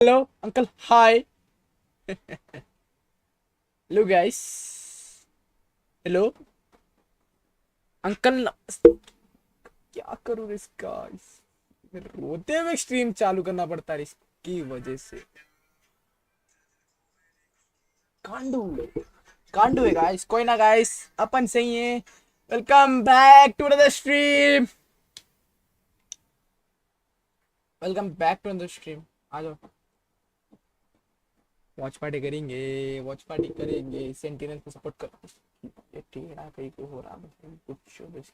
Hello, uncle. Hi. Hello, guys. Hello. Uncle क्या करूँ इसका रोते हुए स्ट्रीम चालू करना पड़ता है इसकी वजह से कांडू है गाइस कोई ना गाइस अपन सही है welcome back to the stream आ जाओ वॉच पार्टी करेंगे सेंटिनल को सपोर्ट कर ये टेढ़ा कहीं को हो रहा है कुछ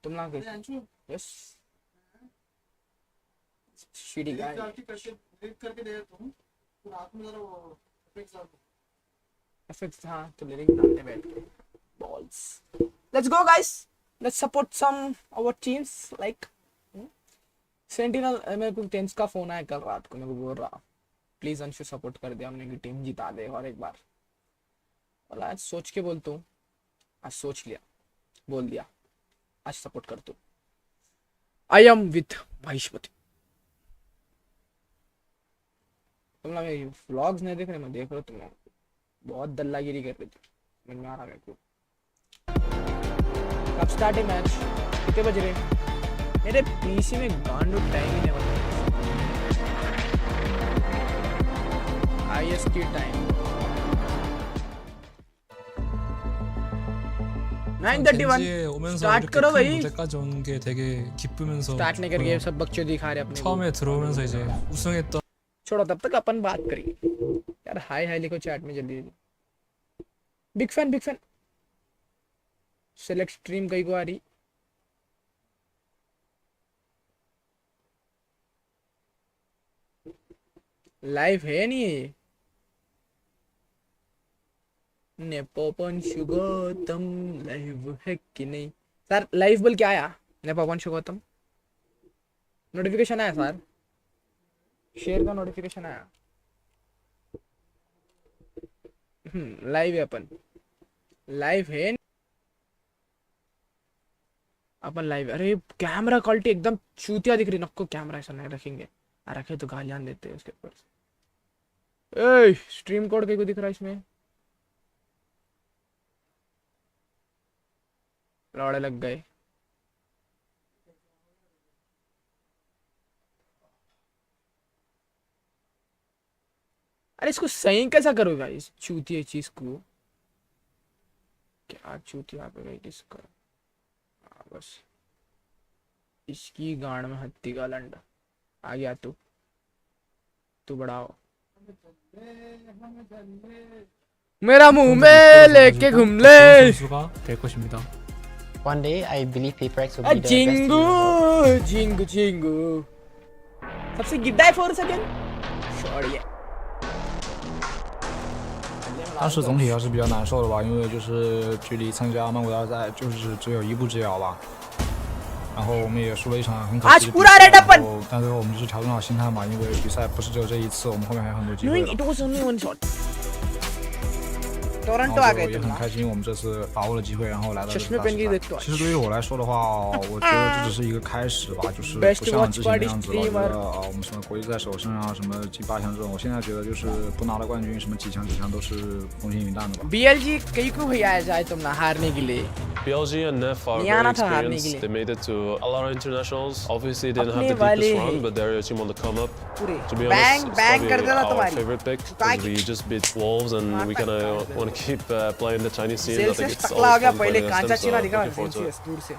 तुम ना कैसे यस शीडी गाय करके दे तुम रात में जरा वो एफेक्ट्स हां तो लिरिक डालने बैठ के balls let's go guys let's support some our teams like sentinel मेरे को टेंस का फोन आया कल रात को मेरे को बोल रहा प्लीज अंशु सपोर्ट कर दे हमने की टीम जिता दे और एक बार और आज सोच के बोलता हूँ आज सोच लिया बोल दिया आज सपोर्ट कर तू आई एम विथ महिष्मति तुम लोग मेरे व्लॉग्स नहीं देख रहे मैं देख रहा हूँ तुम बहुत दल्लागिरी कर रही थी समझ में आ रहा है मेरे को कब स्टार्ट है मैच कितने बज रहे मेरे पीसी में गांडू टाइम ही नहीं होता IST टाइम 9:31 स्टार्ट करो भाई 무대까지 온 게 되게 기쁘면서 स्टार्ट नहीं करके सब बच्चे दिखा रहे अपने 처음에 들어오면서 이제 우승했던 छोड़ो तब तक अपन बात करेंगे यार हाय हाय लिखो चैट में जल्दी बिग फैन सेलेक्ट स्ट्रीम कहीं को आ रही लाइव है नहीं ये नेपोपंशु गौतम लाइव है कि नहीं सर लाइव बोल क्या आया नेपोपंशु गौतम नोटिफिकेशन आया सर शेयर का नोटिफिकेशन आया लाइव है अपन लाइव अरे कैमरा क्वालिटी एकदम चूतिया दिख रही नको कैमरा ऐसा नहीं रखेंगे रखे तो गालियां देते हैं उसके ऊपर स्ट्रीम कोड कहीं को दिख रहा है इसमें लौड़े लग गए अरे इसको सही कैसा करो गाइस चूतिया चीज को क्या चूतिया पे गई किसका बस इसकी गांड में हत्ती का लंडा आ गया तू बढ़ाओ मेरा मुंह में लेके घूम ले 선수가 될 것입니다. One day, I believe PaperX will be the best team in the world. Xingu सबसे गिड्डा है 4 सेकंड छोड़िए 当时总体还是比较难受的吧，因为就是距离参加曼谷大赛就是只有一步之遥吧。然后我们也输了一场很可惜的比赛，然后但最后我们就是调整好心态嘛，因为比赛不是只有这一次，我们后面还有很多机会的。 it was only one shot 然 Toronto 后 आ 就 गए 也 तुम 很开心，我们这次把握了机会，然后来到这 चश्मे 个大 पहन के 赛 देखो 其实对于我来说的话，我觉得这只是一个开始吧，就是不 Best 像之前 watch 那样子 party 老觉得我们什么国际赛首胜啊，什么进8强这种，我现在觉得就是不拿到冠军，什么几强都是风轻云淡的吧。 BLG कई को भैया जाए तुम ना हारने के लिए BLG and Neph are Niana very था हारने के experienced. लिए They made it to a lot of internationals. Obviously, they didn't have अपने the वाले deepest run, but they're a team on the come up. पूरे To be bang honest, it's bang कर probably देना our तुम्हारी favorite pick because we just beat Wolves, and we kind of want to keep playing the Chinese scene. I think Celsius it's टकला हो always गया fun पहले playing कांचा against them. चीना So दिखा looking forward to it. Celsius दूर से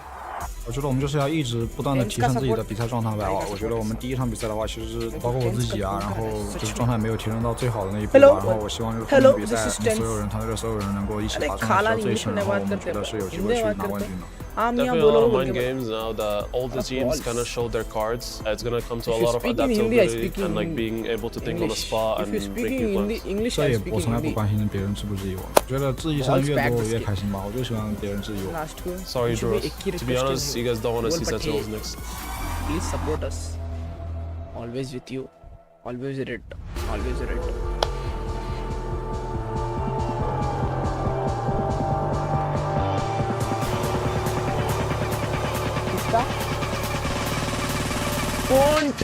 我觉得我们就是要一直不断的提升自己的比赛状态吧。我觉得我们第一场比赛的话，其实包括我自己啊，然后就是状态没有提升到最好的那一步吧。然后我希望就是后面比赛，我们所有人团队的所有人能够一起把状态提到最升，然后我们觉得是有机会去拿冠军的。 आमिया Definitely a बोलो lot of mind games now that all the teams kind of showed their cards. It's gonna come to a If you lot of speak in Hindi, I adaptability speak in and like being able to think on the English. spot If and you make speak new in plans. English, 这 I 也 speak 我 in 从来不 Hindi. 关心别人质不质疑我，我觉得质疑声越多越开心吧，我就喜欢别人质疑我。 Last को Sorry, मुझे भी Drew. एक ही To be request honest, है। you guys don't want to बोल see पट्टी। Sentinels next. Please support us. Always with you. Always red. Always red. किसका? Font.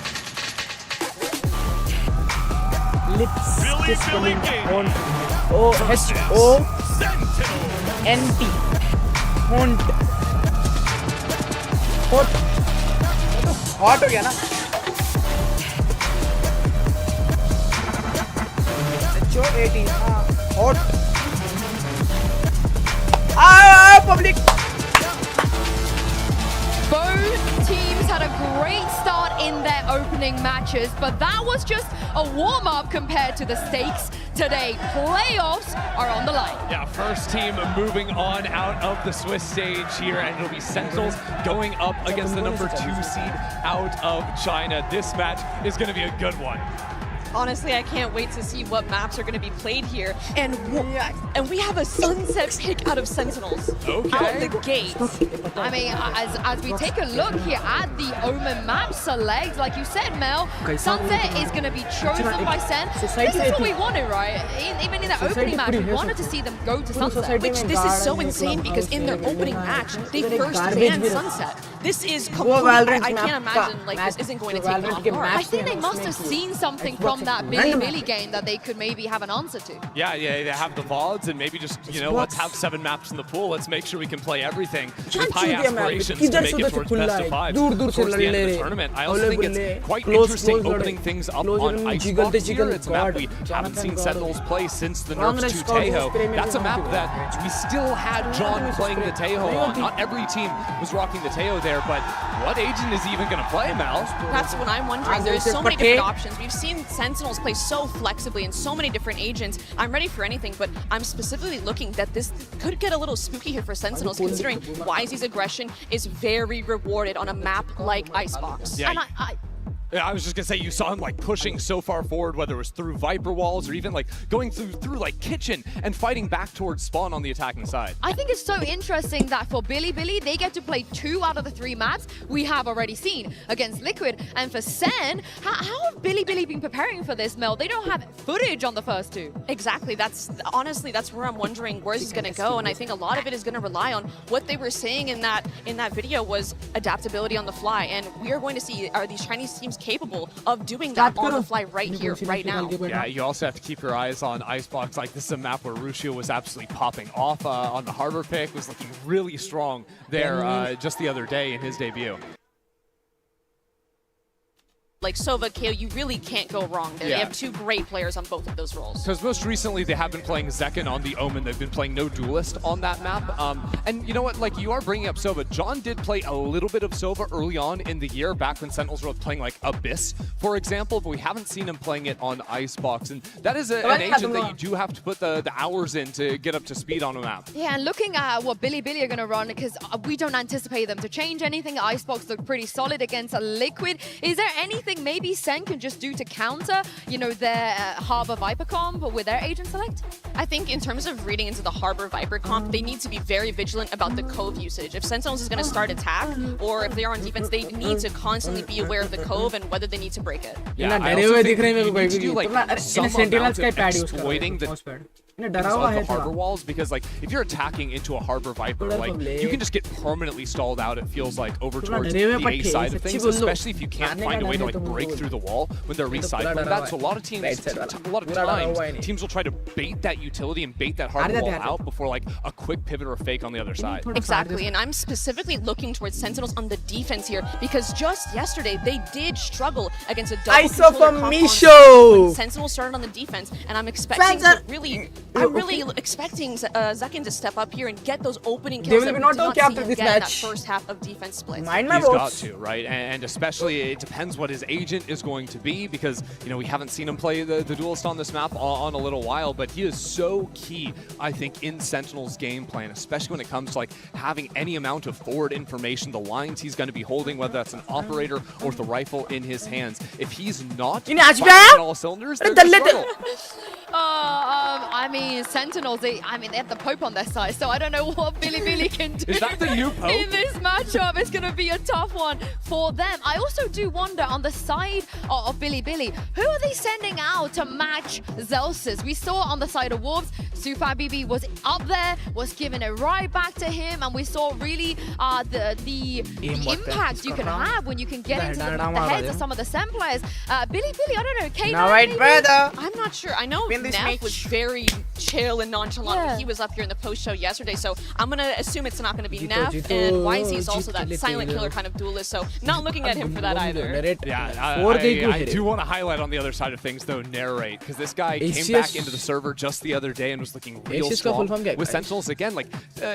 Blitzkrieg Haunt. OHONT. Haunt. Hot हो गया ना HO18 hot public Both teams had a great start in their opening matches, but that was just a warm-up compared to the stakes today. Playoffs are on the line. Yeah, first team moving on out of the Swiss stage here, and it'll be Sentinels going up against the number 2 seed out of China. This match is going to be a good one. Honestly, I can't wait to see what maps are going to be played here. And we have a sunset pick out of Sentinels. Okay. Out the gate. I mean, as we take a look here at the Omen map select, like you said, Mel, Sunset is going to be chosen by Sen. This is what we wanted, right? Even in the opening match, we wanted to see them go to Sunset. Which this is so insane because in their opening match, they first banned Sunset. This is completely, I can't imagine like this isn't going to take off. I think they must have seen something from that Billy game that they could maybe have an answer to. Yeah, they have the VODs and maybe just, you know, let's have 7 maps in the pool. Let's make sure we can play everything with high aspirations to make it towards best of 5 towards the end of the tournament. I also think it's quite interesting opening things up on Icebox here. It's a map we haven't seen Sentinels play since the nerfs to Taeho. That's a map that we still had John playing the Taeho on. Not every team was rocking the Taeho there, but what agent is he even going to play, Mel? That's what I'm wondering. There's so many different options. We've seen Sentinels play so flexibly and so many different agents. I'm ready for anything, but I'm specifically looking that this could get a little spooky here for Sentinels, considering Wisey's aggression is very rewarded on a map like Icebox. Yeah. And I was just gonna say, you saw him like pushing so far forward, whether it was through Viper walls or even like going through like kitchen and fighting back towards spawn on the attacking side. I think it's so interesting that for Billy, they get to play 2 out of the 3 maps we have already seen against Liquid. And for Sen, how have Billy been preparing for this, Mel? They don't have footage on the first 2. Exactly. Honestly, that's where I'm wondering where this is going to go. And I think a lot of it is going to rely on what they were saying in that video was adaptability on the fly. And we are going to see, are these Chinese teams capable of doing that on the fly right here, right now? Yeah, you also have to keep your eyes on Icebox. Like, this is a map where Ruscio was absolutely popping off on the harbor pick, was looking really strong there just the other day in his debut. Like Sova, KO, you really can't go wrong there. Yeah. They have 2 great players on both of those roles. Because most recently they have been playing Zekken on the Omen. They've been playing no duelist on that map. And you know what, like, you are bringing up Sova. John did play a little bit of Sova early on in the year, back when Sentinels were playing like Abyss, for example, but we haven't seen him playing it on Icebox. And that is an agent that you do have to put the hours in to get up to speed on a map. Yeah, and looking at what Billy are going to run, because we don't anticipate them to change anything. Icebox looked pretty solid against a Liquid. Is there anything maybe Sen can just do to counter, you know, their Harbor Viper comp with their agent select? I think in terms of reading into the Harbor Viper comp, they need to be very vigilant about the Cove usage. If Sentinels is going to start attack, or if they're on defense, they need to constantly be aware of the Cove and whether they need to break it. Yeah, I also think you need to do like some amount of exploiting the of the harbor walls, because like if you're attacking into a Harbor Viper, like you can just get permanently stalled out, it feels like, over towards the A side of things, especially if you can't find a way to like break through the wall when they're recycling that. So a lot of teams, a lot of times, teams will try to bait that utility and bait that harbor wall out before like a quick pivot or fake on the other side. Exactly, and I'm specifically looking towards Sentinels on the defense here, because just yesterday they did struggle against a double controller comp when Sentinels started on the defense, and I'm expecting I'm really expecting Zekken to step up here and get those opening kills that we did not see him get in that first half of defense split. He's got to, right? And especially it depends what his agent is going to be, because, you know, we haven't seen him play the duelist on this map on a little while, but he is so key, I think, in Sentinel's game plan, especially when it comes to like having any amount of forward information, the lines he's going to be holding, whether that's an operator or with the rifle in his hands. If he's not firing on all cylinders, they're going to struggle. I mean, Sentinels, they have the Pope on their side, so I don't know what Billy can do. Is that the new Pope? In this matchup, it's going to be a tough one for them. I also do wonder, on the side of Billy, who are they sending out to match Zelsis? We saw on the side of Wolves, Super BB was up there, was giving it right back to him, and we saw really the impact you can have when you can get into the heads of some of the Sen players. Billy, I don't know, Kate, I'm not sure. I know Neff was very chill and nonchalant when he was up here in the post-show yesterday, so I'm going to assume it's not going to be Neff, and YZ is also that silent killer kind of duelist, so not looking at him for that either. Yeah, I do want to highlight on the other side of things, though, Narrate, because this guy came back into the server just the other day and was looking real strong with Sentinels. Again, like,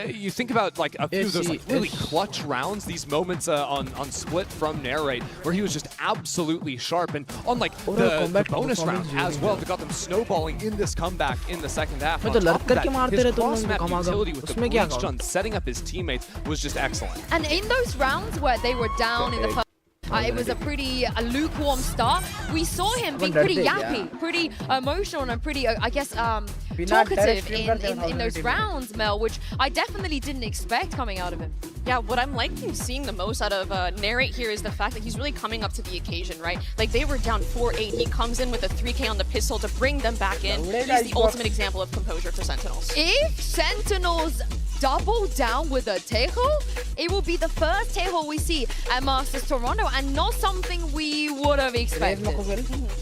you think about like a few of those like, really clutch rounds, these moments on Split from Narrate, where he was just absolutely sharp, and on like the bonus round as well, that got them snowballing in this comeback in the second half. On top of that, his cross-map utility with the breach stun, setting up his teammates was just excellent. And in those rounds where they were down in the first, it was a pretty lukewarm start. We saw him being pretty yappy, pretty emotional, and pretty, I guess, talkative in those rounds, Mel, which I definitely didn't expect coming out of him. Yeah, what I'm liking seeing the most out of Narrate here is the fact that he's really coming up to the occasion, right? Like, they were down 4-8. He comes in with a 3K on the pistol to bring them back in. He's the ultimate example of composure for Sentinels. If Sentinels double down with a Tejo, it will be the first Tejo we see at Masters Toronto, and not something we would have expected.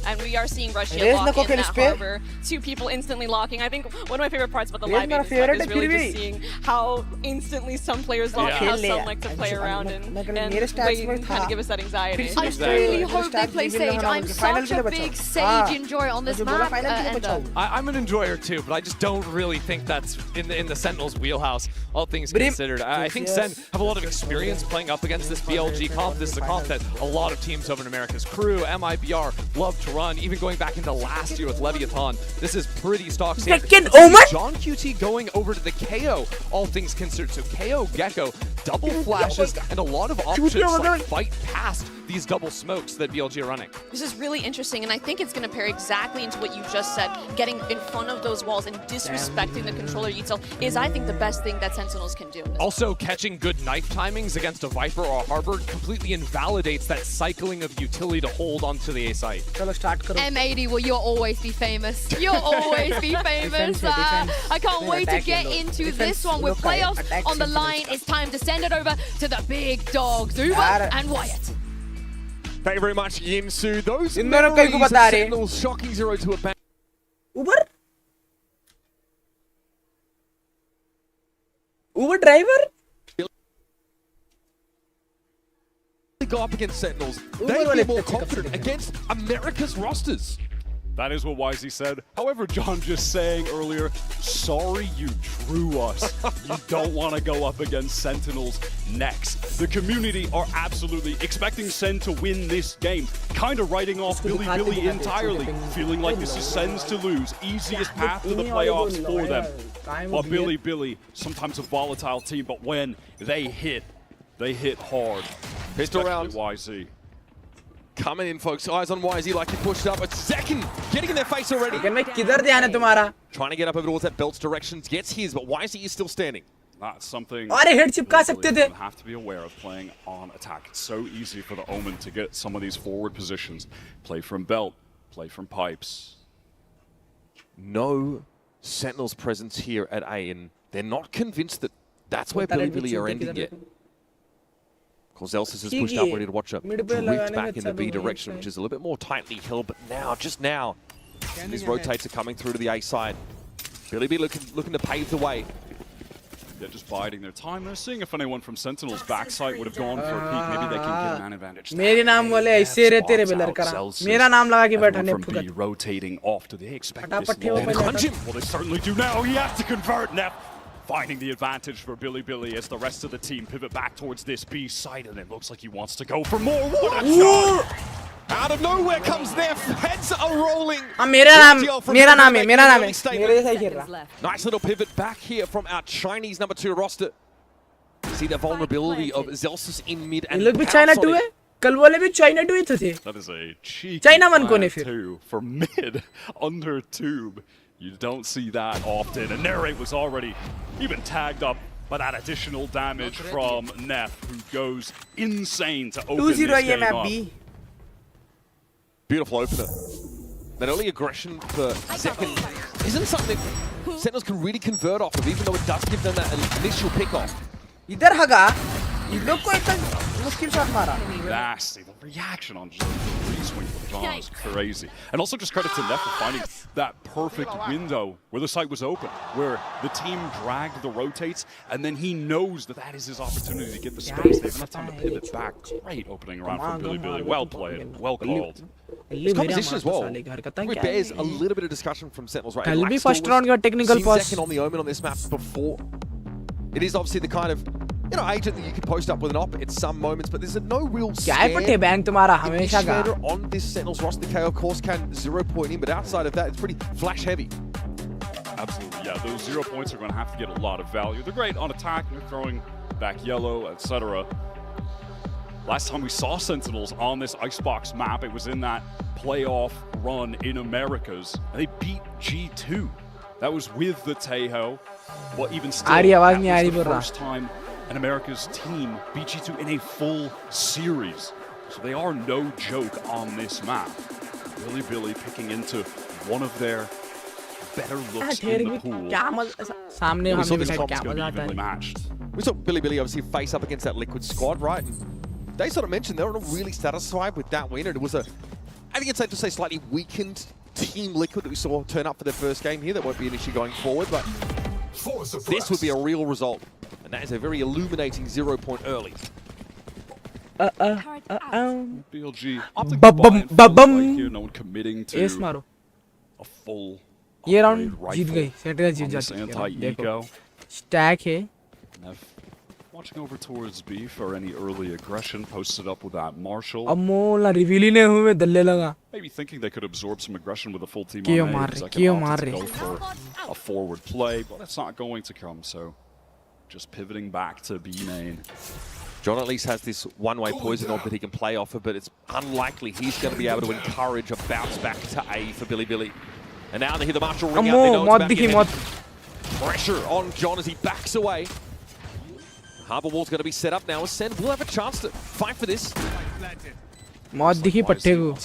And we are seeing Russia lock in that harbor. Two people instantly locking. I think one of my favorite parts about the live game is really just seeing how instantly some players lock and how some like to play around and wait and kind of give us that anxiety. I really hope they play Sage. I'm such a big Sage enjoyer on this map. I'm an enjoyer too, but I just don't really think that's in the Sentinels' wheelhouse, all things considered. I think Sen have a lot of experience playing up against this BLG comp. This is a comp that a lot of teams over in America's Crew, MIBR, love to run, even going back into last year with Leviathan. This is pretty stock standard. John QT going over to the KO, all things considered. So KO, Gecko, double flashes, and a lot of options like fight past these double smokes that BLG are running. This is really interesting, and I think it's going to pair exactly into what you just said. Getting in front of those walls and disrespecting the controller itself is, I think, the best thing that Sentinels can do. Also, catching good knife timings against a Viper or a Harbor completely invalidates that cycling of utility to hold onto the A site. M80, well, you'll always be famous. You'll always be famous. I can't wait to get into this one with playoffs on the line. It's time to send it over to the big dogs, Uber and Wyatt. Thank you very much, Yinsu. Those memories of Sentinels shocking 0 to a bang. Uber driver? Go up against Sentinels. They feel more confident against America's rosters. That is what YZ said. However, John just saying earlier, sorry you drew us. You don't want to go up against Sentinels next. The community are absolutely expecting Sen to win this game. Kind of writing off Billy entirely. Feeling like this is Sen's to lose. Easiest path to the playoffs for them. But Billy, sometimes a volatile team, but when they hit hard. Pistol round. YZ. Coming in, folks. Eyes on YZ like he pushed up. A second, getting in their face already. Trying to get up over towards that belt's directions. Gets his, but YZ is still standing. That's something you have to be aware of playing on attack. It's so easy for the Omen to get some of these forward positions. Play from belt, play from pipes. No Sentinels presence here at A, and they're not convinced that that's where Billy are ending yet. Of course, Elsis has pushed up, ready to watch a drift back in the B direction, which is a little bit more tightly held, but now, just now, these rotates are coming through to the A side. Billy B looking to pave the way. They're just biding their time. They're seeing if anyone from Sentinel's backside would have gone for a peek. Maybe they can get a man advantage. From B rotating off. Do they expect this long? Well, they certainly do now. He has to convert. Neff finding the advantage for Billy as the rest of the team pivot back towards this B side, and it looks like he wants to go for more. What a shot! Out of nowhere comes Neff. Heads are rolling. Nice little pivot back here from our Chinese number 2 roster. See the vulnerability of Zelsis in mid and look, China too. China too. That is a cheeky China one too for mid under tube. You don't see that often, and Narrate was already even tagged up by that additional damage from Neff, who goes insane to open this game up. Beautiful opener. That early aggression for second isn't something Sentinels can really convert off of, even though it does give them that initial pick-off. मुश्किल shot मारा. Nasty. The reaction on just the re-swing from John is crazy. And also just credit to Neff for finding that perfect window where the site was open, where the team dragged the rotates, and then he knows that that is his opportunity to get the space. They have enough time to pivot back. Great opening around from Billy. Well played. Well called. His composition as well. It bears a little bit of discussion from Sentinels, right? I'll be first round your technical pass. Second on the Omen on this map before. It is obviously the kind of, you know, agent that you can post up with an op at some moments, but there's no real scare on this Sentinels roster. The KO, of course, can 0 point in, but outside of that, it's pretty flash heavy. Absolutely, yeah. Those 0 points are going to have to get a lot of value. They're great on attack, they're throwing back yellow, etc. Last time we saw Sentinels on this Icebox map, it was in that playoff run in Americas, and they beat G2. That was with the Tejo, but even still, that was the first time an America's team beat G2 in a full series. So they are no joke on this map. Billy picking into one of their better looks in the pool. We saw Billy obviously face up against that Liquid squad, right? They sort of mentioned they were not really satisfied with that win, and it was I think it's safe to say, slightly weakened Team Liquid that we saw turn up for their first game here. That won't be an issue going forward, but this would be a real result, and that is a very illuminating 0 point early. BLG opting to buy and like here, no one committing to a full round rifle on this anti-eco. Stack है. Watching over towards B for any early aggression, posted up with that Marshall. Maybe thinking they could absorb some aggression with a full team on A, because I can opt to go for a forward play, but it's not going to come, so just pivoting back to B main. John at least has this one-way poison orb that he can play off of, but it's unlikely he's going to be able to encourage a bounce back to A for Billy. And now they hear the Marshall ring out, they know it's about to get pressure on John as he backs away. Harbour Wall's going to be set up now. Ascend will have a chance to fight for this. मौत दिखी पट्टे को.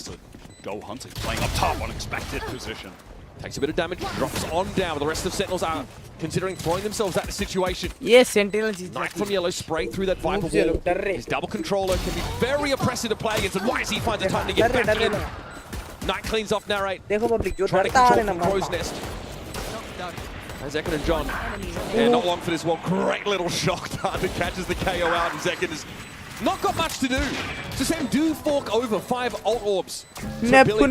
Go hunting, playing up top, unexpected position. Takes a bit of damage, drops on down, but the rest of Sentinels are considering throwing themselves at the situation. Yes, Sentinels. Knight from Yellow spray through that Viper wall. His double controller can be very oppressive to play against, and YZ finds the time to get back in. Knight cleans off Narrate, trying to control from Crow's Nest. And Zekin and John, yeah, not long for this one. Great little shock dart that catches the KO out, and Zekin has not got much to do. Just him do fork over 5 ult orbs. Neppu,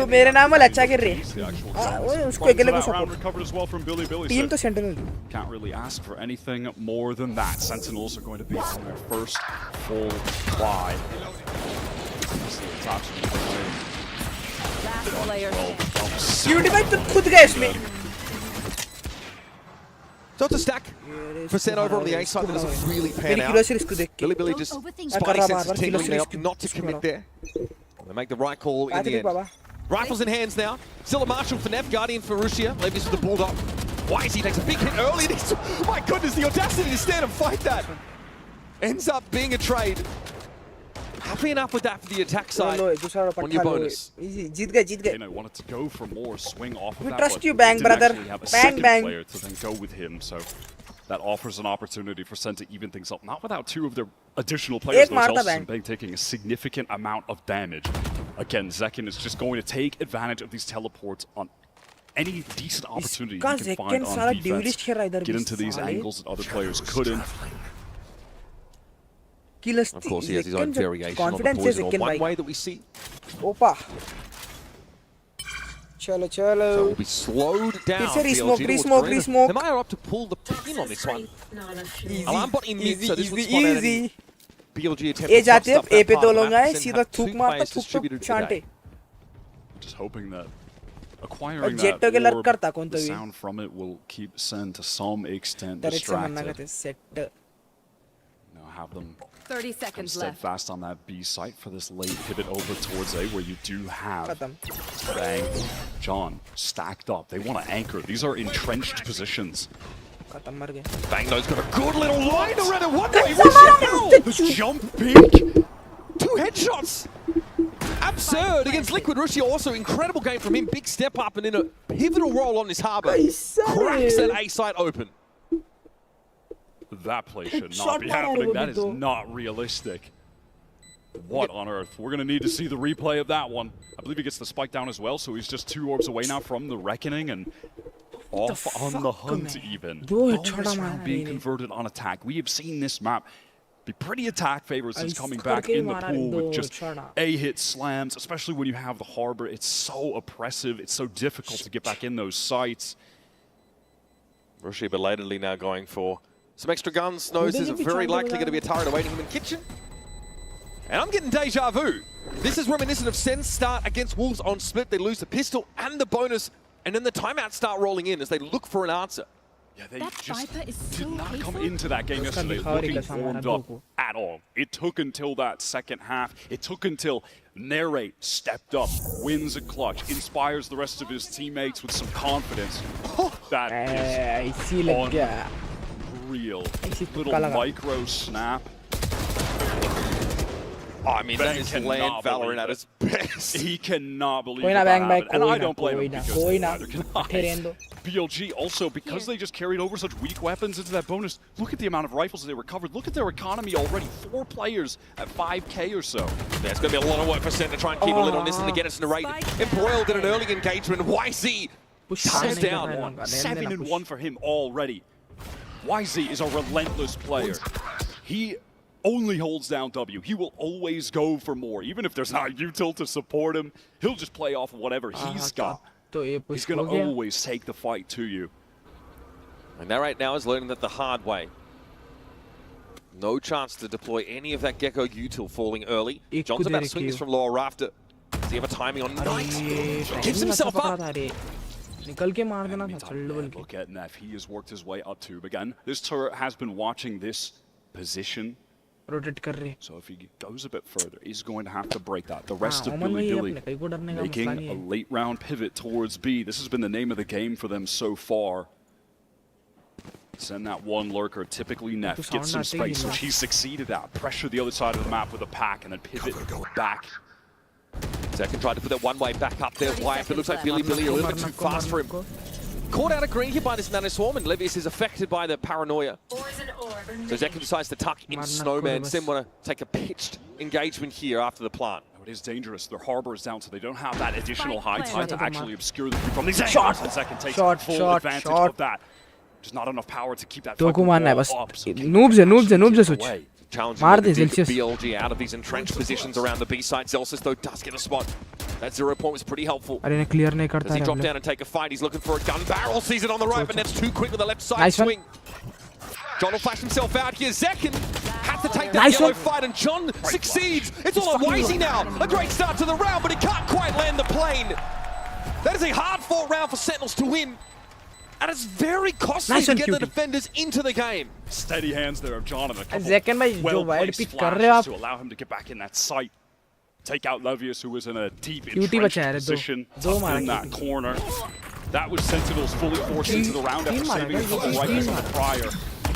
मेरे नाम वाला अच्छा कर रहे. उसको अकेले को support. Recovered as well from Billy. Team तो Sentinel. Can't really ask for anything more than that. Sentinels are going to be on their first full buy. Beautify तो खुद गए इसमें. So it's a stack for Sen over on the A side that doesn't really pan out. Billy just spotty senses tingling now, not to commit there. They make the right call in the end. Rifles in hands now. Still a Marshall for Neff, Guardian for Rusia. Levies with the Bulldog. YZ takes a big hit early. My goodness, the audacity to stand and fight that. Ends up being a trade. Happy enough with that for the attack side on your bonus. जीत गए. They wanted to go for more swing off of We that, trust but you, Bang, didn't brother. actually have a Bang, second bang. player to then go with him, so that offers an opportunity for Sen to even things up. Not without 2 of their additional players, themselves, and Bang taking a significant amount of damage. Again, Zekin is just going to take advantage of these teleports on any decent opportunity you can find on defense. Get into these angles that other players couldn't. Of course, he has his own variation on the poison orb. One way that we see. Opa. Chalo. So it will be slowed down. Re-smoke. They might are up to pull the pin on this one. Alarm bot in mid, so this would spot out any BLG attempt to जाते stuff A that पे part दो of the लोग map. आए Sen सीधा have थूक 2 मारता players थूक distributed शांटे. today. Just hoping that acquiring Jet that के लड़ orb, करता कौन the तो भी. sound from it will keep Sen to some extent Direct से मन्ना distracted. करते set. Have them 30 seconds left. steadfast on that B site for this late pivot over towards A, where you do have Bang, John stacked up. They want to anchor. These are entrenched positions. Bang though's got a good little line around it. What the jump peak! 2 headshots! Absurd against Liquid Rusia. Also, incredible game from him. Big step up and in a pivotal role on this Harbour. Cracks that A site open. That play should not be happening. That is not realistic. What on earth? We're going to need to see the replay of that one. I believe he gets the spike down as well, so he's just 2 orbs away now from the Reckoning and off on the hunt even. Bonus round being converted on attack. We have seen this map be pretty attack favored since coming back in the pool with just A-hit slams, especially when you have the Harbor. It's so oppressive. It's so difficult to get back in those sites. Rushi belatedly now going for some extra guns. Knows there's very likely going to be a turret awaiting him in kitchen. And I'm getting deja vu. This is reminiscent of Sen's start against Wolves on split. They lose the pistol and the bonus, and then the timeouts start rolling in as they look for an answer. Yeah, they just did not come into that game yesterday looking formed up at all. It took until that second half. It took until Narrate stepped up, wins a clutch, inspires the rest of his teammates with some confidence. That is unreal. Little micro snap. Oh, I mean, that is land Valorant at its best. He cannot believe that happened, and I don't blame him because BLG also, because they just carried over such weak weapons into that bonus, look at the amount of rifles they recovered. Look at their economy already. 4 players at 5K or so. There's going to be a lot of work for Sen to try and keep a lid on this and to get us Narrate embroiled in an early engagement. YZ comes down. 7-1 for him already. YZ is a relentless player. He only holds down W. He will always go for more. Even if there's not a util to support him, he'll just play off of whatever he's got. He's going to always take the fight to you. And Narrate now is learning that the hard way. No chance to deploy any of that Gecko util falling early. John's about to swing this from lower rafter. Does he have a timing on Knight? Gives himself up. Look at Neff. He has worked his way up tube again. This turret has been watching this position. So if he goes a bit further, he's going to have to break that. The rest of Billy making a late round pivot towards B. This has been the name of the game for them so far. Send that one lurker, typically Neff, get some space, which he succeeded at. Pressure the other side of the map with a pack and then pivot back. Second tried to put that one way back up there. Wyatt, but it looks like Billy a little bit too fast for him. Caught out of green here by this Nano Swarm, and Levius is affected by the paranoia. So Zekin decides to tuck in Snowman. Sim want to take a pitched engagement here after the plant. It is dangerous. Their harbor is down, so they don't have that additional high tide to actually obscure the view from these angles. And Zekin takes full advantage of that. Just not enough power to keep that fucking wall up. So Challenging to dig BLG out of these entrenched positions around the B side. Zelsis, though, does get a spot. That 0 point was pretty helpful. Does he drop down and take a fight? He's looking for a gun barrel. Sees it on the right, but that's too quick with the left side swing. John will flash himself out here. Zekin has to take that yellow fight, and John succeeds. It's all on YZ now. A great start to the round, but he can't quite land the plane. That is a hard-fought round for Sentinels to win. And it's very costly to get the defenders into the game. Steady hands there of John and a couple well-placed flashes to allow him to get back in that sight. Take out Levius, who was in a deep entrenched position in that corner. That was Sentinels fully forced into the round after saving a couple rifles on the prior.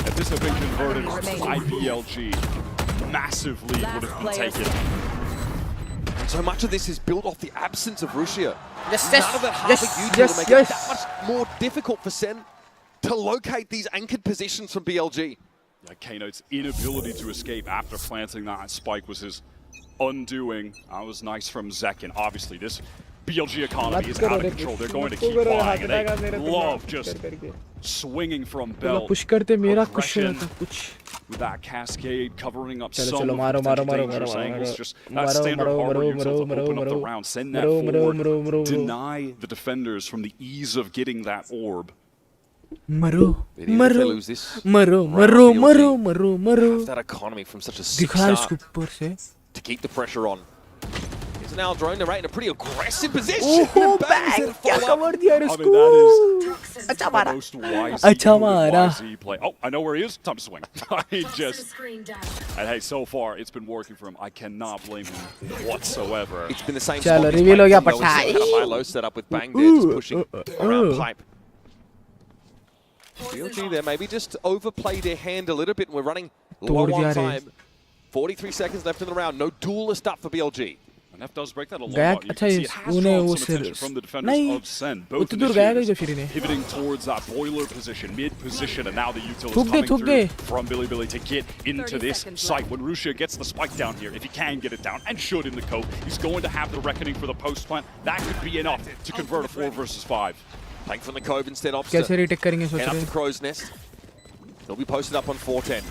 If this had been converted by BLG, massively would have been taken. So much of this is built off the absence of Rushia. None of that Harbor util to make it that much more difficult for Sen to locate these anchored positions from BLG. Yeah, Kano's inability to escape after planting that spike was his undoing. That was nice from Zekin. Obviously, this BLG economy is out of control. They're going to keep flying, and they love just swinging from belt. With that cascade covering up some of the dangerous angles. Just that standard harbor util to open up the round. Send that forward. Deny the defenders from the ease of getting that orb. Have that economy from such a 6-star to keep the pressure on. Here's an drone Narrate in a pretty aggressive position. I mean, that is the most YZ play. Oh, I know where he is. Time to swing. And hey, so far it's been working for him. I cannot blame him whatsoever. It's been the same spot. Had a high-low setup with Bang there, just pushing around pipe. BLG there maybe just overplayed their hand a little bit, and we're running low on time. 43 seconds left in the round. No duelist up for BLG. Nef does break that a lot. गया You अच्छा can see it has drawn some attention from the defenders नहीं of Sen. Both उतना दूर गया कोई जो फिर initiators इन्हें pivoting towards that boiler position, mid position, and now the util is थूक coming थूक through from Billy to get into this site. When Russia gets the spike down here, if he can get it down, and should in the cove, he's going to have the reckoning for the post plant. That could be enough to convert a 4 versus 5. Playing from the cove instead, कैसे retake करेंगे सोच head रहे up हैं to Crow's Nest. They'll be posted up on 410.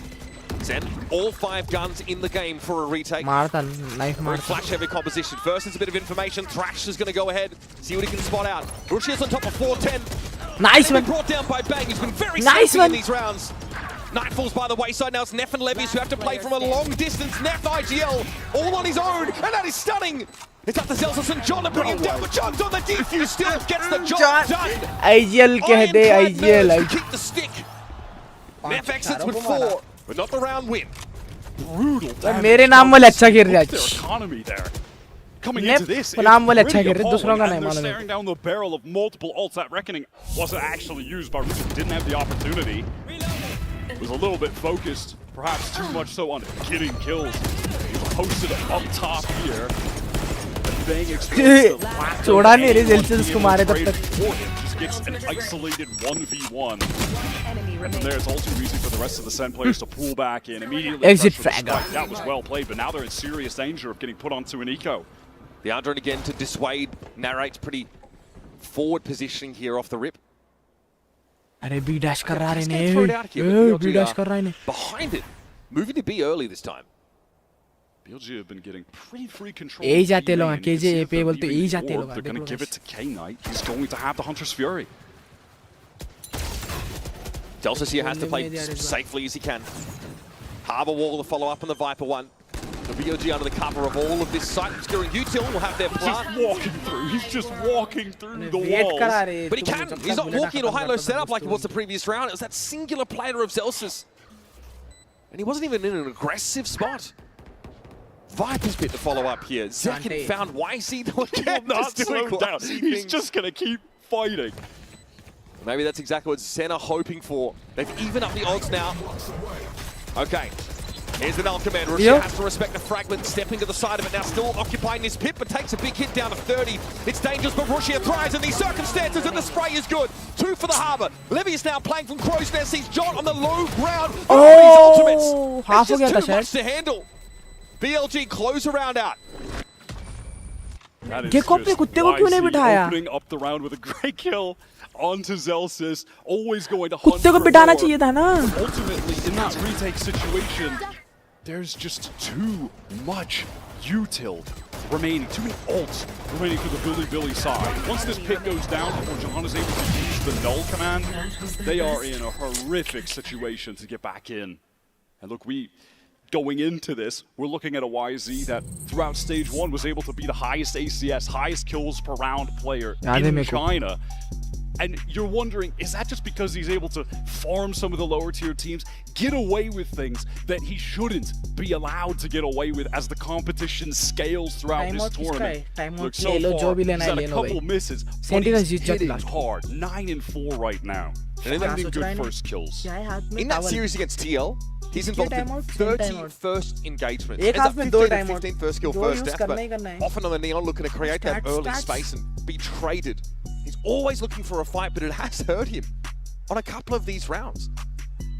Zen, all 5 guns in the game for a retake. मारता knife Very मारता flash heavy composition. First, it's a bit of information. Thrash is going to go ahead, see what he can spot out. Rushia's on top of 410. nice Been man brought down by Bang, who's been very Nice stealthy one. in these rounds. Nightfall's by the wayside now. It's Neff and Levies who have to play from a long distance. Neff IGL all on his own, and that is stunning. It's up to Zelsus and John to bring him down, but John's on the defuse, still gets the job done. IGL कह दे Ironclad IGL nerves keep the stick. Neff exits with 4, but not the round win. Brutal damage. मेरे नाम वाले अच्छा खेल रहा Their है economy there. Coming Neff into this, को नाम वाले it's अच्छा pretty खेल रहे हैं, दूसरों का appalling, नहीं and they're मालूम है staring down the barrel of multiple ults. That reckoning wasn't actually used by Ruben. Didn't have the opportunity. Was a little bit focused, perhaps too much so on getting kills. He posted up top here. Bang explodes the lack of छोड़ा नहीं रे anyone Zelsus को being मारे able तब to तक trade for him. Just gets an isolated 1v1. And from there, it's all too easy for the rest of the Sen players to pull back in immediately. Exit pressure the fragger. strike. That was well played, but now they're in serious danger of getting put onto an eco. The Andron again to dissuade. Narrates pretty forward positioning here off the rip. अरे B dash कर रहा है Just gonna throw it out here, but ने BLG B dash are कर रहा है ने behind it. Moving to B early this time. BLG have been getting pretty free control. यही of जाते B लोग lane. हैं, You can see KJ if पे they're बोलते leaving यही the जाते orb, लोग हैं, they're going देखो to give guys. it to K-Knight. He's going to have the Hunter's Fury. Deltas here has to play safely as he can. Harbour Wall to follow up on the Viper one. The BOG under the cover of all of this site. Securing Util will have their Just plant. walking through. He's just walking through the wet walls. करा रहे But he can. He's not walking into a high-low setup like it was the previous round. It was that singular player of Zelsus. And he wasn't even in an aggressive spot. Viper's bit to follow up here. Zekin found YC to again. Not Just doing slow down. clumsy He's things. just going to keep fighting. Maybe that's exactly what Zen are hoping for. They've evened up the odds now. Okay. Here's the null command. Russia has to respect the fragment, stepping to the side of it now, still occupying this pit, but takes a big hit down to 30. It's dangerous, but Russia thrives in these circumstances, and the spray is good. 2 for the Harbour. Levy is now playing from Crow's Nest. Sees John on the low ground. Oh, half it's हो गया था just too much शायद to handle. BLG close a round out. That is Gekko पे just कुत्ते को क्यों नहीं YC बिठाया? opening up the round with a great kill onto Zelsus. Always going to hunt कुत्ते को for बिठाना more. चाहिए था ना Ultimately, in this retake situation, there's just too much util remaining, too many ults remaining for the Billy side. Once this pick goes down before Jahan is able to use the null command, they are in a horrific situation to get back in. And look, going into this, we're looking at a YZ that throughout stage 1 was able to be the highest ACS, highest kills per round player in China. And you're wondering, is that just because he's able to farm some of the lower tier teams, get away with things that he shouldn't be allowed to get away with as the competition scales throughout this tournament? Look, so far, he's had a couple misses, but he's hitting hard. 9 and 4 right now. Finding good first kills. In that series against TL, he's involved in 30 first engagements. एक Ends up हाथ में 15 दो to time 15 first kill, दो first use death, करना but ही करना है often on the Neon looking to create that early stats. space and be traded. He's always looking for a fight, but it has hurt him on a couple of these rounds.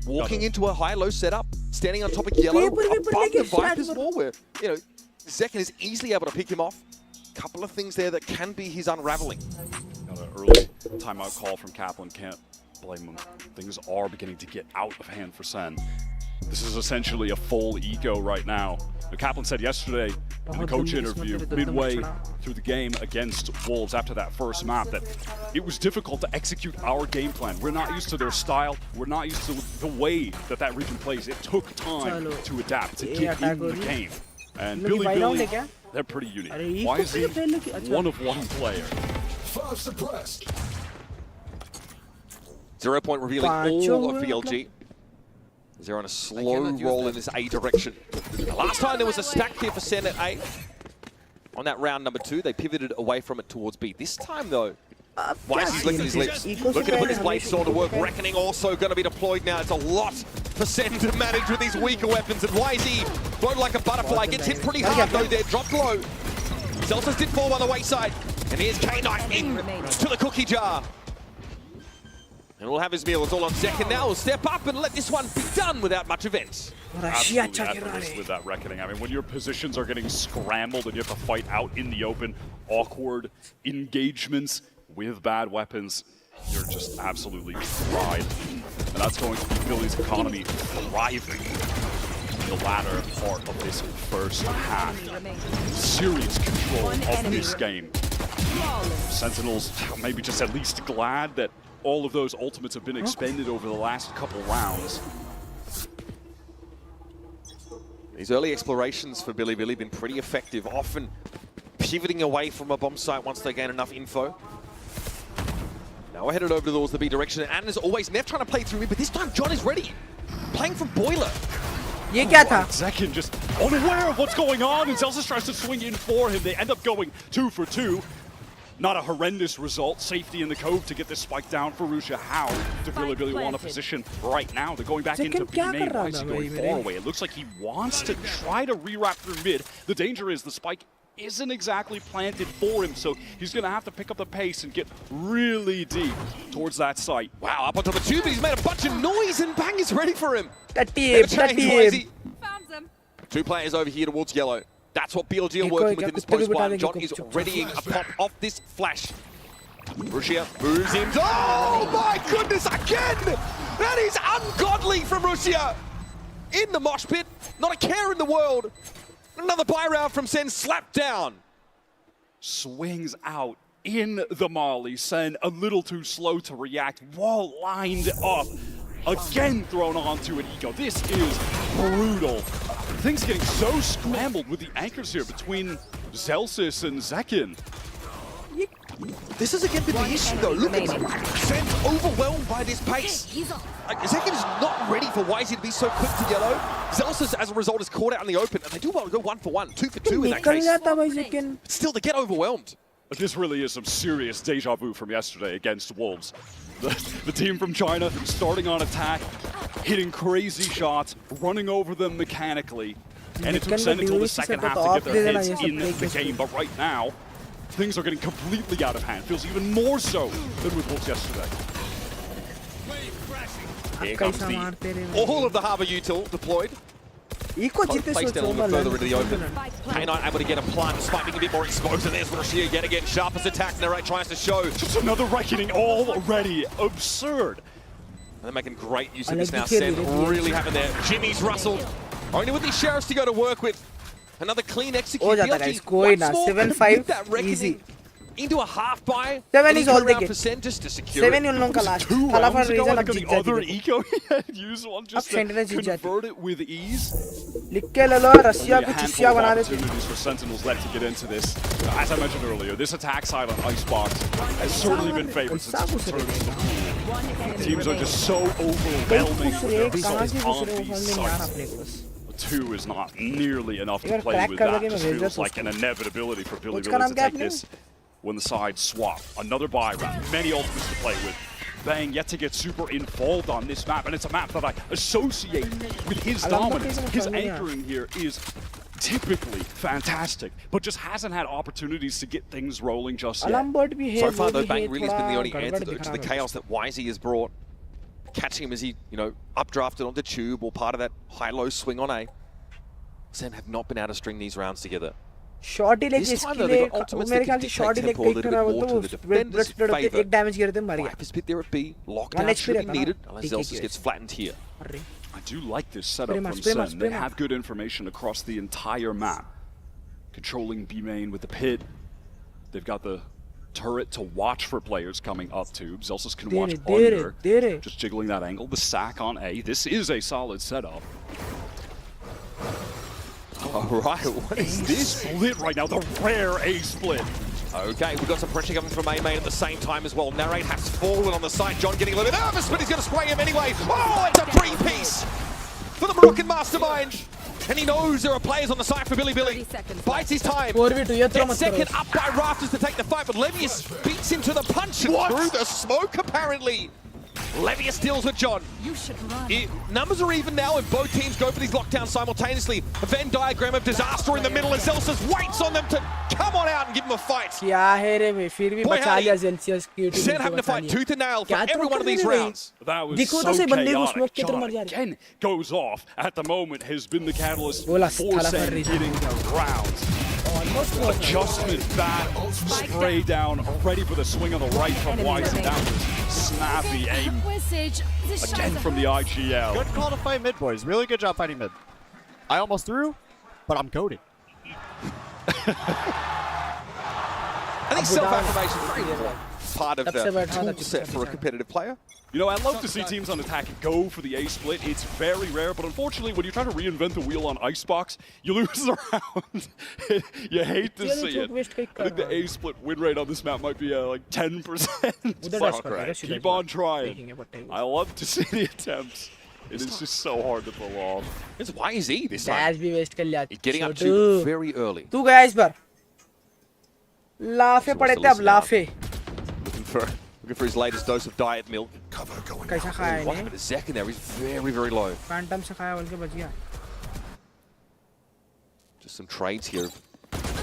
Walking into a high-low setup, standing on top of yellow, above the Viper's wall where, you know, Zekin is easily able to pick him off. Couple of things there that can be his unraveling. Got an early timeout call from Kaplan, can't blame him. Things are beginning to get out of hand for Sen. This is essentially a full eco right now. Kaplan said yesterday in the coach interview, midway through the game against Wolves after that first map, that it was difficult to execute our game plan. We're not used to their style. We're not used to the way that that region plays. It took time to adapt, to get in the game. And Billy, they're pretty unique. Why is he one of one player? 5 suppressed. 0 point revealing all of VLG. They're on a slow roll in this A direction. Last time there was a stack here for Sen at A. On that round number 2, they pivoted away from it towards B. This time though, YC's licking his lips. Looking to put his blade sword to work. Reckoning also going to be deployed now. It's a lot for Sen to manage with these weaker weapons. And YZ, floated like a butterfly, gets hit pretty hard though there. Dropped low. Zelsis did fall by the wayside. And here's K-Knight in to the cookie jar. And we'll have his meal. It's all on second now. We'll step up and let this one be done without much events. Absolutely effortless with that reckoning. I mean, when your positions are getting scrambled and you have to fight out in the open, awkward engagements with bad weapons, you're just absolutely fried. And that's going to be Billy's economy thriving in the latter part of this first half. Serious control of this game. Sentinels maybe just at least glad that all of those ultimates have been expended over the last couple rounds. These early explorations for Bilibili have been pretty effective, often pivoting away from a bomb site once they gain enough info. Now we're headed over towards the B direction, and as always, Neff trying to play through mid, but this time John is ready. Playing from Boiler. ये क्या था? Zekin just unaware of what's going on, and Zelsis tries to swing in for him. They end up going 2 for 2. Not a horrendous result. Safety in the cove to get this spike down for Russia. How do Bilibili want a position right now? They're going back into B main. Why is he going far away? It looks like he wants to try to re-wrap through mid. The danger is the spike isn't exactly planted for him, so he's going to have to pick up the pace and get really deep towards that site. Wow, up on top of the tube, he's made a bunch of noise, and Bang is ready for him. Two players over here towards yellow. That's what BLG are working with in this post one. John is readying a pop off this flash. Russia moves in. Oh my goodness, again! That is ungodly from Russia! In the mosh pit, not a care in the world. Another buy round from Sen, slapped down. Swings out in the Molly. Sen a little too slow to react. Wall lined up. Again thrown onto an eco. This is brutal. Things getting so scrambled with the anchors here between Zelsis and Zekin. This is again been the issue though. Look at Sen's overwhelmed by this pace. Like, Zekin is not ready for YZ to be so quick to yellow. Zelsis, as a result, is caught out in the open, and they do well to go 1 for 1, 2 for 2 in that case. But still, they get overwhelmed. This really is some serious deja vu from yesterday against Wolves. The team from China starting on attack, hitting crazy shots, running over them mechanically. And it took Sen until the second half to get their heads in the game. But right now, things are getting completely out of hand. Feels even more so than with Wolves yesterday. Here comes all of the Harbor Util deployed. Placed down a little bit further into the open. K9 able to get a plant, despite being a bit more exposed. And there's Russia yet again. Sharpest attack. Narrate tries to show. Just another reckoning already. Absurd. And they're making great use of this now. Sen really having their Jimmy's rustled. Only with these sheriffs to go to work with. Another clean execute. $7-5 easy. Into a half buy. 7 is all they get. Just to secure 7 उन लोगों का last. 2 Thala for rounds ago, reason like अब the Jeet other जाती eco, he had used one just to Sentinel जीत जाती. convert it with ease. लिख के ले लो रसिया Only a को handful चिसिया of बना देते. opportunities for Sentinels left to get into this. As I mentioned earlier, this attack side on Icebox has certainly been favored since it's returned to the pool. Teams are just so overwhelming with their results on these sites. 2 is not nearly enough to play with that. It just feels like an inevitability for Bilibili to take this when the sides swap. Another buy round, many ultimates to play with. Bang yet to get super involved on this map, and it's a map that I associate with his dominance. His anchoring here is typically fantastic, but just hasn't had opportunities to get things rolling just yet. So far though, Bang really has been the only antidote to the chaos that YZ has brought. Catching him as he, updrafted onto tube or part of that high-low swing on A. Sen have not been able to string these rounds together. Shorty leg इसके लिए मेरे ख्याल से shorty leg एक रहा वो तो blood spread होते एक damage गिरे थे मर गया. Vipers bit there at B, lockdown should be needed unless Zelsis gets flattened here. I do like this setup from Sen. They have good information across the entire map. Controlling B main with the pit. They've got the turret to watch for players coming up tube. Zelsis can watch under. Just jiggling that angle. The sack on A. This is a solid setup. Alright, what is this split right now? The rare A split. Okay, we've got some pressure coming from A main at the same time as well. Narrate has fallen on the side. John getting a little bit nervous, but he's going to spray him anyway. Oh, it's a three-piece for the Moroccan mastermind. And he knows there are players on the side for Bilibili. Bites his time. Gets second up by Rafters to take the fight, but Levius beats him to the punch and through the smoke, apparently. Levius deals with John. Numbers are even now if both teams go for these lockdowns simultaneously. A Venn diagram of disaster in the middle and Zelsus waits on them to come on out and give them a fight. Sen having to fight tooth and nail for every one of these rounds. That was so chaotic. John again goes off at the moment, has been the catalyst for Sen getting the rounds. Adjustment back, spray down, ready for the swing on the right from YZ. That was snappy aim again from the IGL. Good call to fight mid, boys. Really good job fighting mid. I almost threw, but I'm goated. I think self-affirmation is very important part of the tool set for a competitive player. You know, I'd love to see teams on attack go for the A split. It's very rare, but unfortunately, when you try to reinvent the wheel on Icebox, you lose the round. You hate to see it. I think the A split win rate on this map might be like 10%. Keep on trying. I love to see the attempts. It is just so hard to pull off. It's YZ this time. Getting up to very early. Tu gaya is bar. Lafe pade the ab lafe. Looking for his latest dose of diet milk. कैसा खाया One minute a second there, he's very, very low. Phantom से खाया बोल के बच गया. Just some trades here.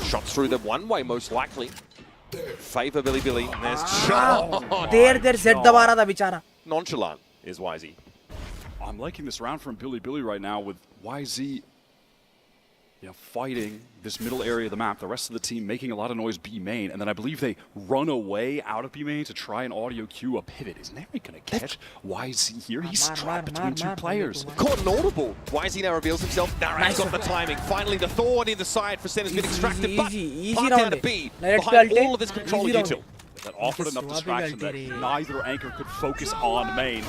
Shots through the one way most likely. Favor Billy. There's there Z दबा रहा था बेचारा. Nonchalant is YZ. I'm liking this round from Billy right now with YZ, fighting this middle area of the map. The rest of the team making a lot of noise B main, and then I believe they run away out of B main to try and audio cue a pivot. Is Nary going to catch YZ here? He's trapped between two players. Caught an audible. YZ now reveals himself. Naray's got the timing. Finally, the Thorn in the side for Sen has been extracted, but plant down to B behind all of this control util. That offered enough distraction that neither anchor could focus on main.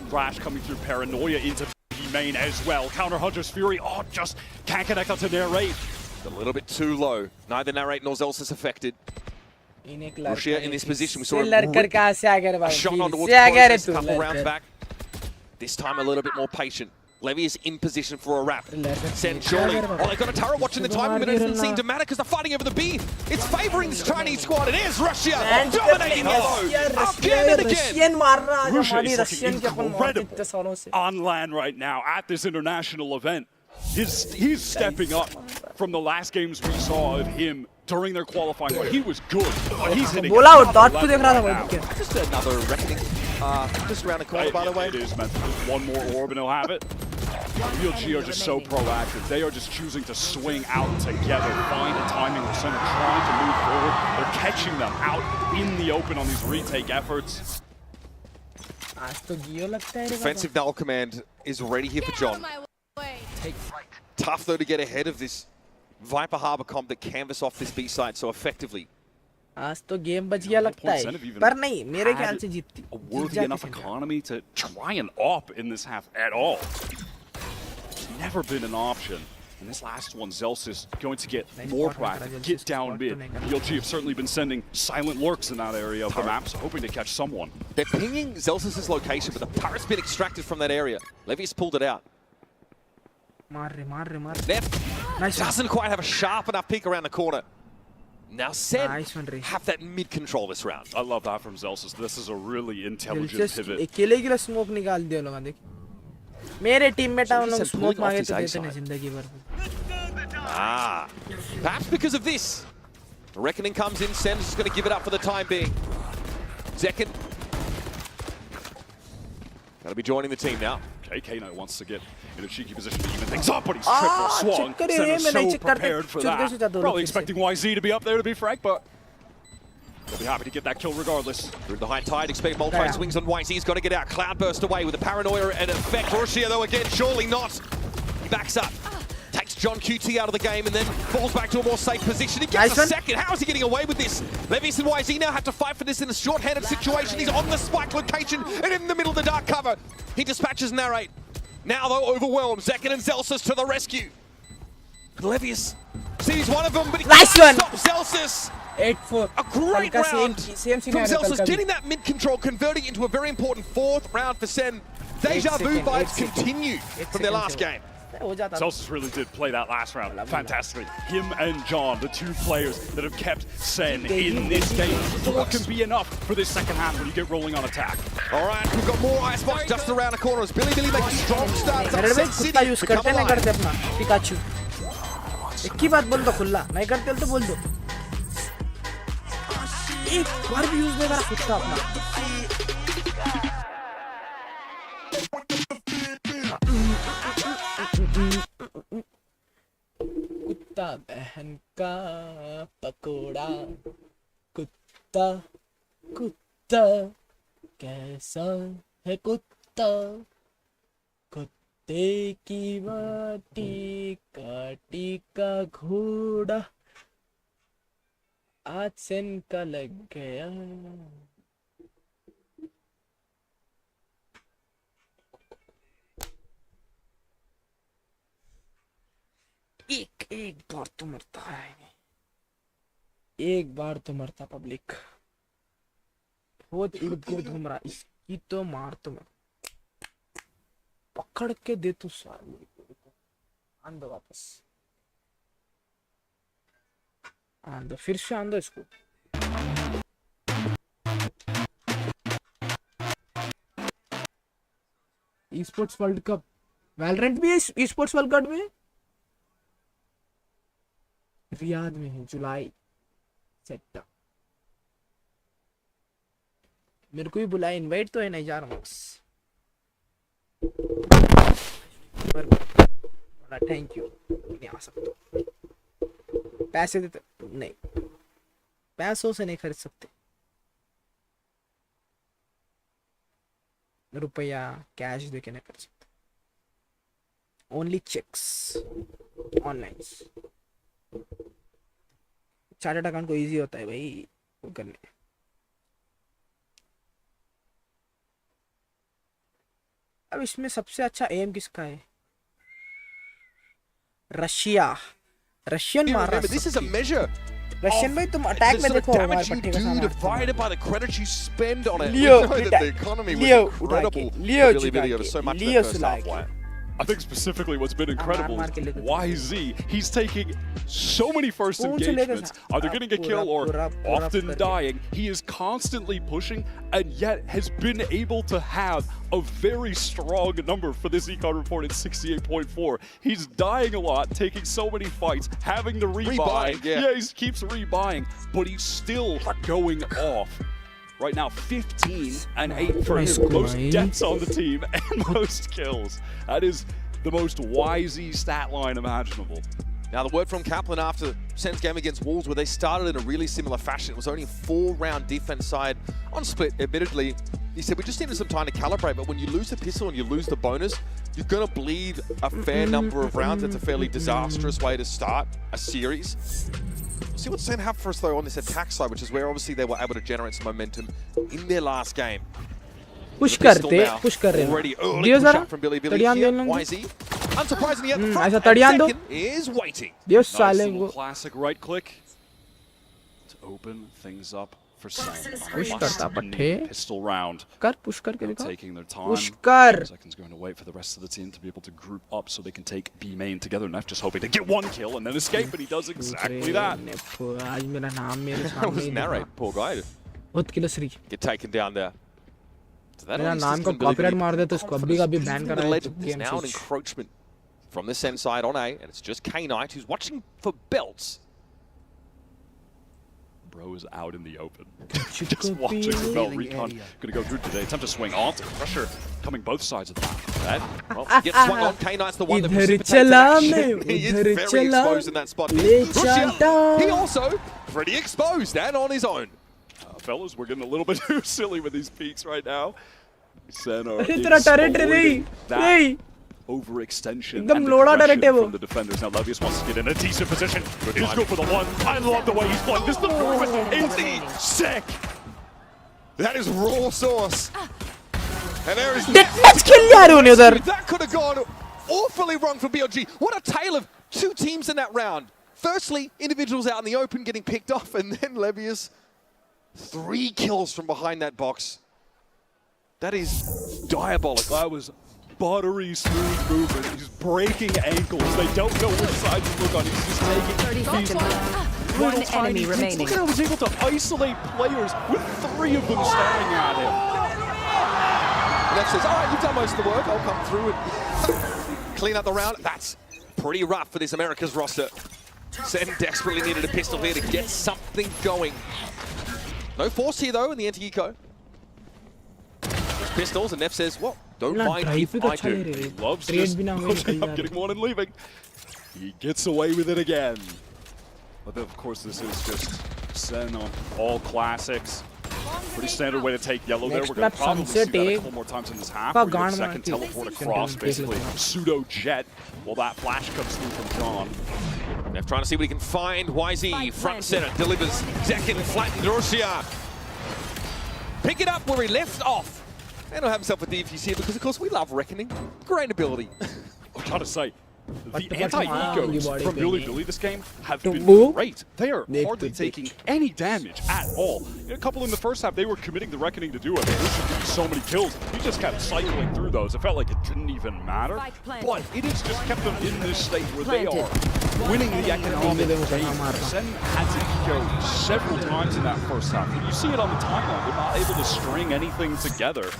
Flash coming through Paranoia into main as well. Counter Hunter's Fury, just can't connect up to Narrate. A little bit too low. Neither Narrate nor Zelsus affected. Russia in this position, we saw a shot on towards Closes, a couple rounds back. This time a little bit more patient. Levy is in position for a wrap. Sen surely. They've got a turret watching the time, but it doesn't seem to matter because they're fighting over the B. It's favoring this Chinese squad. It is Russia dominating low. Again and again. Russia is looking incredible on land right now at this international event. He's stepping up from the last games we saw of him during their qualifying run. He was good, but he's hitting just another reckoning. Just around the corner, by the way. It is meant to just one more orb and he'll have it. VLG are just so proactive. They are just choosing to swing out together, find a timing with Center trying to move forward. They're catching them out in the open on these retake efforts. Defensive null command is ready here for John. Tough though to get ahead of this Viper Harbor comp that canvas off this B side so effectively. आज तो game बच गया लगता है पर नहीं मेरे ख्याल से जीतती a worthy enough economy to try and op in this half at all. It's never been an option. And this last one, Zelsus going to get more proactive, get down mid. VLG have certainly been sending silent lurks in that area of the map, so hoping to catch someone. They're pinging Zelsus' location, but the turret's been extracted from that area. Levy's pulled it out. Neph doesn't quite have a sharp enough peek around the corner. Now Sen have that mid control this round. I love that from Zelsus. This is a really intelligent pivot. अकेले के लिए smoke निकाल दिया लोगों ने देख मेरे teammate उन लोग स्मोक मांगे तो देते नहीं जिंदगी भर perhaps because of this. The reckoning comes in. Sen is just going to give it up for the time being. Zekin got to be joining the team now. KK wants to get in a cheeky position to even things up, but he's triple swung. Senna's so prepared for that. Probably expecting YZ to be up there, to be frank, but they'll be happy to get that kill regardless. Through the high tide, expect multi swings on YZ. He's got to get out. Cloudburst away with the paranoia and effect. Russia, though, again, surely not. He backs up. Takes John QT out of the game and then falls back to a more safe position. He gets a second. How is he getting away with this? Levius and YZ now have to fight for this in a short-handed situation. He's on the spike location and in the middle of the dark cover. He dispatches Narrate. Now, though, overwhelmed. Zekin and Zelsus to the rescue. But Levius sees one of them, but he can't stop Zelsus. 8-4. A great round from Zelsus, getting that mid-control, converting into a very important fourth round for Sen. Deja vu vibes continue from their last game. Celsius really did play that last round fantastically. Him and John, the two players that have kept Sen in this game. What can be enough for this second half when you get rolling on attack? All right, we've got more Icebox just around the corner as Billy makes a strong start. Set City use to करते come नहीं alive. करते अपना Pikachu एक ही बात बोल दो खुला नहीं करते तो बोल दो एक बार भी यूज नहीं करा कुत्ता अपना कुत्ता बहन का पकोड़ा कुत्ता कुत्ता कैसा है कुत्ता कुत्ते की माटी काटी का घोड़ा आज सेन का लग गया एक बार तो मरता है एक बार तो मरता पब्लिक बहुत इर्द गिर्द घूम रहा इसकी तो मार तो मैं पकड़ के दे तू साले आन दो वापस आन दो फिर से आन दो इसको e sports world cup Valorant भी है ई स्पोर्ट्स वर्ल्ड कप में रियाद में है जुलाई सेट मेरे को भी बुलाया इनवाइट तो है नहीं जा रहा हूँ थैंक यू नहीं आ सकता पैसे देते नहीं पैसों से नहीं खरीद सकते रुपया कैश दे के नहीं कर सकते only checks online chartered account को इजी होता है भाई वो करने अब इसमें सबसे अच्छा एम किसका है रशिया रशियन मार रहा This is a measure. Russian भाई तुम अटैक में देखो हमारे damage you पट्टे का do सामान divided by the credits you spend on it. Leo, We know that the economy was Leo, incredible. Leo, Billy over so much in Leo, the first half. Why? I think specifically what's been incredible is YZ. He's taking so many first engagements, either getting a kill or often dying. He is constantly pushing and yet has been able to have a very strong number for this econ report at 68.4. He's dying a lot, taking so many fights, having to rebuy. Yeah, he keeps rebuying, but he's still going off. Right now, 15 and 8 for him. Most deaths on the team and most kills. That is the most YZ stat line imaginable. Now, the word from Kaplan after Sen's game against Wolves, where they started in a really similar fashion. It was only a 4-round defense side on split, admittedly. He said, we just needed some time to calibrate, but when you lose the pistol and you lose the bonus, you're going to bleed a fair number of rounds. That's a fairly disastrous way to start a series. See what Sen have for us, though, on this attack side, which is where obviously they were able to generate some momentum in their last game. Push करते push कर रहे हैं दियो जरा तड़ियान दे लो Unsurprisingly, ऐसा तड़ियान दो is waiting. दियो साले को Classic right click to open things up for Sen. Push करता पट्टे Pistol round. कर पुश करके दिखा Taking their time. पुश कर Seconds going to wait for the rest of the team to be able to group up so they can take B main together. Neff just hoping to get one kill and then escape, and he does exactly that. आज मेरा नाम मेरे That was सामने narrate, poor guy. बहुत किलसरी Get taken down there. So that मेरा at least नाम is को gonna be copyright मार दे तो इसको अभी का भी बैन The करा legend is now an encroachment from the Sen side on A, and it's just K-Knight who's watching for belts. Bro is out in the open. Just watching the belt recon. Gonna go through today. Attempt to swing onto pressure coming both sides of the map. That well, gets swung on. K-Knight's the one that precipitates action. He is very exposed in that spot. He also pretty exposed and on his own. Fellas, we're getting a little bit too silly with these peaks right now. Sen are नहीं overextension and एकदम लोड़ा aggression डरटे वो from the defenders. Now Levius wants to get in a decent position. He's go for the one. I love the way he's playing this deployment. It's sick. That is raw sauce. And there is that could have gone awfully wrong for BLG. What a tale of two teams in that round. Firstly, individuals out in the open getting picked off, and then Levius 3 kills from behind that box. That is diabolical. That was buttery smooth movement. He's breaking ankles. They don't know which side to look on. He's just taking 30 seconds. One enemy remaining. Look at how he's able to isolate players with 3 of them staring at him. Neph says, all right, you've done most of the work. I'll come through and clean up the round. That's pretty rough for this America's roster. Sen desperately needed a pistol here to get something going. No force here, though, in the anti-eco. Pistols, and Neph says, well, don't mind if I do. He loves just pushing up, getting one and leaving. He gets away with it again. But of course, this is just Sen on all classics. Pretty standard way to take yellow there. We're going to probably see that a couple more times in this half. We're going to second teleport across, basically pseudo jet, while that flash comes through from John. Neph trying to see what he can find. YZ, front and center, delivers second, flattened Russia. Pick it up where he left off. And he'll have himself a defuse here because, of course, we love Reckoning. Great ability. I gotta say, the anti-ecos from Billy Billy this game have been great. They are hardly taking any damage at all. A couple in the first half, they were committing the Reckoning to do it. There should be so many kills. He just kept cycling through those. It felt like it didn't even matter. But it has just kept them in this state where they are winning the economic game. Sen had to eco several times in that first half. And you see it on the timeline. They're not able to string anything together.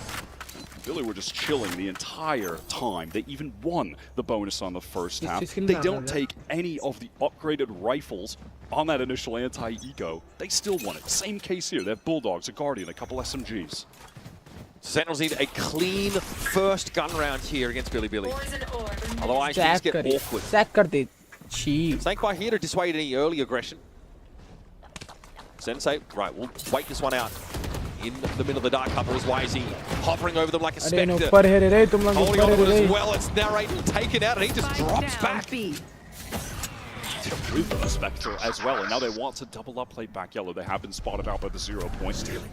Billy were just chilling the entire time. They even won the bonus on the first half. They don't take any of the upgraded rifles on that initial anti-eco. They still won it. Same case here. They have Bulldogs, a Guardian, a couple SMGs. Sentinels need a clean first gun round here against Billy Billy. Otherwise, things get awkward. Snake by here to dissuade any early aggression. Sensei, right, we'll wait this one out. In the middle of the dark cover is YZ, hovering over them like a spectre. Holding on to it as well, it's narrated, taken out, and he just drops back. With the Spectre as well, and now they want to double up play back yellow. They have been spotted out by the 0 point stealing.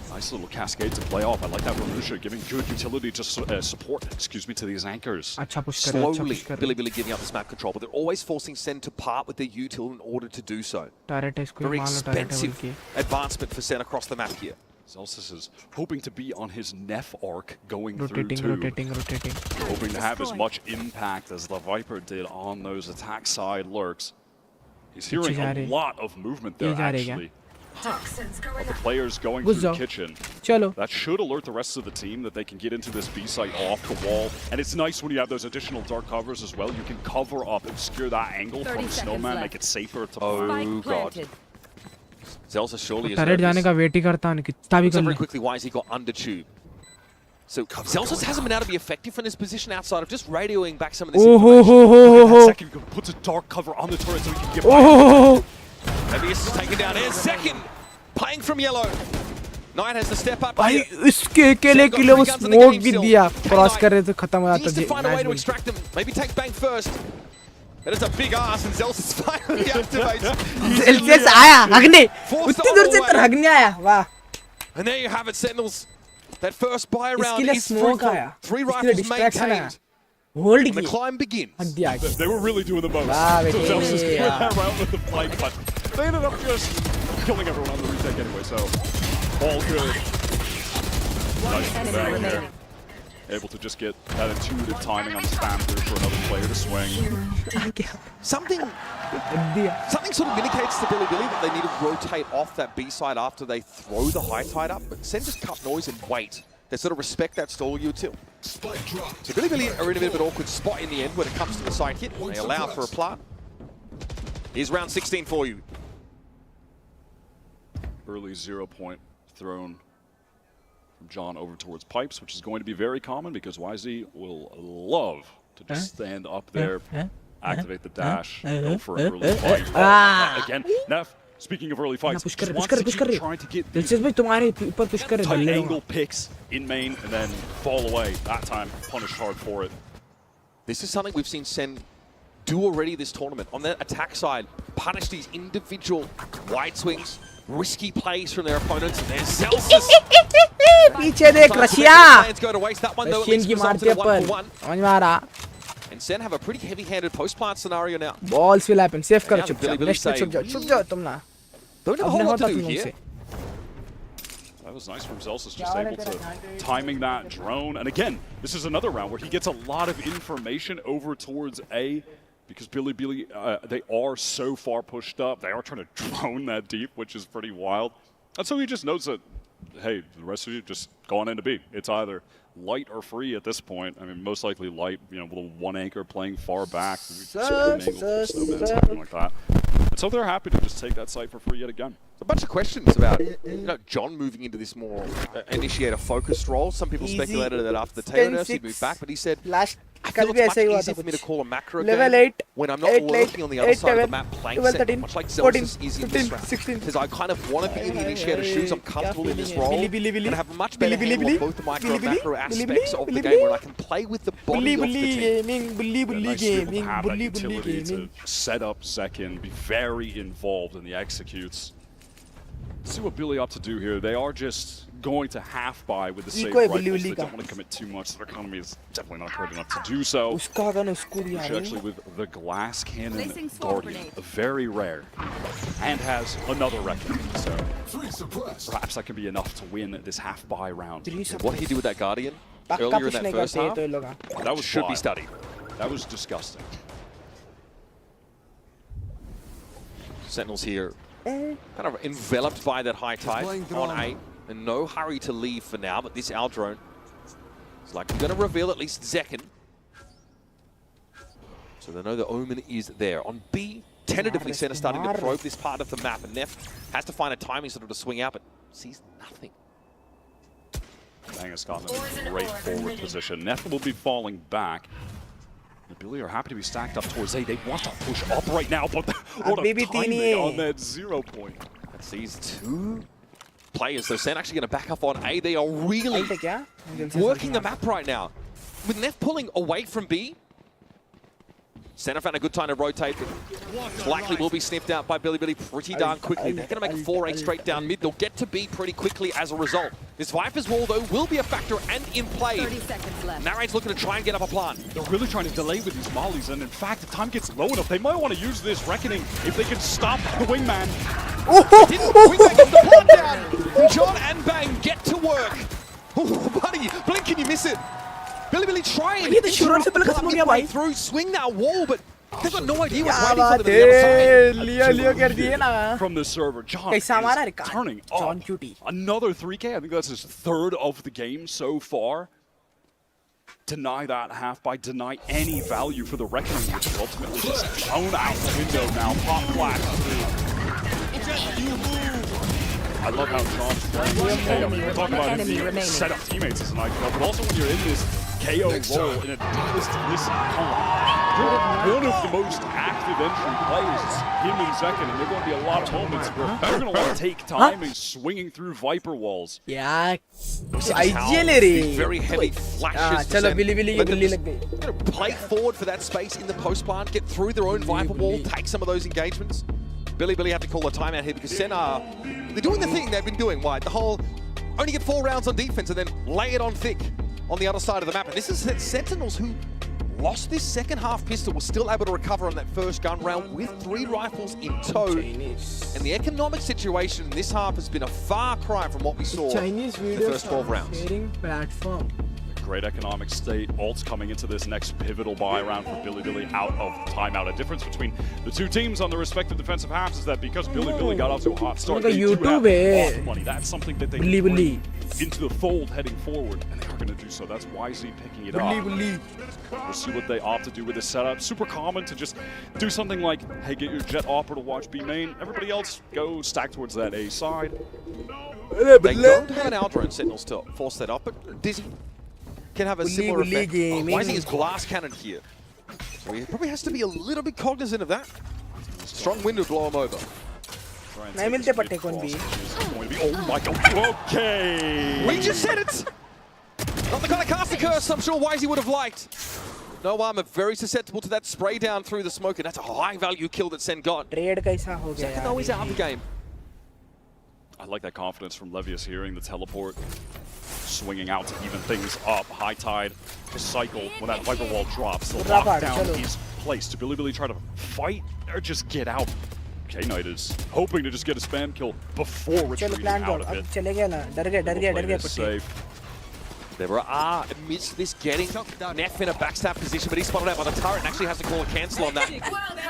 Nice little cascade to play off. I like that Renusha giving good utility to support, to these anchors. Slowly, Billy Billy giving up this map control, but they're always forcing Sen to part with their util in order to do so. Very expensive advancement for Sen across the map here. Zelsis is hoping to be on his Neph arc going through too. Hoping to have as much impact as the Viper did on those attack side lurks. He's hearing a lot of movement there actually. Of the players going through the kitchen. That should alert the rest of the team that they can get into this B site off the wall. And it's nice when you have those additional dark covers as well. You can cover up, obscure that angle from the snowman, make it safer to Oh god. Zelsa surely is nervous. Very quickly, YZ got under tube. So Zelsa hasn't been able to be effective from this position outside of just radioing back some of this information. Second puts a dark cover on the turret so he can get by. Abyss is taken down here. Second, playing from yellow. Knight has to step up. भाई इसके अकेले के लिए वो smoke भी दिया cross कर रहे थे खत्म हो जाता Needs to find a way to extract them. Maybe take Bang first. That is a big ass and Zelsis finally activates. Zelsis आया हगने उतनी दूर से तो हगने आया वाह. And there you have it, Sentinels. That first buy round is three rifles maintained. Hold the climb begins. They were really doing the most. So Zelsis cleared that round with the flank, but they ended up just killing everyone on the retake anyway, so all good. Nice bang here. Able to just get that intuitive timing on the spam through for another player to swing. Something sort of indicates to Billy Billy that they need to rotate off that B side after they throw the high tide up, but Sen just cut noise and wait. They sort of respect that stall util. So Billy Billy are in a bit of an awkward spot in the end when it comes to the side hit. They allow for a plant. Here's round 16 for you. Early 0 point thrown from John over towards pipes, which is going to be very common because YZ will love to just stand up there, activate the dash, go for an early fight. Again, Neph, speaking of early fights, just wants to keep trying to get these tight angle picks in main and then fall away. That time, punished hard for it. This is something we've seen Sen do already this tournament. On the attack side, punish these individual wide swings, risky plays from their opponents, and there's Zelsis. पीछे देख Russia Russian की मारती है पर समझ में आ रहा. And Sen have a pretty heavy-handed post-plant scenario now. Balls will happen. Safe करो चुपचाप. Next पे छुप जाओ तुम ना. Don't have a whole lot to do here. That was nice from Zelsis, just able to timing that drone. And again, this is another round where he gets a lot of information over towards A, because Bilibili, they are so far pushed up. They are trying to drone that deep, which is pretty wild. And so he just knows that, hey, the rest of you just go on into B. It's either light or free at this point. I mean, most likely light, you know, little one anchor playing far back, something like that. And so they're happy to just take that site for free yet again. A bunch of questions about, you know, John moving into this more initiator-focused role. Some people speculated that after the tail he'd move back, but he said, I feel it's much easier for me to call a macro game when I'm not lurking on the other side of the map playing set, much like Zelsis is in this round. Because I kind of want to be in the initiator shoes, I'm comfortable in this role, and have a much better handle on both the micro and macro aspects of the game where I can play with the body of the team. Nice to be able to have that utility to set up second, be very involved in the executes. See what Billy up to do here. They are just going to half buy with the safe rifles. They don't want to commit too much. Their economy is definitely not hard enough to do so. Actually, with the glass cannon Guardian, very rare, and has another reckoning. So perhaps that can be enough to win this half buy round. What did he do with that Guardian earlier in that first half? That should be studied. That was disgusting. Sentinels here, kind of enveloped by that high tide on A, and no hurry to leave for now, but this Al drone is like going to reveal at least Zekin. So they know the Omen is there. On B, tentatively Senna starting to probe this part of the map, and Neph has to find a timing sort of to swing out, but sees nothing. Bang has gotten in a great forward position. Neph will be falling back. Billy are happy to be stacked up towards A. They want to push up right now, but what a timing on that 0 point. That sees two players, though. Sen actually going to back up on A. They are really working the map right now. With Neph pulling away from B, Senna found a good time to rotate, but likely will be sniffed out by Bilibili pretty darn quickly. They're going to make a 4A straight down mid. They'll get to B pretty quickly as a result. This Viper's wall, though, will be a factor and in play. 30 seconds left. Narrate's looking to try and get up a plant. They're really trying to delay with these mollies, and in fact, if time gets low enough, they might want to use this Reckoning if they can stop the Wingman. Wingman gets the plant down. John and Bang get to work. Oh, buddy, blink, can you miss it? Bilibili trying to interrupt the plant midway through, swing that wall, but they've got no idea what's waiting for them on the other side. From the server, John is turning up another 3K. I think that's his third of the game so far. Deny that half by deny any value for the Reckoning, which is ultimately just thrown out the window now. Pop flash through. I love how John's playing. We're talking about him being set up teammates as an IPL, but also when you're in this KO role in a deepest listen you're one of the most active entry players, him and Zekin, and there are going to be a lot of moments where they're going to want to take time and swinging through Viper walls. Yeah, very heavy flashes. They're going to play forward for that space in the post plant, get through their own Viper wall, take some of those engagements. Bilibili have to call a timeout here because Senna, they're doing the thing they've been doing, right? The whole only get 4 rounds on defense and then lay it on thick on the other side of the map. And this is Sentinels who lost this second half pistol, was still able to recover on that first gun round with 3 rifles in tow. And the economic situation in this half has been a far cry from what we saw in the first 12 rounds. Great economic state. Ults coming into this next pivotal buy round for Bilibili out of timeout. A difference between the two teams on the respective defensive halves is that because Bilibili got off to a hot start, they do have off money. That's something that they can bring into the fold heading forward, and they are going to do so. That's wisely picking it up. We'll see what they opt to do with this setup. Super common to just do something like, hey, get your Jet Opera to watch B main. Everybody else go stack towards that A side. They don't have an Aldrone Sentinels to force that up, but Dizzy can have a similar effect. Wisey is glass cannon here. So he probably has to be a little bit cognizant of that. Strong wind will blow him over. Oh my god, okay! We just said it! Not the kind of caster curse I'm sure Wisey would have liked. No armor, very susceptible to that spray down through the smoke, and that's a high value kill that Sen got. Second though, he's out of the game. I like that confidence from Levius hearing the teleport. Swinging out to even things up. High tide to cycle when that Viper wall drops. The lockdown is placed. To Bilibili try to fight or just get out. K-Knight is hoping to just get a spam kill before retreating out of it. Play this safe. There are, amidst this, getting Neff in a backstab position, but he's spotted out by the turret and actually has to call a cancel on that.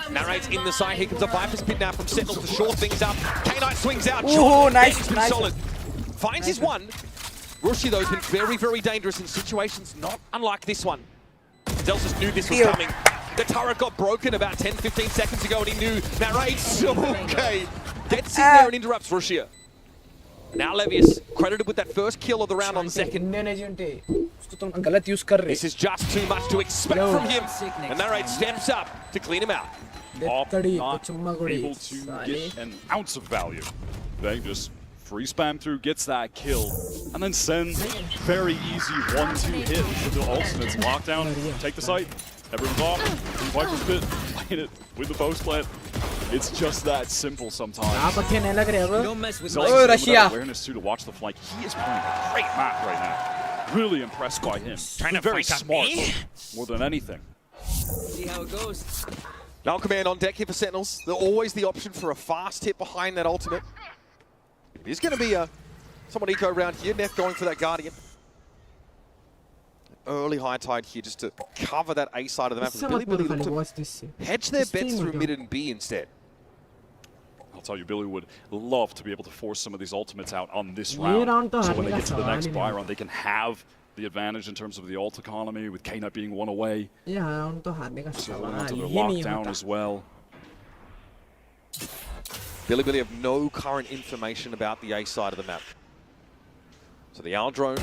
Narrates in the side. Here comes a Viper's pit now from Sentinels to shore things up. K-Knight swings out. Oh, nice. Solid. Finds his one. Rushi, though, has been very, very dangerous in situations not unlike this one. Zelsis knew this was coming. The turret got broken about 10-15 seconds ago, and he knew Narrates. Okay. Gets in there and interrupts Rushia. Now Levius credited with that first kill of the round on Zekin. This is just too much to expect from him. And Narrate steps up to clean him out. Not able to get an ounce of value. They just free spam through, gets that kill. And then send very easy 1-2 hit with the ultimates. Lockdown, take the site. Everyone's off. Viper's pit, playing it with the post plant. It's just that simple sometimes. Russia. Awareness too to watch the flank. He is playing a great map right now. Really impressed by him. Trying to very smart more than anything. See how it goes. Null command on deck here for Sentinels. They're always the option for a fast hit behind that ultimate. It is going to be a somewhat eco round here. Neff going for that Guardian. Early high tide here just to cover that A side of the map. Billy look to hedge their bets through mid and B instead. I'll tell you, Billy would love to be able to force some of these ultimates out on this round. So when they get to the next buy round, they can have the advantage in terms of the ult economy, with K-Knight being one away. So onto their lockdown as well. Billy have no current information about the A side of the map. So the Owl drone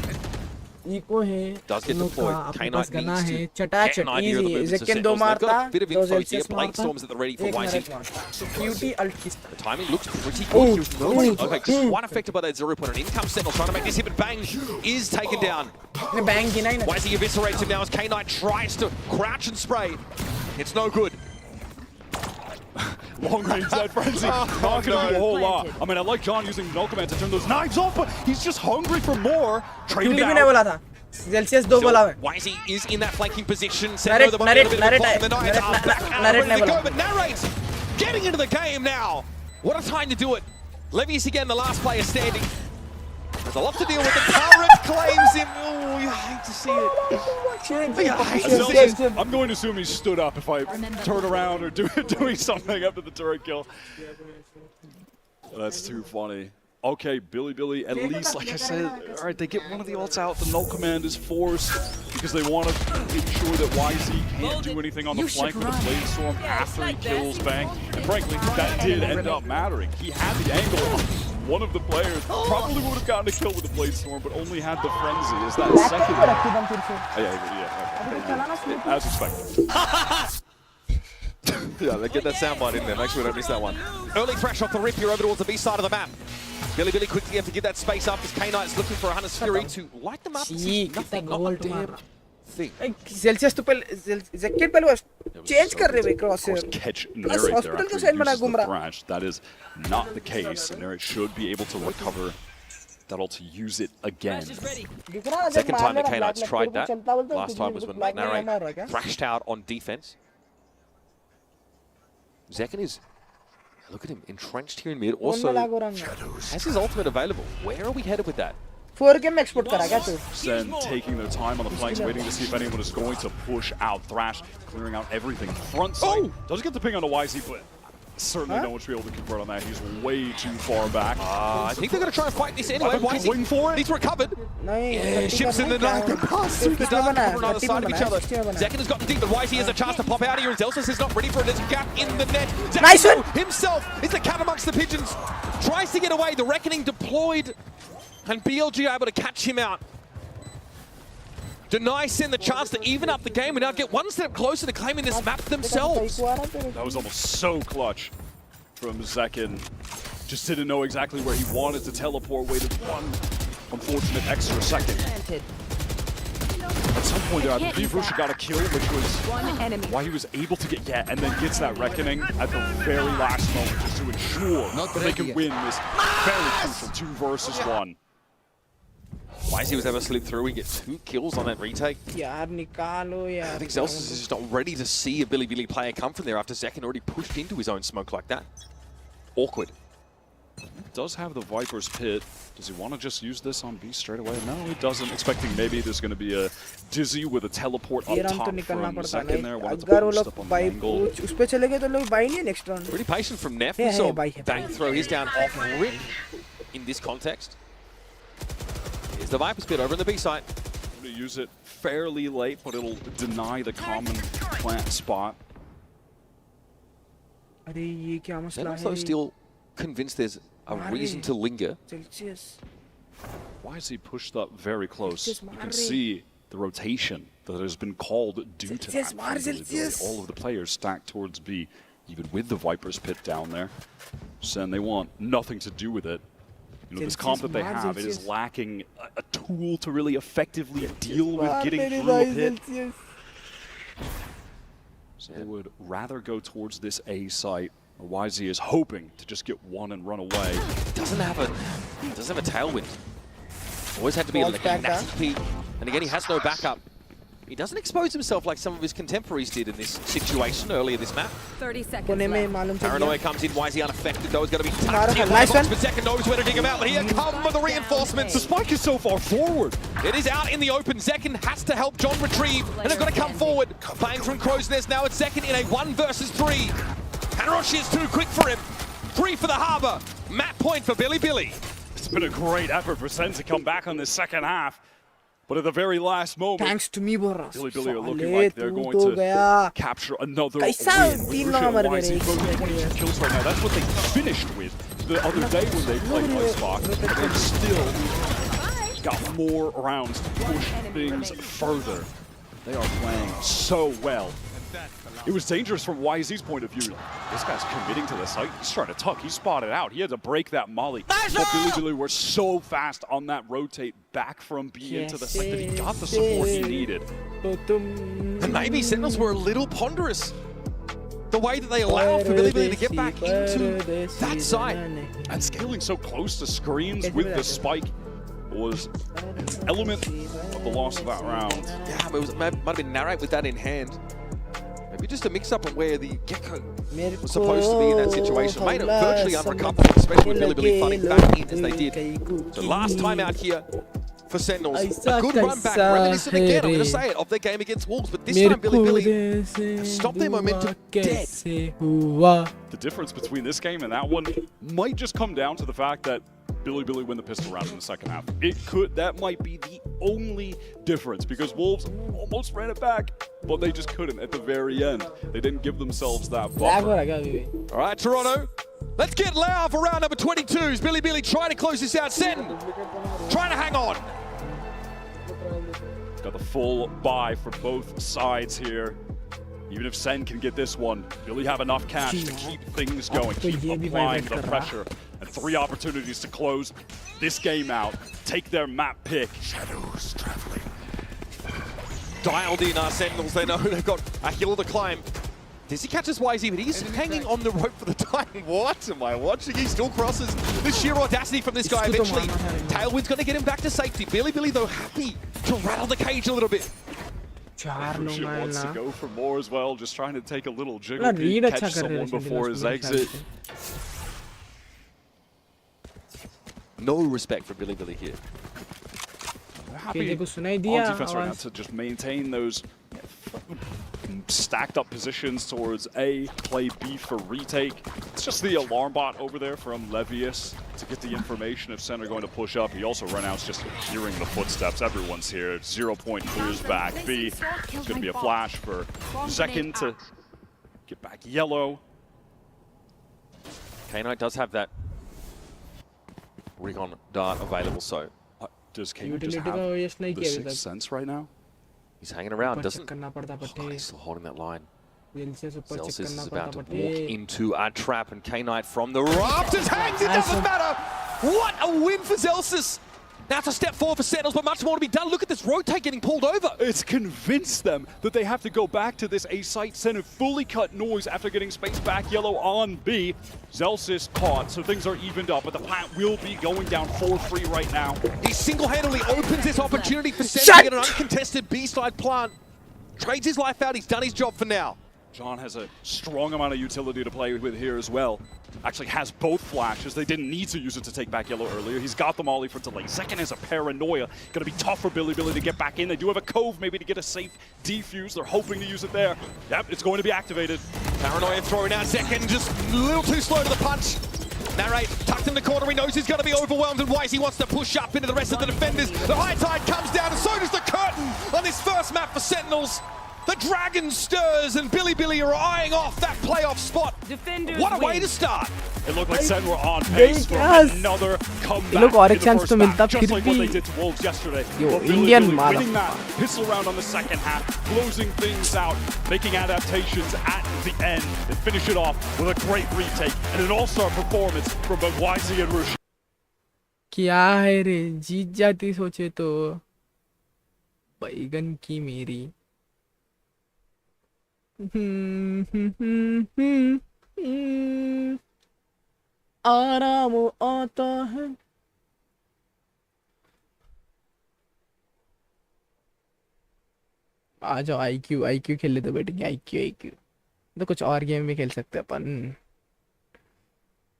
does get deployed. K-Knight needs to get an idea of the movements of Sentinels. They've got a bit of info here. Blade Storms at the ready for YZ. The timing looks pretty good. Okay, just one affected by that 0 point. An in comes Sentinel trying to make this hit, but Bang is taken down. YZ eviscerates him now as K-Knight tries to crouch and spray. It's no good. Long range Dead Frenzy, not going to do a whole lot. I mean, I like John using Null Command to turn those knives off, but he's just hungry for more. Traded out. YZ is in that flanking position. Narrate getting into the game now. What a time to do it. Levius again, the last player standing. There's a lot to deal with. The turret claims him. Oh, you hate to see it. I'm going to assume he stood up if I turn around or doing something after the turret kill. That's too funny. Okay, Billy, at least, like I said, all right, they get one of the ults out. The Null Command is forced because they want to ensure that YZ can't do anything on the flank with the Blade Storm after he kills Bang. And frankly, that did end up mattering. He had the angle. One of the players probably would have gotten a kill with the Blade Storm, but only had the Frenzy as that second. Yeah, as expected. Yeah, they get that soundbite in there. Make sure we don't miss that one. Early thrash off the rip here over towards the B side of the map. Billy quickly have to give that space up as K-Knight's looking for a Hunter's Fury to light them up. Nothing, not a damn thing. Celsius to Zekid पहले change कर रहे हैं crosshair. Catch Narrate there after he uses the thrash. That is not the case. Narrate should be able to recover that ult to use it again. Second time that K-Knight's tried that. Last time was when Narrate thrashed out on defense. Zekin is, look at him, entrenched here in mid. Also, has his ultimate available. Where are we headed with that? Sen taking their time on the flanks, waiting to see if anyone is going to push out. Thrash clearing out everything. Front side does get the ping on the YZ, but certainly no one should be able to convert on that. He's way too far back. I think they're going to try and fight this anyway. YZ waiting for it. He's recovered. Yeah, ships in the dark and pass through the dark on either side of each other. Zekin has gotten deep, but YZ has a chance to pop out here, and Zelsis is not ready for it. There's a gap in the net. Nice one! Himself is the cat amongst the pigeons. Tries to get away. The Reckoning deployed, and BLG able to catch him out. Deny Sen the chance to even up the game and now get one step closer to claiming this map themselves. That was almost so clutch from Zekin. Just didn't know exactly where he wanted to teleport, waited one unfortunate extra second. At some point there, I believe Rusha got a kill, which was why he was able to get and then gets that Reckoning at the very last moment just to ensure that they can win this very crucial 2 versus 1. YZ was able to slip through. We get 2 kills on that retake. I think Zelsis is just not ready to see a Billy player come from there after Zekin already pushed into his own smoke like that. awkward. Does have the Viper's Pit. Does he want to just use this on B straight away? No, he doesn't. Expecting maybe there's going to be a Dizzy with a teleport up top from second there. Wanted to put stuff on the angle. Pretty patient from Neff. We saw Bang throw his down off rip in this context. Here's the Viper's Pit over in the B side. Going to use it fairly late, but it'll deny the common plant spot. They're also still convinced there's a reason to linger. Why is he pushed up very close? You can see the rotation that has been called due to that. All of the players stacked towards B, even with the Viper's Pit down there. So they want nothing to do with it. You know, this comp that they have, it is lacking a tool to really effectively deal with getting through a pit. So they would rather go towards this A site. YZ is hoping to just get one and run away. Doesn't have a tailwind. Always had to be like a nasty peak. And again, he has no backup. He doesn't expose himself like some of his contemporaries did in this situation earlier this map. 30 seconds. Paranoia comes in, YZ unaffected though. He's going to be tucked in by the box, but second knows where to dig him out. But here come the reinforcements. The spike is so far forward. It is out in the open. Zekin has to help John retrieve, and they've got to come forward. Playing from Crow's Nest now. It's Zekin in a 1 versus 3. Haroshi is too quick for him. 3 for the Harbor. Map point for Billy Billy. It's been a great effort for Sen to come back on this second half. But at the very last moment, thanks to me, Boras. Billy Billy are looking like they're going to capture another win. Kills right now. That's what they finished with the other day when they played Icebox. They've still got more rounds to push things further. They are playing so well. It was dangerous from YZ's point of view. This guy's committing to the site. He's trying to tuck. He spotted out. He had to break that molly. But Billy Billy were so fast on that rotate back from B into the site that he got the support he needed. And maybe Sentinels were a little ponderous. The way that they allowed for Billy Billy to get back into that site. And scaling so close to screens with the spike was an element of the loss of that round. Yeah, but it might have been narrate with that in hand. Maybe just a mix-up on where the Gecko was supposed to be in that situation. Made it virtually unrecoverable, especially with Billy Billy fighting back in as they did. So last time out here for Sentinels. A good run back, reminiscent again, I'm going to say it, of their game against Wolves. But this time Billy Billy stopped their momentum dead. The difference between this game and that one might just come down to the fact that Billy Billy win the pistol round in the second half. That might be the only difference because Wolves almost ran it back, but they just couldn't at the very end. They didn't give themselves that buffer. All right, Toronto, let's get loud for round number 22. Billy Billy trying to close this out. Sen trying to hang on. Got the full buy for both sides here. Even if Sen can get this one, Billy have enough cash to keep things going, keep applying the pressure. And 3 opportunities to close this game out. Take their map pick. Shadows traveling. Dialed in our Sentinels. They know they've got a hill to climb. Does he catch his YZ? But he's hanging on the rope for the time. What am I watching? He still crosses. The sheer audacity from this guy eventually. Tailwind's going to get him back to safety. Billy Billy, though, happy to rattle the cage a little bit. Crucial wants to go for more as well, just trying to take a little jiggle peek, catch someone before his exit. No respect for Billy Billy here. Happy on defense right now to just maintain those stacked up positions towards A, play B for retake. It's just the alarm bot over there from Levius to get the information if Sen are going to push up. He also ran out just hearing the footsteps. Everyone's here. 0 point clears back B. It's going to be a flash for Zekin to get back yellow. K-Knight does have that Recon dart available, so does K-Knight just have the 6th sense right now? He's hanging around, doesn't... Oh, he's still holding that line. Celsius is about to walk into a trap, and K-Knight from the rafters hangs, it doesn't matter! What a win for Celsius! Now it's a step forward for Sentinels, but much more to be done. Look at this rotate getting pulled over. It's convinced them that they have to go back to this A site. Sen fully cut noise after getting space back yellow on B. Celsius caught, so things are evened up, but the plant will be going down 4-3 right now. He single-handedly opens this opportunity for Sen to get an uncontested B-side plant. Trades his life out, he's done his job for now. John has a strong amount of utility to play with here as well. Actually has both flashes. They didn't need to use it to take back yellow earlier. He's got the molly for delay. Second is a paranoia. Going to be tough for Billy to get back in. They do have a cove maybe to get a safe defuse. They're hoping to use it there. Yep, it's going to be activated. Paranoia throwing out second, just a little too slow to the punch. Narrate tucked in the corner, he knows he's going to be overwhelmed, and Wisey wants to push up into the rest of the defenders. The high tide comes down, and so does the curtain on this first map for Sentinels. The dragon stirs, and Billy are eyeing off that playoff spot. What a way to start. It looked like Sen were on pace for another comeback और in एक the chance first तो half, मिलता just फिर like what they भी did to Wolves yesterday. Yo, But Billy Indian winning मारा that pistol round on the second half, closing things out, making adaptations at the end, and finish it off with a great retake and an all-star performance from both YZ and Rush. क्या है रे जीत जाती सोचे तो बैगन की मेरी आराम आता है आ जाओ आईक्यू खेल ले तो बैठेंगे आईक्यू तो कुछ और गेम भी खेल सकते अपन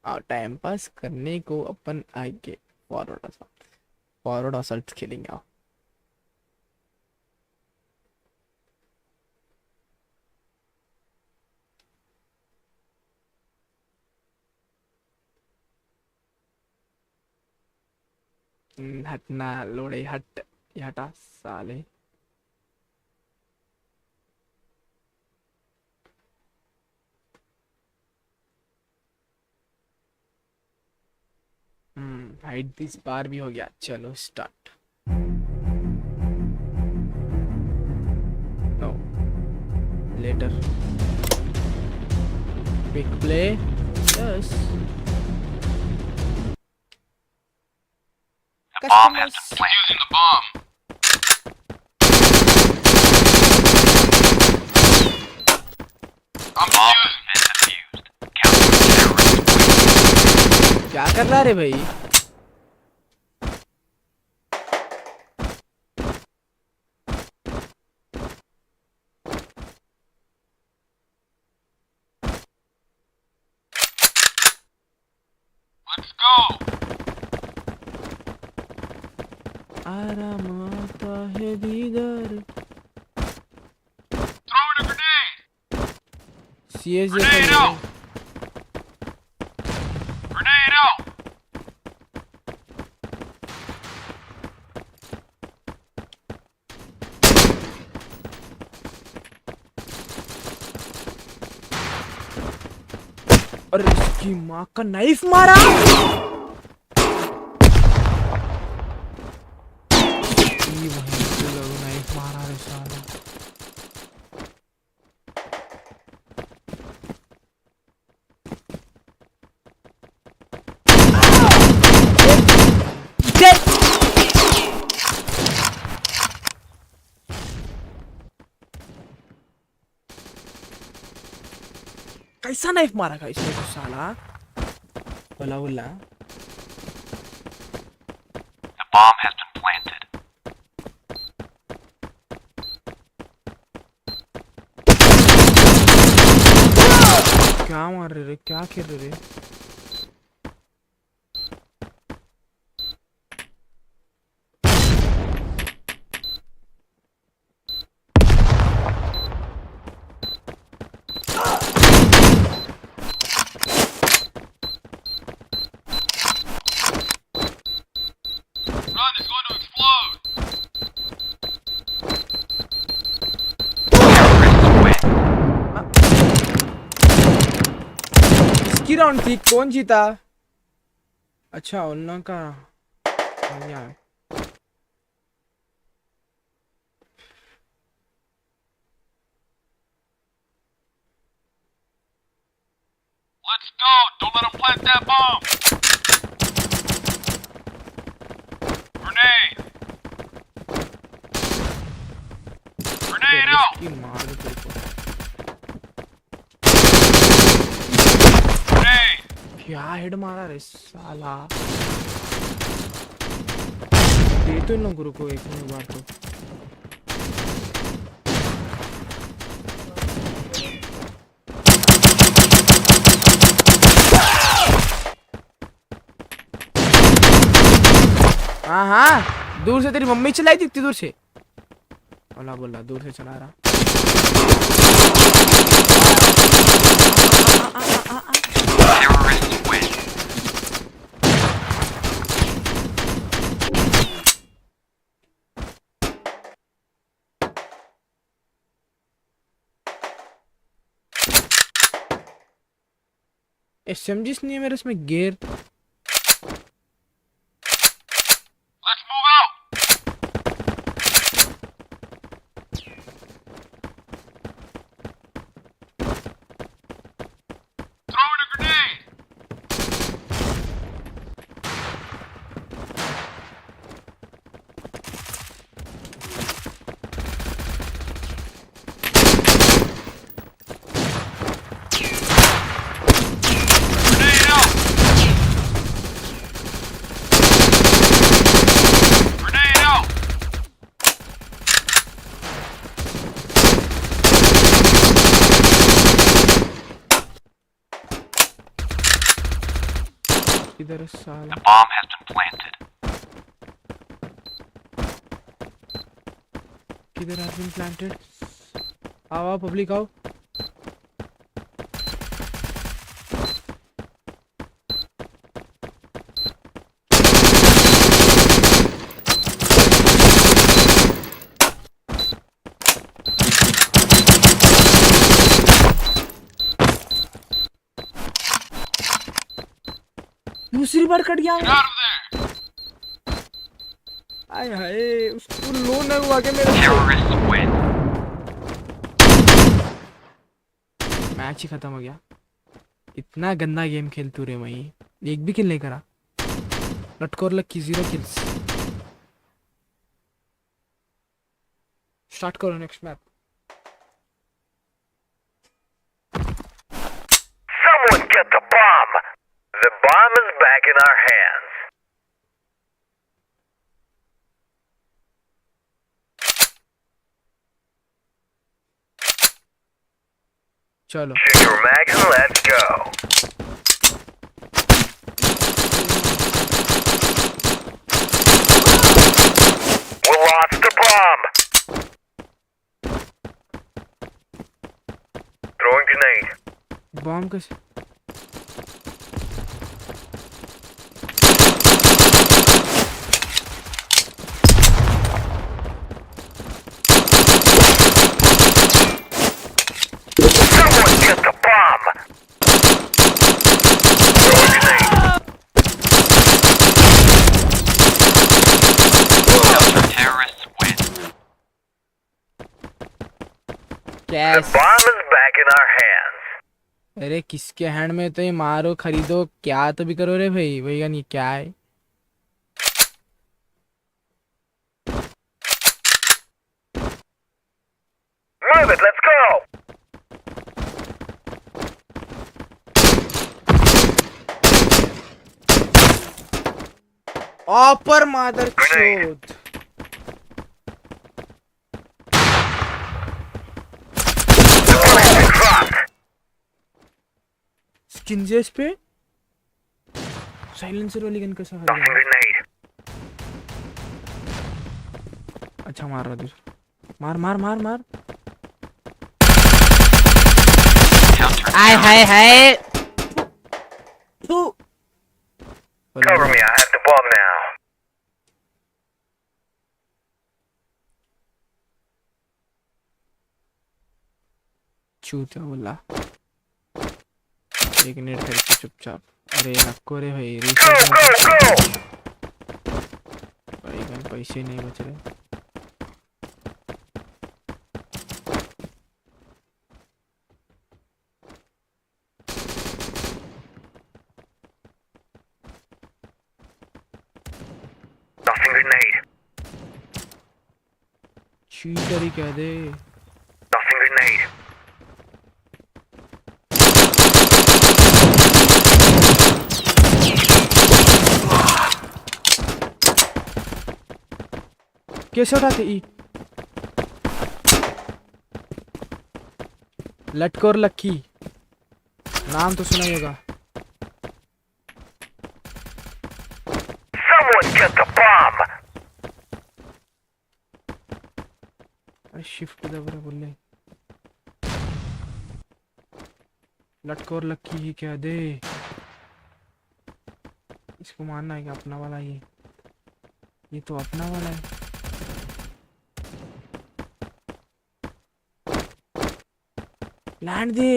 और टाइम पास करने को अपन आगे फॉरवर्ड असल्ट खेलेंगे आओ हटना लोड़े हट हटा साले हाइड दिस बार भी हो गया चलो start no later quick play yes Customers. Using the bomb. I'm defused. क्या कर रहा रे भाई Let's go. आराम आता है दीदार Throwing a grenade. CS Grenade out. Grenade out. अरे इसकी माँ का नाइफ मारा नाइफ मारा रे साला कैसा नाइफ मारा था इसने तो साला बोला बोला The bomb has been planted. क्या मार रहे रे क्या खेल रहे रे Run, it's going to explode. इसकी राउंड थी कौन जीता अच्छा उन्ना का यार Let's go. Don't let them plant that bomb. Grenade. Grenade out. इसकी मार दे तेरे को Grenade. क्या हेड मारा रे साला दे तो इन लोगों को एक बार तो हाँ दूर से तेरी मम्मी चलाई थी इतनी दूर से बोला दूर से चला रहा SMGs नहीं है मेरे इसमें gear The bomb has been planted. किधर has been planted? आओ पब्लिक आओ दूसरी बार कट गया आय हाय उसको लो न हुआ के मेरे मैच ही खत्म हो गया इतना गंदा गेम खेल तू रे मई एक भी किल नहीं करा लटकोर लकी 0 किल्स स्टार्ट करो next map Someone get the bomb. The bomb is back in our hands. चलो Shoot your mag and let's go. We lost the bomb. Throwing grenade. Bomb कैसे Someone get the bomb. Throwing grenade. Terrorists win. The bomb is back in our hands. अरे किसके hand में तो ये मारो खरीदो क्या तो भी करो रे भाई भैया नहीं क्या है Move it, let's go. ऑपर मदर चोद स्किन जेस पे साइलेंसर वाली गन कैसा हट गया अच्छा मार रहा दूसरा मार मार मार मार हाय हाय हाय Cover me, I have the bomb now. चूतिया बोला एक मिनट करके चुपचाप अरे रखो रे भाई रिचार्ज भाई गन पैसे नहीं बच रहे Nothing grenade. चीटर ही कह दे Nothing grenade. कैसे उठाते ई लटको और लक्की नाम तो सुना ही होगा Someone get the bomb. Shift दबरे बोले लटकोर लक्की ही क्या दे इसको मानना है कि अपना वाला ये तो अपना वाला है लैंड दे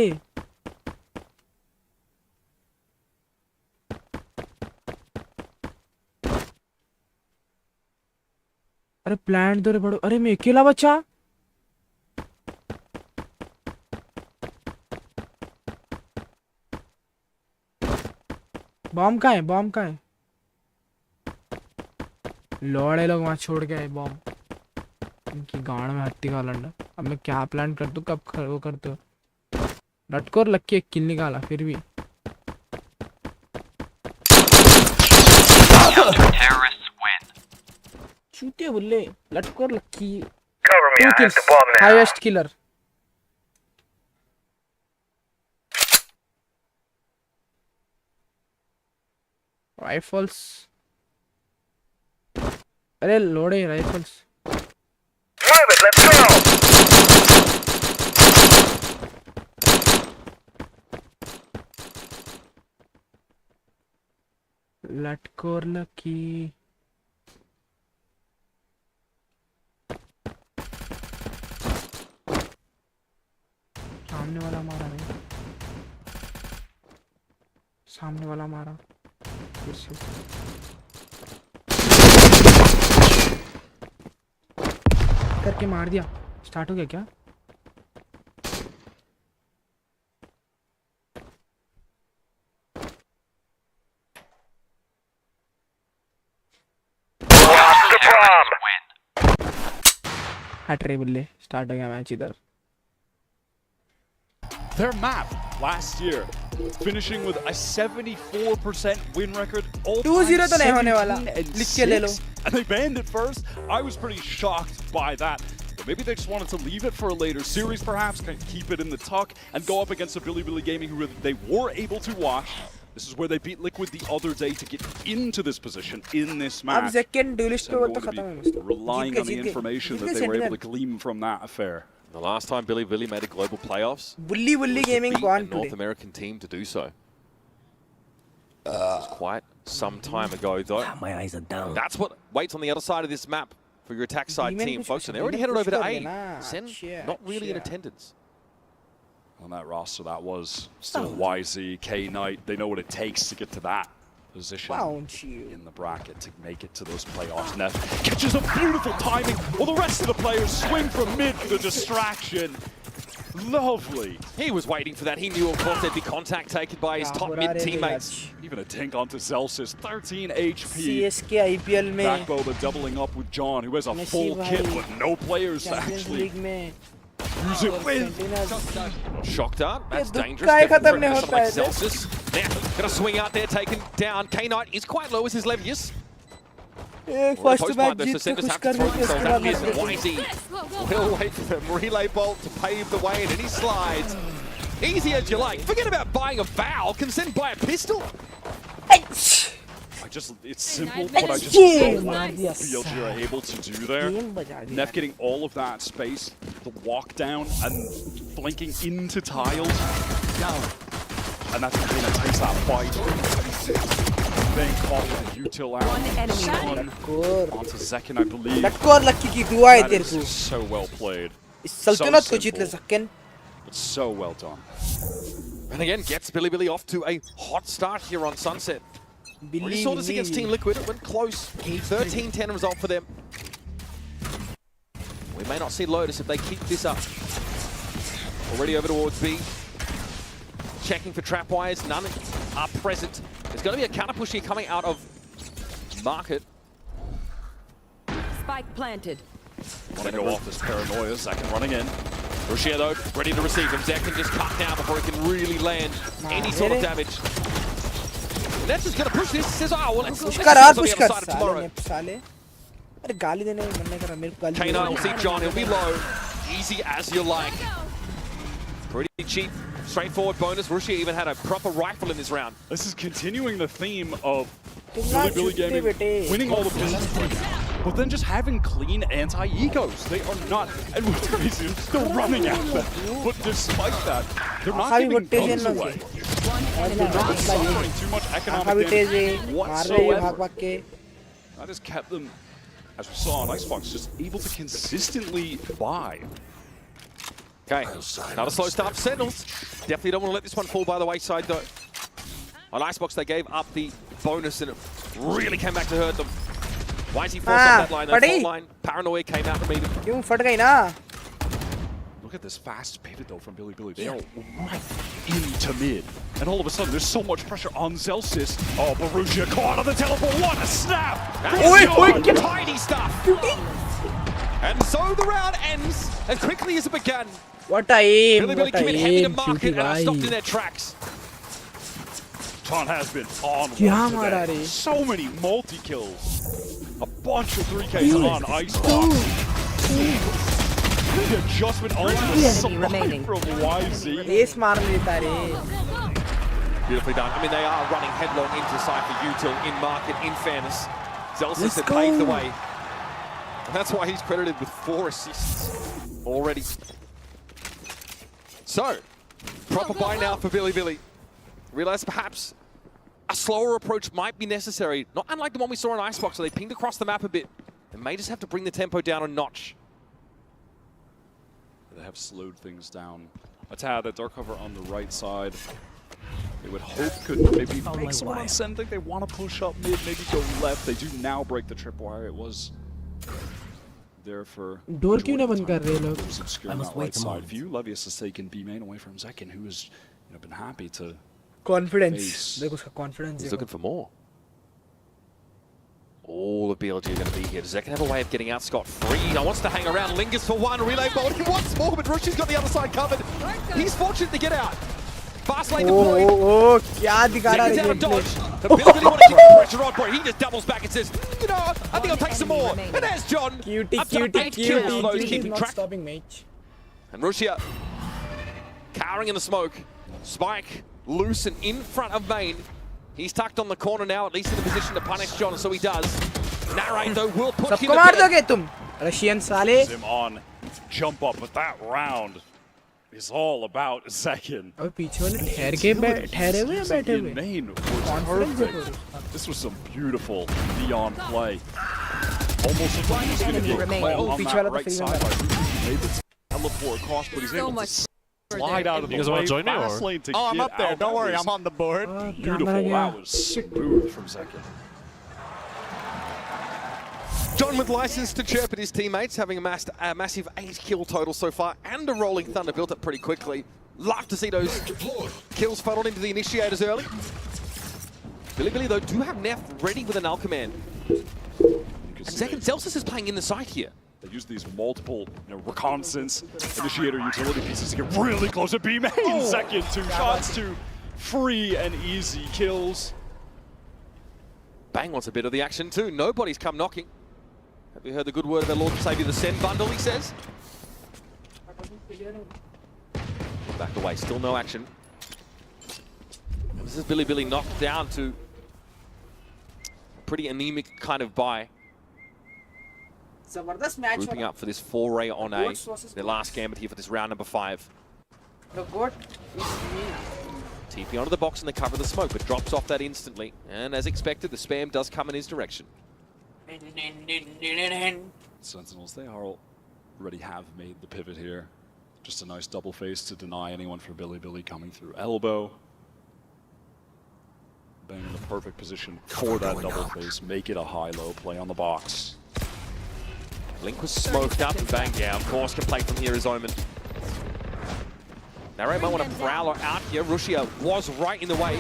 अरे प्लांट दो रे बड़ो अरे मैं अकेला बच्चा बॉम्ब का है लौड़े लोग वहां छोड़ के आए बॉम्ब इनकी गाड़ में हत्ती का लंडा अब मैं क्या प्लान कर दूं कब वो करते हो लटकोर लग के एक किल निकाला फिर भी चूतिया बुल्ले लटकोर लक्की हाईएस्ट किलर राइफल्स अरे लोड़े राइफल्स लटकोर लकी सामने वाला मारा नहीं सामने वाला मारा फिर से करके मार दिया स्टार्ट हो गया क्या हटरे बुल्ले स्टार्ट हो गया मैच इधर Their map last year, finishing with a 74% win record. 2-0 तो नहीं होने वाला लिख के ले लो and they banned it first. I was pretty shocked by that. But maybe they just wanted to leave it for a later series, perhaps, kind of keep it in the tuck and go up against a Billy Gaming who they were able to watch. This is where they beat Liquid the other day to get into this position in this match. अब second duelist पे वो तो खत्म है मसला relying on the information that they were able to glean from that affair. The last time Billy made a global playoffs, Bully Gaming won today. North American team to do so. It was quite some time ago, though. My eyes are down. That's what waits on the other side of this map for your attack side team, folks. And they're already headed over to A. Sen, not really in attendance. On that roster, that was still YZ, K-Knight. They know what it takes to get to that position in the bracket to make it to those playoffs. Neff catches a beautiful timing while the rest of the players swing from mid for the distraction. Lovely. He was waiting for that. He knew, of course, there'd be contact taken by his top mid teammates. Even a dink onto Celsius, 13 HP. CSK IPL में Backboba doubling up with John, who has a full kit, but no players to actually use it with. Shocked up. That's dangerous. Definitely for like Celsius. Now, gonna swing out there, taken down. K-Knight is quite low as his Levius. First match जीत के खुश करने के उसके बाद YZ will wait for him. Relay bolt to pave the way, and then he slides. Easy as you like. Forget about buying a Val. Can send buy a pistol. It's simple, but I just don't like what BLG are able to do there. Neff getting all of that space, the walk down, and flanking into tiles. And that's the thing that takes that fight. Being caught with the util out. One enemy onto Zekin, I believe. That is so well played. So simple, but so well done. And again, gets Billy off to a hot start here on Sunset. We saw this against Team Liquid. It went close. 13-10 result for them. We may not see Lotus if they keep this up. Already over towards B. Checking for trap wires. None are present. There's going to be a counter push here coming out of Market. Spike planted. Want to go off this paranoia. Zekin running in. Russia though, ready to receive him. Zekin just cut down before he can really land any sort of damage. Nets is going to push this. He says, oh, well, let's push on the other side of tomorrow. K9 will see John. He'll be low. Easy as you like. Pretty cheap, straightforward bonus. Russia even had a proper rifle in this round. This is continuing the theme of Billy Gaming winning all the positions right now. but then just having clean anti-egos. They are not, and what's crazy is they're running at them. But despite that, they're not giving guns away. They're not suffering too much economic damage whatsoever. That has kept them, as we saw on Icebox, just able to consistently buy. Okay, another slow start for Sentinels. Definitely don't want to let this one fall by the wayside though. On Icebox they gave up the bonus and it really came back to hurt them. Why is he forced on that line? That full line, Paranoia came out to meet him. Look at this fast pivot though from Billy. They are right into mid. And all of a sudden there's so much pressure on Zelsis. Oh, Borussia caught on the teleport. What a snap! Tiny stuff! And so the round ends as quickly as it began. What a aim! Billy came in heavy to market and are stopped in their tracks. Ton has been on one today. So many multi-kills. A bunch of 3Ks on Icebox. The adjustment on the side from YZ. Beautifully done. I mean, they are running headlong into Cypher Util in market, in fairness. Zelsis had paved the way. And that's why he's credited with 4 assists already. So, proper buy now for Billy. Realize perhaps a slower approach might be necessary. Not unlike the one we saw on Icebox, so they pinged across the map a bit. They may just have to bring the tempo down a notch. They have slowed things down. A tad, that dark cover on the right side. They would hope could maybe make someone on Sen think they want to push up mid, maybe go left. They do now break the tripwire. It was there for door क्यों ना बंद कर रहे लोग? I must wait side view. Levius has taken B main away from Zekin, who has been happy to confidence. देखो उसका confidence. He's looking for more. All of BLG are going to be here. Does Zekin have a way of getting out scot-free? He wants to hang around, lingers for one, relay bolt. He wants more, but Rushi's got the other side covered. He's fortunate to get out. Fast lane deployed. क्या दिखा रहा है out of dodge. But Billy want to keep the pressure on, boy. He just doubles back and says, you know, I think I'll take some more. And there's John. Cutie, not stopping mate. And Rushia cowering in the smoke. Spike loose and in front of main. He's tucked on the corner now, at least in the position to punish John, so he does. Narrate though will put him to bed. Russian sale. Him on jump up, but that round is all about Zekin. और पीछे वाले ठहरे हुए हैं बैठे हुए. Main was perfect. This was some beautiful neon play. Almost looked like he was going to be a claw on that right side. Made the teleport across, but he's able to slide out of the way. Fast lane to I'm up there. Don't worry, I'm on the board. Beautiful. That was smooth from Zekin. John with license to chirp at his teammates, having amassed a massive 8 kill total so far, and a rolling thunder built up pretty quickly. Love to see those kills funneled into the initiators early. Billy though do have Neff ready with an null command. And second, Zelsis is playing in the site here. They use these multiple reconnaissance initiator utility pieces to get really close to B main. Second, 2 shots to free and easy kills. Bang wants a bit of the action too. Nobody's come knocking. Have you heard the good word of our Lord and Savior, the Send bundle, he says? Back away, still no action. And this is Billy knocked down to a pretty anemic kind of buy. Grouping up for this foray on A. Their last gambit here for this round number 5. TP onto the box and the cover of the smoke, but drops off that instantly. And as expected, the spam does come in his direction. Sentinels, they already have made the pivot here. Just a nice double face to deny anyone for Billy coming through elbow. Bang in the perfect position for that double face. Make it a high-low play on the box. Link was smoked up and bang down. Of course, can play from here is Omen. Narrow might want to prowler out here. Rushia was right in the way.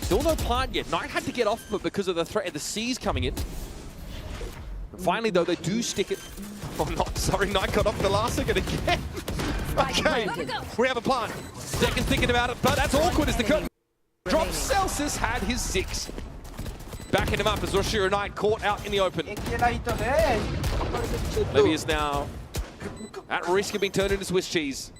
Still no plant yet. Knight had to get off of it because of the threat of the C's coming in. And finally, though, they do stick it. Oh, not sorry. Knight got off the last second again. Okay, we have a plant. Second thinking about it, but that's awkward as the curtain drops. Celsius had his 6. Backing him up as Rushia and Knight caught out in the open. Levy is now at risk of being turned into Swiss cheese.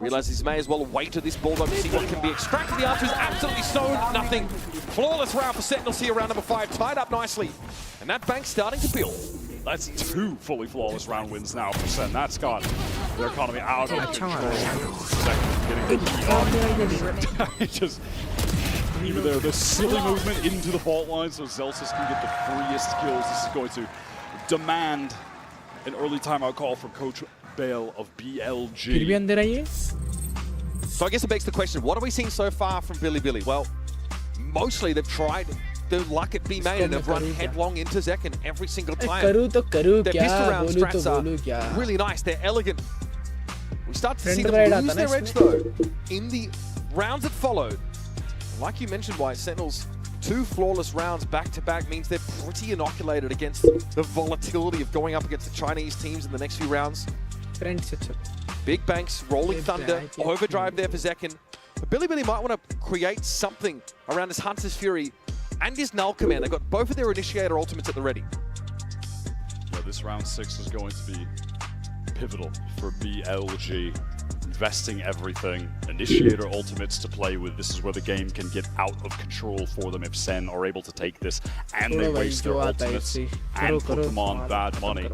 Realizes he may as well wait to this bulldog to see what can be extracted. The answer is absolutely so nothing. Flawless round for Sentinels here, round number 5, tied up nicely. And that bank's starting to build. That's 2 fully flawless round wins now for Sen. That's got their economy out of control. Just even there, the silly movement into the fault line so Zellsis can get the freest kills. This is going to demand an early timeout call from Coach Bale of BLG. So I guess it begs the question, what are we seeing so far from Billy? Well, mostly they've tried their luck at B main and have run headlong into Zekken every single time. Their pistol round strats are really nice, they're elegant. We start to see them lose their edge though in the rounds that followed. Like you mentioned, White, Sentinels 2 flawless rounds back-to-back means they're pretty inoculated against the volatility of going up against the Chinese teams in the next few rounds. Big banks, rolling thunder, overdrive there for Zekken. But Billy might want to create something around his Hunter's Fury and his Null Command. They've got both of their Initiator ultimates at the ready. Yeah, this round 6 is going to be pivotal for BLG. Investing everything, Initiator ultimates to play with. This is where the game can get out of control for them if Sen are able to take this and they waste their ultimates and put them on bad money.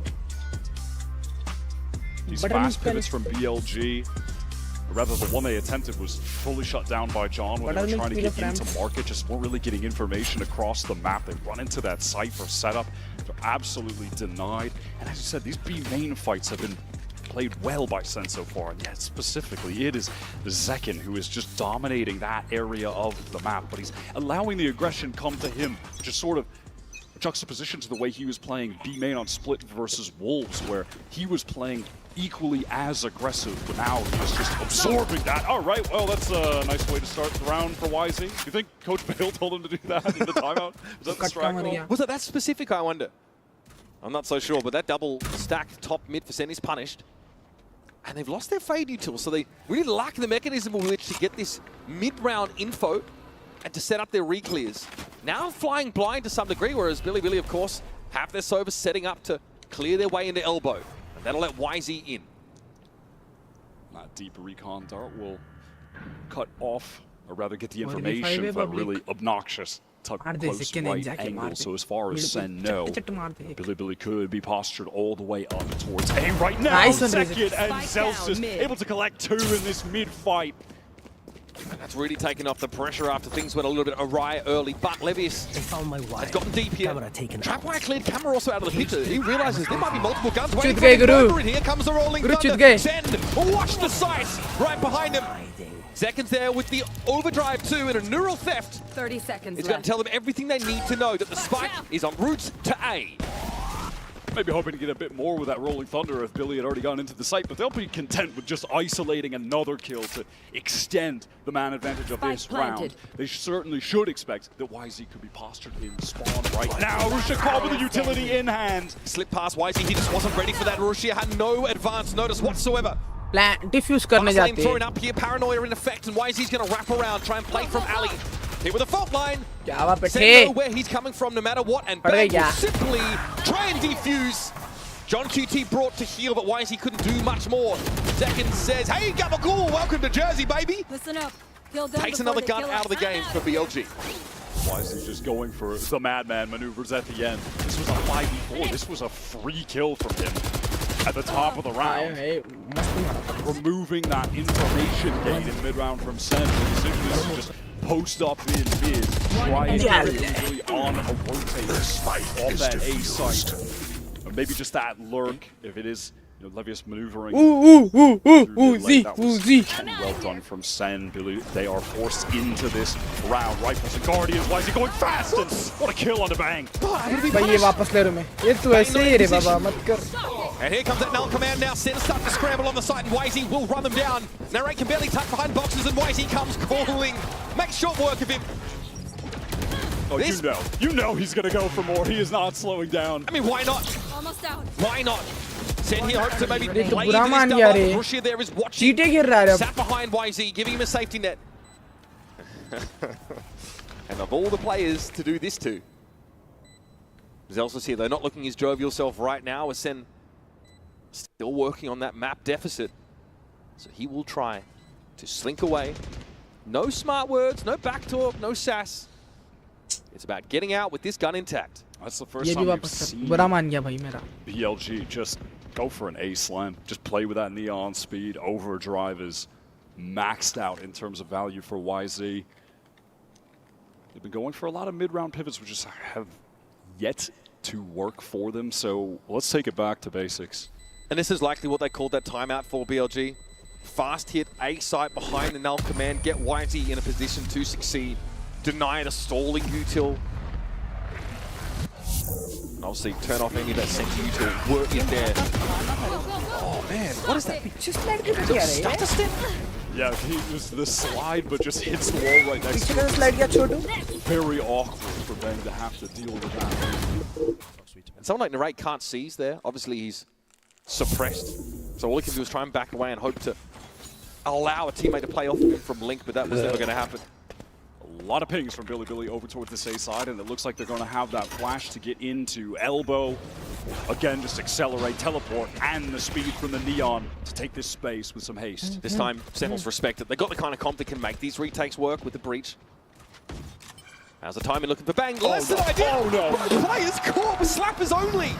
These fast pivots from BLG, or rather the one they attempted was fully shut down by John when they were trying to get into market, just weren't really getting information across the map. They run into that site for setup. They're absolutely denied. And as you said, these B main fights have been played well by Sen so far, and yet specifically it is Zekken who is just dominating that area of the map, but he's allowing the aggression come to him, which is sort of a juxtaposition to the way he was playing B main on Split versus Wolves, where he was playing equally as aggressive, but now he's just absorbing that. All right, well, that's a nice way to start the round for YZ. Do you think Coach Bale told him to do that in the timeout? Was that the strike call? Was it that specific, I wonder? I'm not so sure, but that double stack top mid for Sen is punished. And they've lost their Fade util, so they really lack the mechanism with which to get this mid-round info and to set up their re-clears. Now flying blind to some degree, whereas Billy, of course, have their Sovas setting up to clear their way into elbow. And that'll let YZ in. That deep recon dart will cut off, or rather get the information for that really obnoxious tuck close right angle. So as far as Sen know, Billy could be postured all the way up towards A right now. Second, and Zellsis able to collect 2 in this mid-fight. And that's really taken off the pressure after things went a little bit awry early, but Levius has gotten deep here. Trapwire cleared, Camera also out of the picture. He realizes there might be multiple guns waiting for him over, and here comes the rolling thunder. Sen, watch the sight right behind him. Zekken's there with the overdrive too and a neural theft. 30 seconds It's going to tell them everything they need to know, that the spike is en route to A. Maybe hoping to get a bit more with that rolling thunder if Billy had already gone into the site, but they'll be content with just isolating another kill to extend the man advantage of this round. They certainly should expect that YZ could be postured in spawn right now. Russia caught with the utility in hand. Slip past YZ, he just wasn't ready for that. Russia had no advance notice whatsoever. Diffuse करने जाते हैं. Thrown up here, paranoia in effect, and YZ's going to wrap around, try and play from alley. Hit with a fault line. Sen know where he's coming from no matter what, and Bang will simply try and defuse. John QT brought to heal, but YZ couldn't do much more. Zekken says, hey, Gabagool, welcome to Jersey, baby. Listen up. Takes another gun out of the game for BLG. YZ just going for the madman maneuvers at the end. This was a 5v4. This was a free kill from him at the top of the round. Removing that information gate in mid-round from Sen. The decision is to just post up in mid, try and really on a rotator spike off that A site. Or maybe just that lurk, if it is Levius maneuvering. That was well done from Sen. Billy, they are forced into this round. Rifles and Guardians. Why is he going fast? And what a kill on the bang. And here comes that Null Command now. Sen starting to scramble on the site, and YZ will run them down. Narrate can barely tuck behind boxes, and YZ comes calling. Make short work of him. Oh, you know he's going to go for more. He is not slowing down. I mean, why not? Almost out. Why not? Sen here hopes to maybe play into this double. Russia there is watching. Sat behind YZ, giving him a safety net. And of all the players to do this to, Zellsis here, they're not looking his jovial self right now, as Sen still working on that map deficit. So he will try to slink away. No smart words, no back talk, no sass. It's about getting out with this gun intact. That's the first time we've seen BLG just go for an A slam. Just play with that neon speed. Overdrive is maxed out in terms of value for YZ. They've been going for a lot of mid-round pivots, which just have yet to work for them. So let's take it back to basics. And this is likely what they called that timeout for BLG. Fast hit, A site behind the null command, get YZ in a position to succeed. Deny the stalling util. And obviously turn off any of that center util. Work in there. Oh man, what is that? Stutter step? Yeah, he was the slide, but just hits the wall right next to him. Very awkward for Ben to have to deal with that. And someone like Narrate can't seize there. Obviously he's suppressed. So all he can do is try and back away and hope to allow a teammate to play off of him from Link, but that was never going to happen. A lot of pings from Billy over towards this A side, and it looks like they're going to have that flash to get into elbow. Again, just accelerate, teleport, and the speed from the Neon to take this space with some haste. This time, Sentinels respect it. They've got the kind of comp that can make these retakes work with the breach. How's the timing looking for Bang? Less than ideal! Oh no! Players caught, slappers only!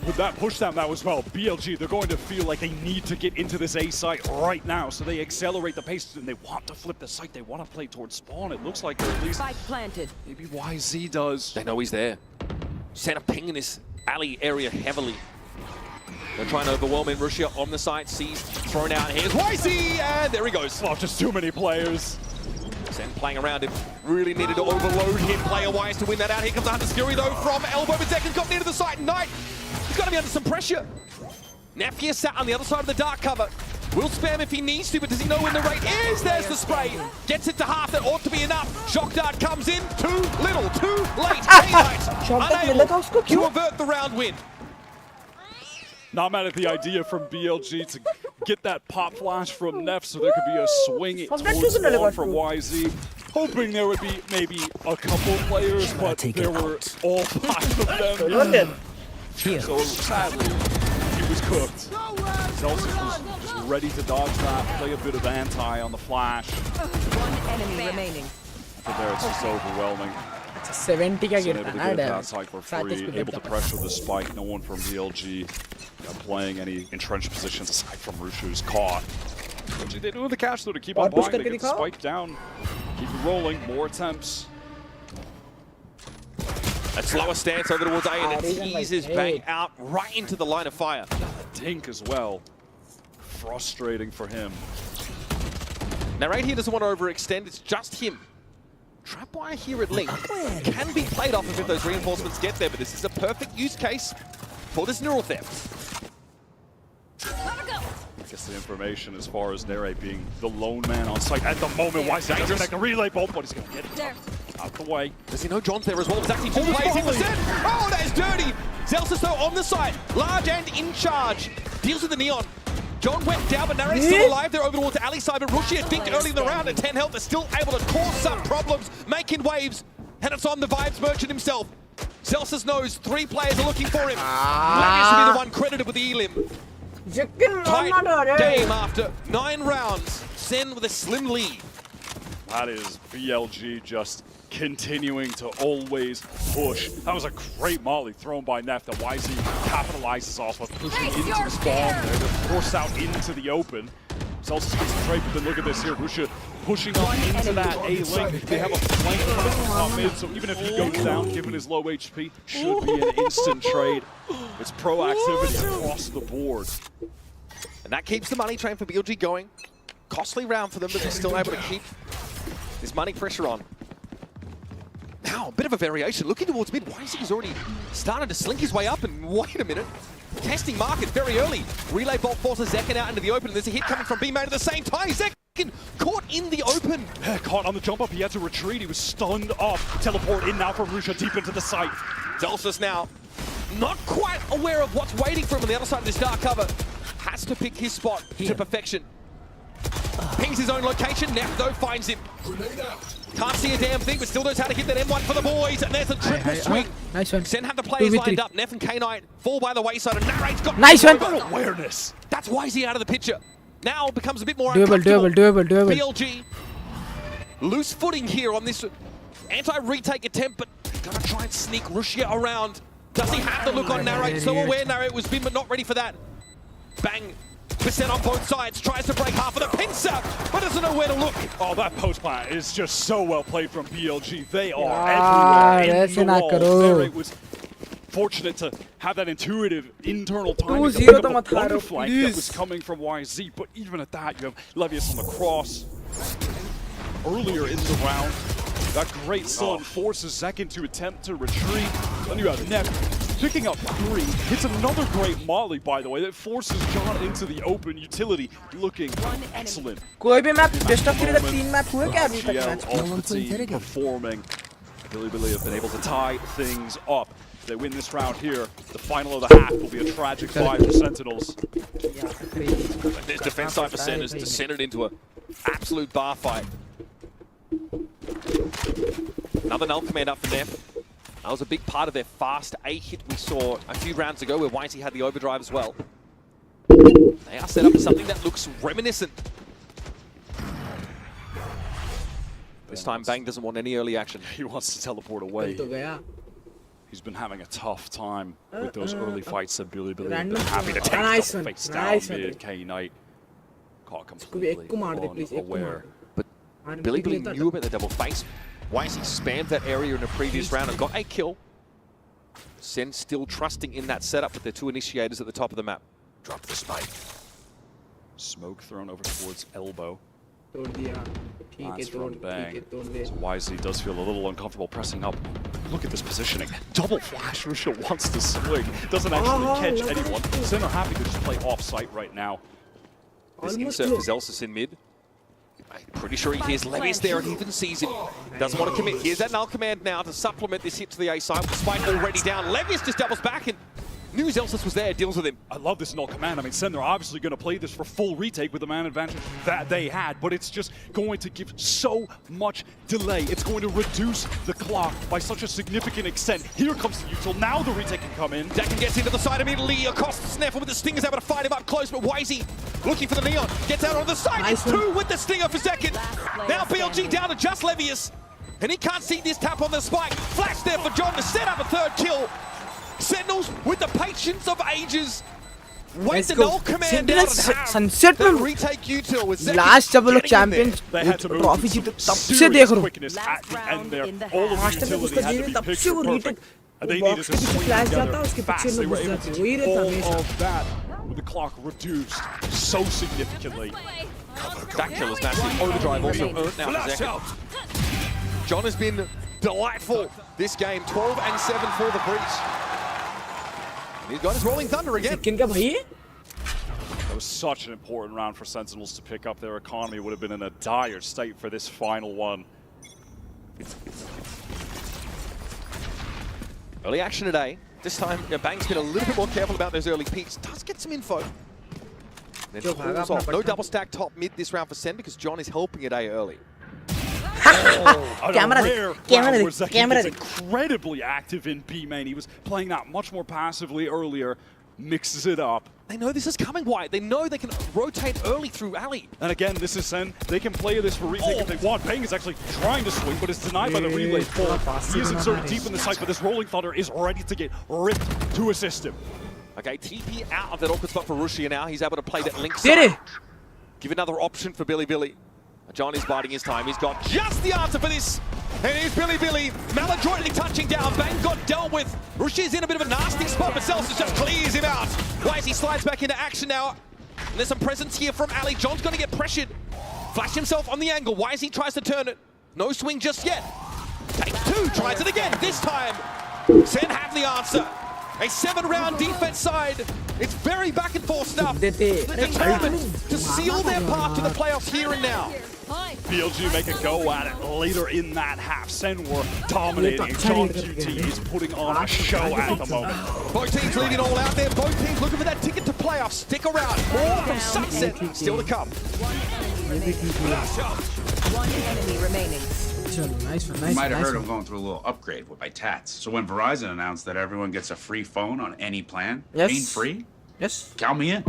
With that push down now as well, BLG, they're going to feel like they need to get into this A site right now, so they accelerate the pace, and they want to flip the site. They want to play towards spawn. It looks like they're at least... Spike planted. Maybe YZ does. They know he's there. Sent a ping in this alley area heavily. They're trying to overwhelm him. Russia on the site, sees, thrown out. Here's YZ, and there he goes. Oh, just too many players. Sen playing around him. Really needed to overload him player-wise to win that out. Here comes Hunter Scurry, though, from elbow. But Zekin's got near to the site. Knight, he's got to be under some pressure. Neph here sat on the other side of the dark cover. Will spam if he needs to, but does he know when the rate is? There's the spray. Gets it to half. That ought to be enough. Shock dart comes in. Too little, too late. Unable to avert the round win. Not mad at the idea from BLG to get that pop flash from Neph so there could be a swing towards spawn from YZ. Hoping there would be maybe a couple players, but there were all 5 of them. So sadly, he was cooked. Zelsis was just ready to dodge that, play a bit of anti on the flash. One enemy remaining. But there it's just overwhelming. 70 ka able to get that side for free, able to pressure the spike. No one from BLG playing any entrenched positions aside from Rushu who's caught. BLG, they do the catch though to keep on buying. They get the spike down, keep it rolling, more attempts. A slower stance over towards A, and it teases Bang out right into the line of fire. Dink as well. Frustrating for him. Now right here doesn't want to overextend, it's just him. Trapwire here at Link can be played off of if those reinforcements get there, but this is a perfect use case for this neural theft. I guess the information as far as Nere being the lone man on site at the moment. Why is he doesn't make a relay bolt, but he's going to get it out the way. Does he know John's there as well? It's actually 2 plays. Oh, that is dirty. Zelsis though on the side, large and in charge. Deals with the Neon. John went down, but Nare's still alive. They're over towards the alley side, but Rushi had dinked early in the round at 10 health. They're still able to cause some problems, making waves, and it's on the Vibes Merchant himself. Zelsis knows 3 players are looking for him. Blackness will be the one credited with the elim. Tight game after 9 rounds. Sen with a slim lead. That is BLG just continuing to always push. That was a great molly thrown by Neph that YZ capitalizes off of, pushing into the spawn there to force out into the open. Celsius gets a trade, but then look at this here. Rusha pushing up into that A-link. They have a flank on mid, so even if he goes down, given his low HP, should be an instant trade. It's proactivity across the board. And that keeps the money train for BLG going. Costly round for them, but they're still able to keep this money pressure on. Now, a bit of a variation. Looking towards mid, YZ's already started to slink his way up, and wait a minute. Testing market very early. Relay bolt forces Zekin out into the open, and there's a hit coming from B-Mate at the same time. Zekin caught in the open. Yeah, caught on the jump up. He had to retreat. He was stunned off. Teleport in now from Rusha deep into the site. Zelsis now not quite aware of what's waiting for him on the other side of this dark cover. Has to pick his spot to perfection. Ping sees his own location. Neph, though, finds him. Can't see a damn thing, but still knows how to hit that M1 for the boys. And there's a triple swing. Nice one. Sen have the players lined up. Neph and K9 fall by the wayside, and Narrate's got nice one. Awareness. That's why he's out of the picture. Now becomes a bit more doable. BLG. Loose footing here on this anti-retake attempt, but gonna try and sneak Rushia around. Does he have the look on Narrate? So aware Narrate was been, but not ready for that. Bang. Percent on both sides, tries to break half of the pincer, but doesn't know where to look. Oh, that post plant is just so well played from BLG. They are everywhere in the wall. Narrate was fortunate to have that intuitive internal timing to pick up a wonder flank that was coming from YZ, but even at that, you have Levius on the cross. Earlier in the round, that great stun forces Zekin to attempt to retreat. Then you have Neff picking up 3. Hits another great molly, by the way, that forces John into the open utility, looking excellent. कोई भी map best of 3 तक 3 map हुए क्या अभी तक match off the team performing. Billy have been able to tie things up. If they win this round here, the final of the half will be a tragic 5 for Sentinels. This defense side for Sen has descended into an absolute bar fight. Another null command up for Neff. That was a big part of their fast A hit we saw a few rounds ago where Whitey had the overdrive as well. They are set up for something that looks reminiscent. This time Bang doesn't want any early action. He wants to teleport away. He's been having a tough time with those early fights that Billy have been happy to take the face down mid. K-Knight caught completely unaware. But Billy knew about the double face. Wisey spammed that area in a previous round and got a kill. Sen still trusting in that setup with their 2 initiators at the top of the map. Drop the spike. Smoke thrown over towards elbow. Lance from Bang. So Wisely does feel a little uncomfortable pressing up. Look at this positioning. Double flash. Rusha wants to swing. Doesn't actually catch anyone. Sen are happy to just play off-site right now. This insert for Zelsis in mid. I'm pretty sure he hears Levius there and even sees him. Doesn't want to commit. Here's that null command now to supplement this hit to the A side with the spike already down. Levius just doubles back and knew Zelsis was there, deals with him. I love this null command. I mean, Sen, they're obviously going to play this for full retake with the man advantage that they had, but it's just going to give so much delay. It's going to reduce the clock by such a significant extent. Here comes the util. Now the retake can come in. Decken gets into the side immediately. Across the Sneffer with the Stingers able to fight him up close, but Wisey looking for the Neon. Gets out on the side. Nice. It's 2 with the Stinger for Decken. Now BLG down to just Levius. And he can't see this tap on the spike. Flash there for John to set up a 3rd kill. Sentinels with the patience of ages. Wait the null command out and sunset में retake util with Zekin last जब लोग champion trophy जीते तब से देख रहा हूँ last time उसका जीते तब से वो retake box के पीछे flash जाता उसके पीछे में घुस जाते वही रहता हमेशा with the clock reduced so significantly. That kill is massive. Overdrive also earned now for Zekin. John has been delightful this game. 12 and 7 for the breach. He's got his Rolling Thunder again. That was such an important round for Sentinels to pick up. Their economy would have been in a dire state for this final one. Early action today. This time, Bang's been a little bit more careful about those early peaks. Does get some info. Then pulls off. No double stack top mid this round for Sen because John is helping it A early. Camera is incredibly active in B main. He was playing that much more passively earlier, mixes it up. They know this is coming, White. They know they can rotate early through alley. And again, this is Sen. They can play this for retake if they want. Bang is actually trying to swing, but it's denied by the relay pull. He is inserted deep in the site, but this Rolling Thunder is ready to get ripped to assist him. Okay, TP out of that awkward spot for Rushia now. He's able to play that link side. Give another option for Billy. John is biding his time. He's got just the answer for this. And here's Billy. Maladroitly touching down. Bang got dealt with. Rushia's in a bit of a nasty spot, but Celsius just clears him out. Wisey slides back into action now. And there's some presence here from Ali. John's going to get pressured. Flash himself on the angle. Wisey tries to turn it. No swing just yet. Takes 2, tries it again. This time, Sen have the answer. A 7-round defense side. It's very back and forth stuff. They're determined to seal their path to the playoffs here and now. BLG make a go at it later in that half. Sen were dominating. John QT is putting on a show at the moment. Both teams leading all out there. Both teams looking for that ticket to playoffs. Stick around. More from Sunset still to come. One enemy remaining. Nice one, You nice might have one, heard nice I'm going through a little upgrade with my tats. So when Verizon announced that everyone gets a free phone on any plan, Yes. pain free, yes. count me in.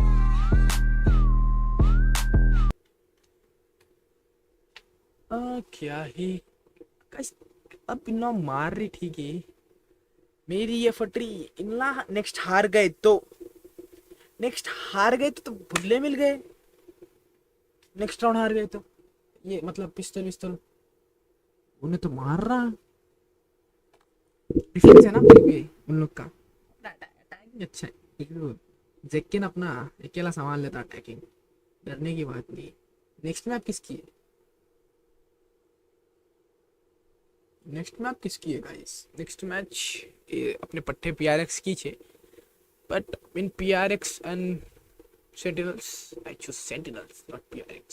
क्या है guys अब इन्ना मार रही ठीक है मेरी ये फटरी इन्ना नेक्स्ट हार गए तो भुल्ले मिल गए नेक्स्ट राउंड हार गए तो ये मतलब पिस्तौल उन्हें तो मार रहा डिफेंस है ना भी उन लोग का अटैकिंग अच्छा है जैकिन अपना अकेला संभाल लेता अटैकिंग डरने की बात नहीं नेक्स्ट मैप किसकी है गाइस नेक्स्ट मैच अपने पट्टे PRX की छे but in PRX and Sentinels I choose Sentinels not PRX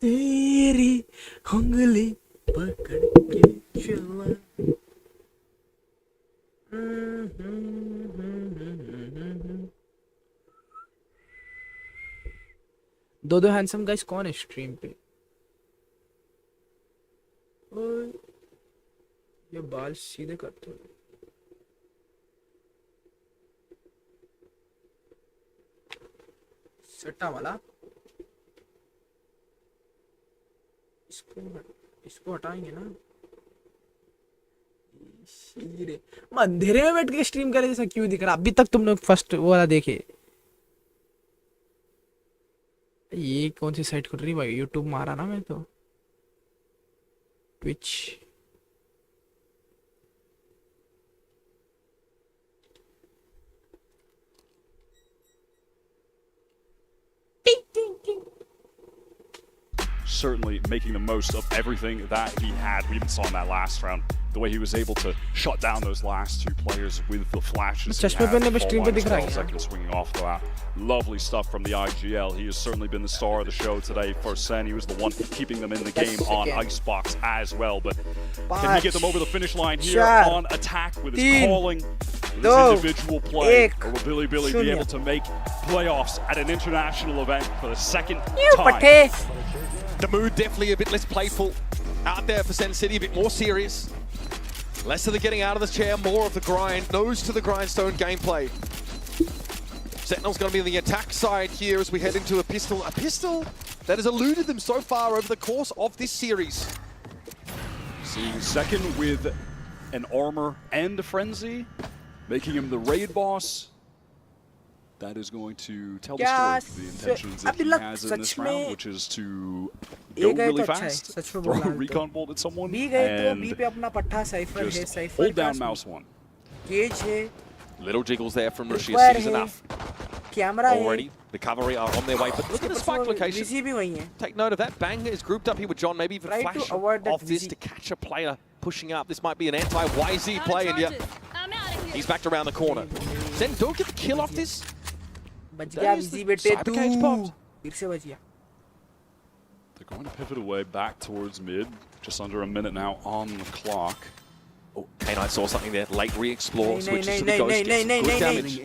तेरी उंगली पकड़ के चला दो हैंडसम गाइस कौन है स्ट्रीम पे ये बाल सीधे करते हो सट्टा वाला इसको हटाएंगे ना मैं अंधेरे में बैठ के स्ट्रीम करे जैसा क्यों दिख रहा अभी तक तुम लोग फर्स्ट वो वाला देखे ये कौन सी साइट खुल रही भाई यूट्यूब मारा ना मैं तो Twitch certainly making the most of everything that he had. We even saw in that last round the way he was able to shut down those last two players with the flashes. Second swinging off to that. Lovely stuff from the IGL. He has certainly been the star of the show today for Sen. He was the one keeping them in the game on Icebox as well. But can he get them over the finish line here on attack with his calling, with his individual play? Or will Billy be able to make playoffs at an international event for the second time? The mood definitely a bit less playful out there for Sen City, a bit more serious. Less of the getting out of the chair, more of the grind, nose to the grindstone gameplay. Sentinel's going to be on the attack side here as we head into a pistol that has eluded them so far over the course of this series. Seeing second with an armor and a frenzy, making him the raid boss. That is going to tell the story of the intentions that he has in this round, which is to go really fast, throw a recon bolt at someone, and just hold down mouse one. Little jiggles there from Rashid is enough. Already, the cavalry are on their way, but look at the spike location. Take note of that. Bang is grouped up here with John, maybe even flash off this to catch a player pushing up. This might be an anti-YZ play, and yeah, he's backed around the corner. Sen, don't get the kill off this. They're going to pivot away back towards mid. Just under a minute now on the clock. Oh, K9 saw something there. Late re-explore. Switches to the ghost. Gets good damage.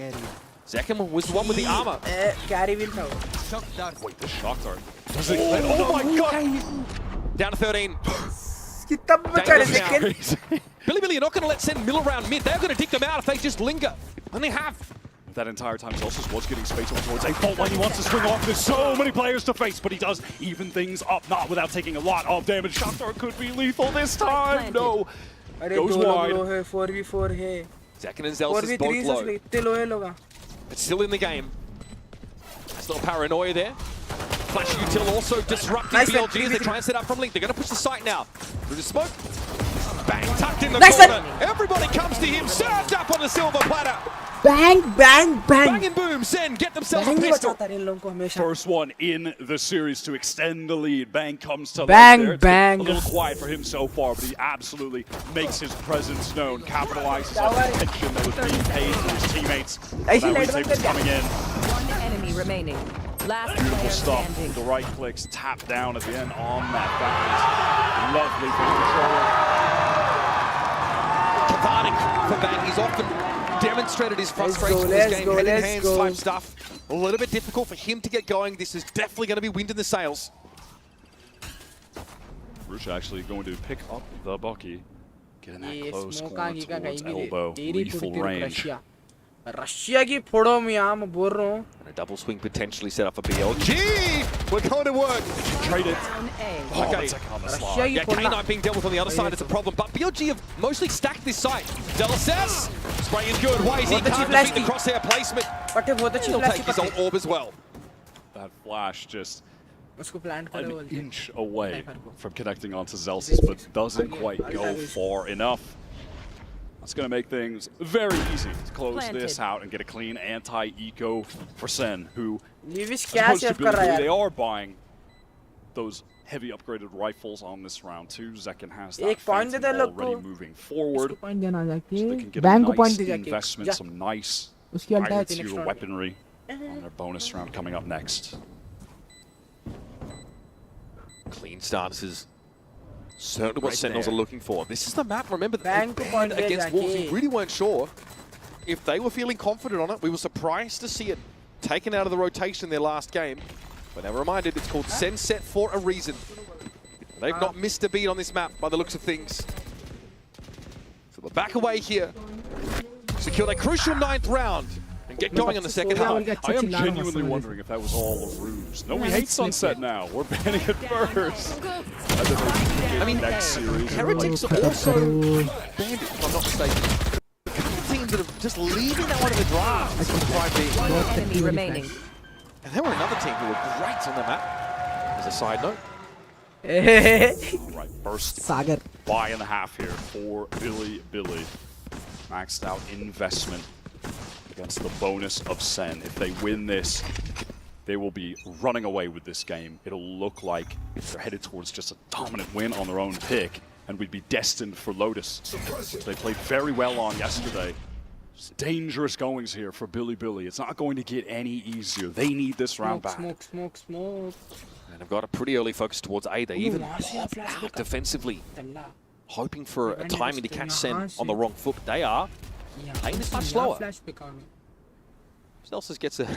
Second one was the one with the armor. Wait, the shock dart. Oh my god! Down to 13. Billy, you're not going to let Sen mill around mid. They're going to dig them out if they just linger. And they have. That entire time, Zelsus was getting space on towards a fault line. He wants to swing off. There's so many players to face, but he does even things up, not without taking a lot of damage. Shock dart could be lethal this time. No. Goes wide. 4v4 hai. Second and Zelsus both low. It's still in the game. Still paranoia there. Flash util also disrupting BLG as they try and set up from Link. They're going to push the site now. Through the smoke. Bang, tucked in the corner. Everybody comes to him, served up on the silver platter. Bang, bang, bang. Bang and boom, Sen get themselves a pistol. First one in the series to extend the lead. Bang comes to bang, life there. Bang. A little quiet for him so far, but he absolutely makes his presence known. Capitalizes on the attention that was being paid to his teammates. That retake was coming in. One enemy remaining. Last Beautiful stuff. Standing. The right clicks tap down at the end on that. That is lovely for the controller. Cathartic for Bang. He's often demonstrated his frustration in this game. Head in hands type stuff. A little bit difficult for him to get going. This is definitely going to be wind in the sails. Rusha actually going to pick up the Bucky. Getting that close corner towards elbow, lethal range. Russia की फोड़ो में यार मैं बोल रहा हूँ. And a double swing potentially set up for BLG. We're going to work. Trade it. Okay. Yeah, K9 being dealt with on the other side is a problem, but BLG have mostly stacked this side. Delacess, spray is good. Why is he can't defeat the crosshair placement? He'll take his own orb as well. That flash just an inch away from connecting onto Zelsis, but doesn't quite go far enough. That's going to make things very easy to close this out and get a clean anti-eco for Sen, who, as opposed to Billy, they are buying those heavy upgraded rifles on this round too. Zekken has that Phantom already moving forward. So they can get a nice investment, some nice higher tier weaponry on their bonus round coming up next. Clean starters is certainly what Sentinels are looking for. This is the map, remember, that they played against Wolves. We really weren't sure if they were feeling confident on it. We were surprised to see it taken out of the rotation in their last game. But now we're reminded it's called Sen Set for a reason. They've not missed a beat on this map by the looks of things. So they'll back away here, secure that crucial 9th round, and get going on the second half. I am genuinely wondering if that was all a ruse. No, we hate Sunset now. We're banning it first. I mean, Heretics are also banned, if I'm not mistaken. A couple of teams that are just leaving that one in the draft. One enemy remaining. And there were another team who were great on the map. As a side note. Right, first buy in the half here for Billy. Maxed out investment against the bonus of Sen. If they win this, they will be running away with this game. It'll look like they're headed towards just a dominant win on their own pick, and we'd be destined for Lotus, which they played very well on yesterday. Dangerous goings here for Billy. It's not going to get any easier. They need this round back. Smoke. And have got a pretty early focus towards A. They even hopped out defensively, hoping for a timing to catch Sen on the wrong foot. They are playing this much slower. Zelsis gets a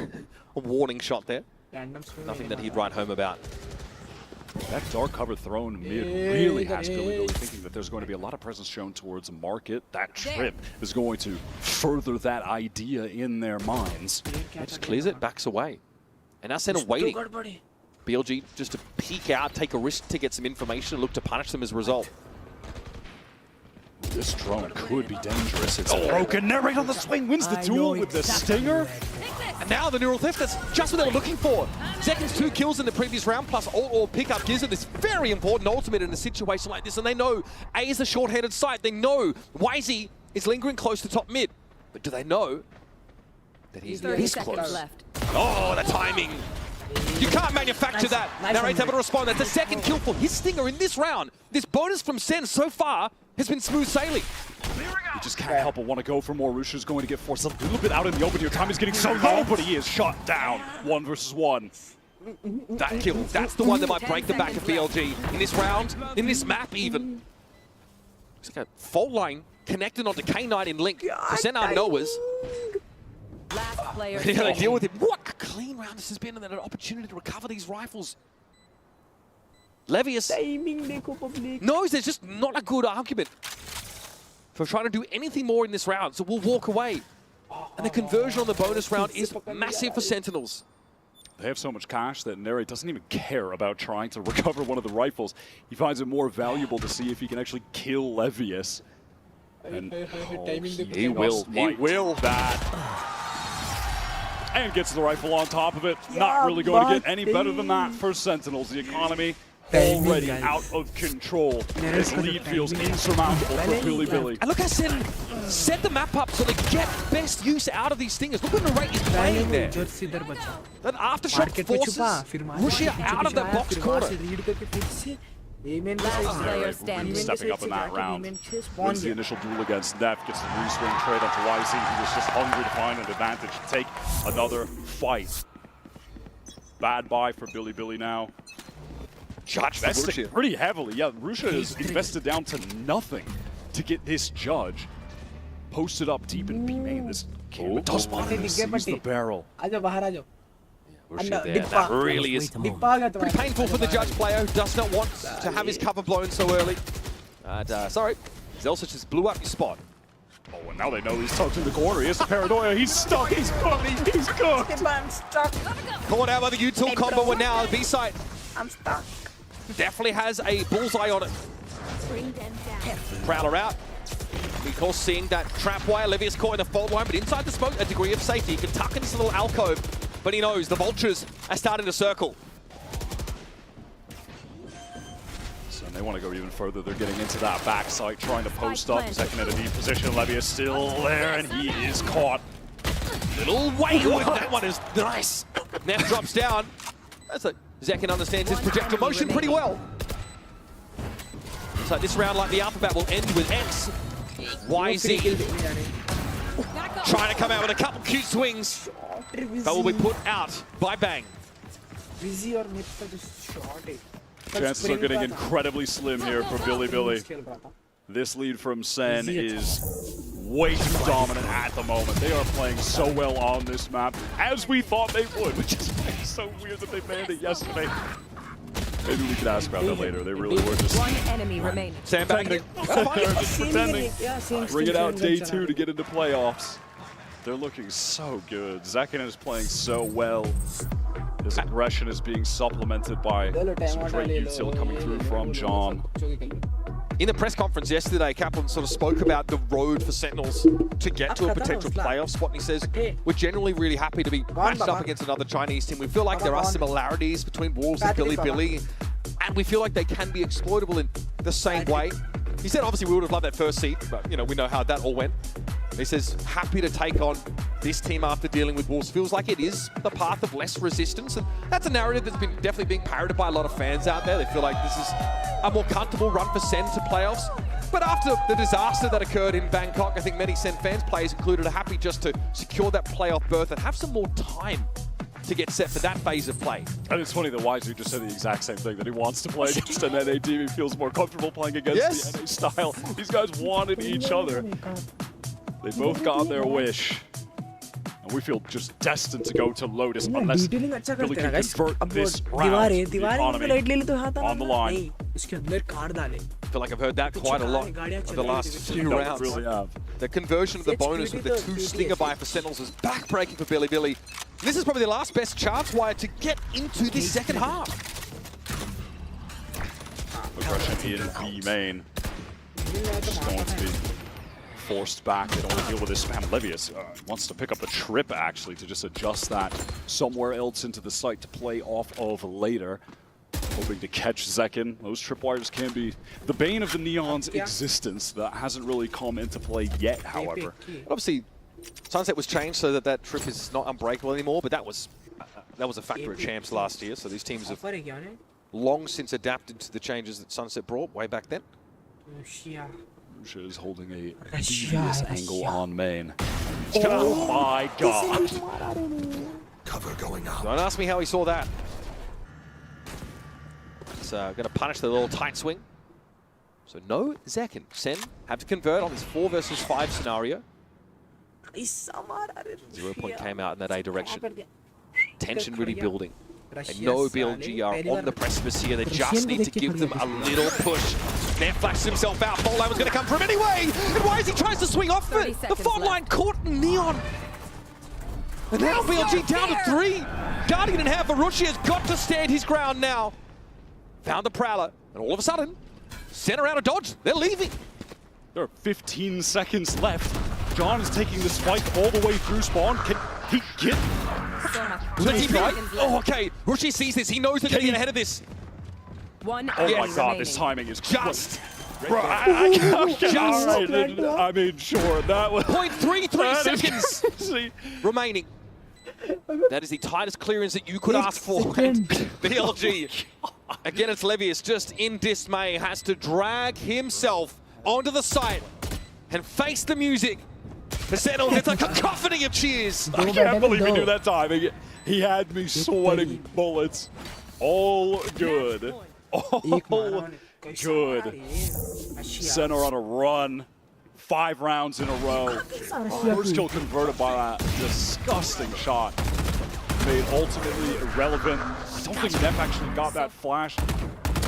warning shot there. Nothing that he'd write home about. That dark cover thrown mid really has Billy thinking that there's going to be a lot of presence shown towards market. That trip is going to further that idea in their minds. Just clears it, backs away. And now Sen are waiting. BLG just to peek out, take a risk to get some information, and look to punish them as a result. This drone could be dangerous. It's broken. Narrate on the swing, wins the duel with the stinger. And now the neural theft, that's just what they were looking for. Zekken's 2 kills in the previous round, plus all pickup gives it this very important ultimate in a situation like this. And they know A is a short-handed side. They know YZ is lingering close to top mid. But do they know that he's this close? Left. Oh, the timing. You can't manufacture that. Narrate's able to respond. That's the second kill for his stinger in this round. This bonus from Sen so far has been smooth sailing. You just can't help but want to go for more. Rusha's going to get forced a little bit out in the open here. Time is getting so low, but he is shot down. 1 versus 1. That kill, that's the one that might break the back of BLG in this round, in this map even. Looks like a fault line connected onto K9 in link. To send our knowers. Last player They gotta deal with it. What a clean round this has been, and an opportunity to recover these rifles. Levius knows there's just not a good argument for trying to do anything more in this round, so we'll walk away. And the conversion on the bonus round is massive for Sentinels. They have so much cash that Neri doesn't even care about trying to recover one of the rifles. He finds it more valuable to see if he can actually kill Levius. And he will that. And gets the rifle on top of it. Not really going to get any better than that for Sentinels. The economy already out of control. This lead feels insurmountable for Billy. And look how Sen set the map up so they get best use out of these stingers. Look at the rate he's playing there. That aftershock forces Russia out of that box corner. Stepping up in that round. Wins the initial duel against Neph, gets the reswing trade onto YZ. He was just hungry to find an advantage to take another fight. Bad buy for Billy now. Investing pretty heavily. Yeah, Rusha is invested down to nothing to get this judge. posted up deep in B main. This game does seize the barrel. आजो बाहर आजो. Rushing there. That really is pretty painful for the judge player who does not want to have his cover blown so early. And sorry, Zelsic just blew up your spot. Oh, and now they know he's tucked in the corner. He has the paranoia. He's stuck. He's cooked. He's cooked. I'm stuck. Caught out by the U-Tool combo, and now B side I'm stuck. definitely has a bullseye on it. Prowler out. Of course, seeing that trap wire, Levius caught in the fault line, but inside the smoke, a degree of safety. He can tuck in this little alcove, but he knows the vultures are starting to circle. So they want to go even further. They're getting into that backside, trying to post up. Second at a deep position. Levius still there, and he is caught. Little wayward. That one is nice. Now drops down. That's a Zekin understands his projectile motion pretty well. So this round, like the alphabet, will end with X. YZ trying to come out with a couple cute swings, but will be put out by Bang. Chances are getting incredibly slim here for Billy. This lead from Sen is way too dominant at the moment. They are playing so well on this map, as we thought they would, which is so weird that they banned it yesterday. Maybe we could ask about that later. They really were just... One enemy remaining. Sandbagging. They're just pretending. Bring it out day 2 to get into playoffs. They're looking so good. Zekin is playing so well. His aggression is being supplemented by some great util coming through from John. In the press conference yesterday, Kaplan sort of spoke about the road for Sentinels to get to a potential playoff spot, and he says, we're generally really happy to be matched up against another Chinese team. We feel like there are similarities between Wolves and Billy, and we feel like they can be exploitable in the same way. He said, obviously, we would have loved that first seed, but, you know, we know how that all went. He says, happy to take on this team after dealing with Wolves. Feels like it is the path of less resistance, and that's a narrative that's been definitely being parroted by a lot of fans out there. They feel like this is a more comfortable run for Sen to playoffs. But after the disaster that occurred in Bangkok, I think many Sen fans, players included, are happy just to secure that playoff berth and have some more time to get set for that phase of play. And it's funny that Waizu just said the exact same thing, that he wants to play against an NA team. He feels more comfortable playing against the NA style. These guys wanted each other. They both got their wish. And we feel just destined to go to Lotus unless Billy can convert this round to the economy on the line. I feel like I've heard that quite a lot over the last few rounds. Really have. The conversion of the bonus with the 2 Stinger buy for Sentinels is backbreaking for Billy. This is probably the last best chance wire to get into this second half. Aggression in B main. Just going to be forced back. They don't want to deal with this spam. Levius wants to pick up a trip, actually, to just adjust that somewhere else into the site to play off of later. Hoping to catch Zekin. Those tripwires can be the bane of the Neon's existence. That hasn't really come into play yet, however. But obviously, Sunset was changed so that that trip is not unbreakable anymore, but that was a factor of champs last year, so these teams have long since adapted to the changes that Sunset brought way back then. Russia is holding a devious angle on main. Oh my god! Cover going up. Don't ask me how he saw that. It's going to punish the little tight swing. So no Zekin. Sen have to convert on this 4 versus 5 scenario. 0 point came out in that A direction. Tension really building. And no BLG are on the precipice here. They just need to give them a little push. There flashes himself out. Fault line was going to come from anyway. And why is he tries to swing off it? The fault line caught Neon. And now BLG down to 3. Guardian in hand for Rushi has got to stand his ground now. Found the Prowler. And all of a sudden, sent around a dodge. They're leaving. There are 15 seconds left. John is taking the spike all the way through spawn. Can he get... Oh, okay. Rushi sees this. He knows they're going to get ahead of this. One oh my god, this timing is just... Bro, I mean, sure, that was... 0.33 seconds remaining. That is the tightest clearance that you could ask for. And BLG, again, it's Levius, just in dismay, has to drag himself onto the site and face the music. The Sentinels, it's a cacophony of cheers. I can't believe he knew that timing. He had me sweating bullets. All good. All good. Center on a run. 5 rounds in a row. First kill converted by that disgusting shot. Made ultimately irrelevant. I don't think Neph actually got that flash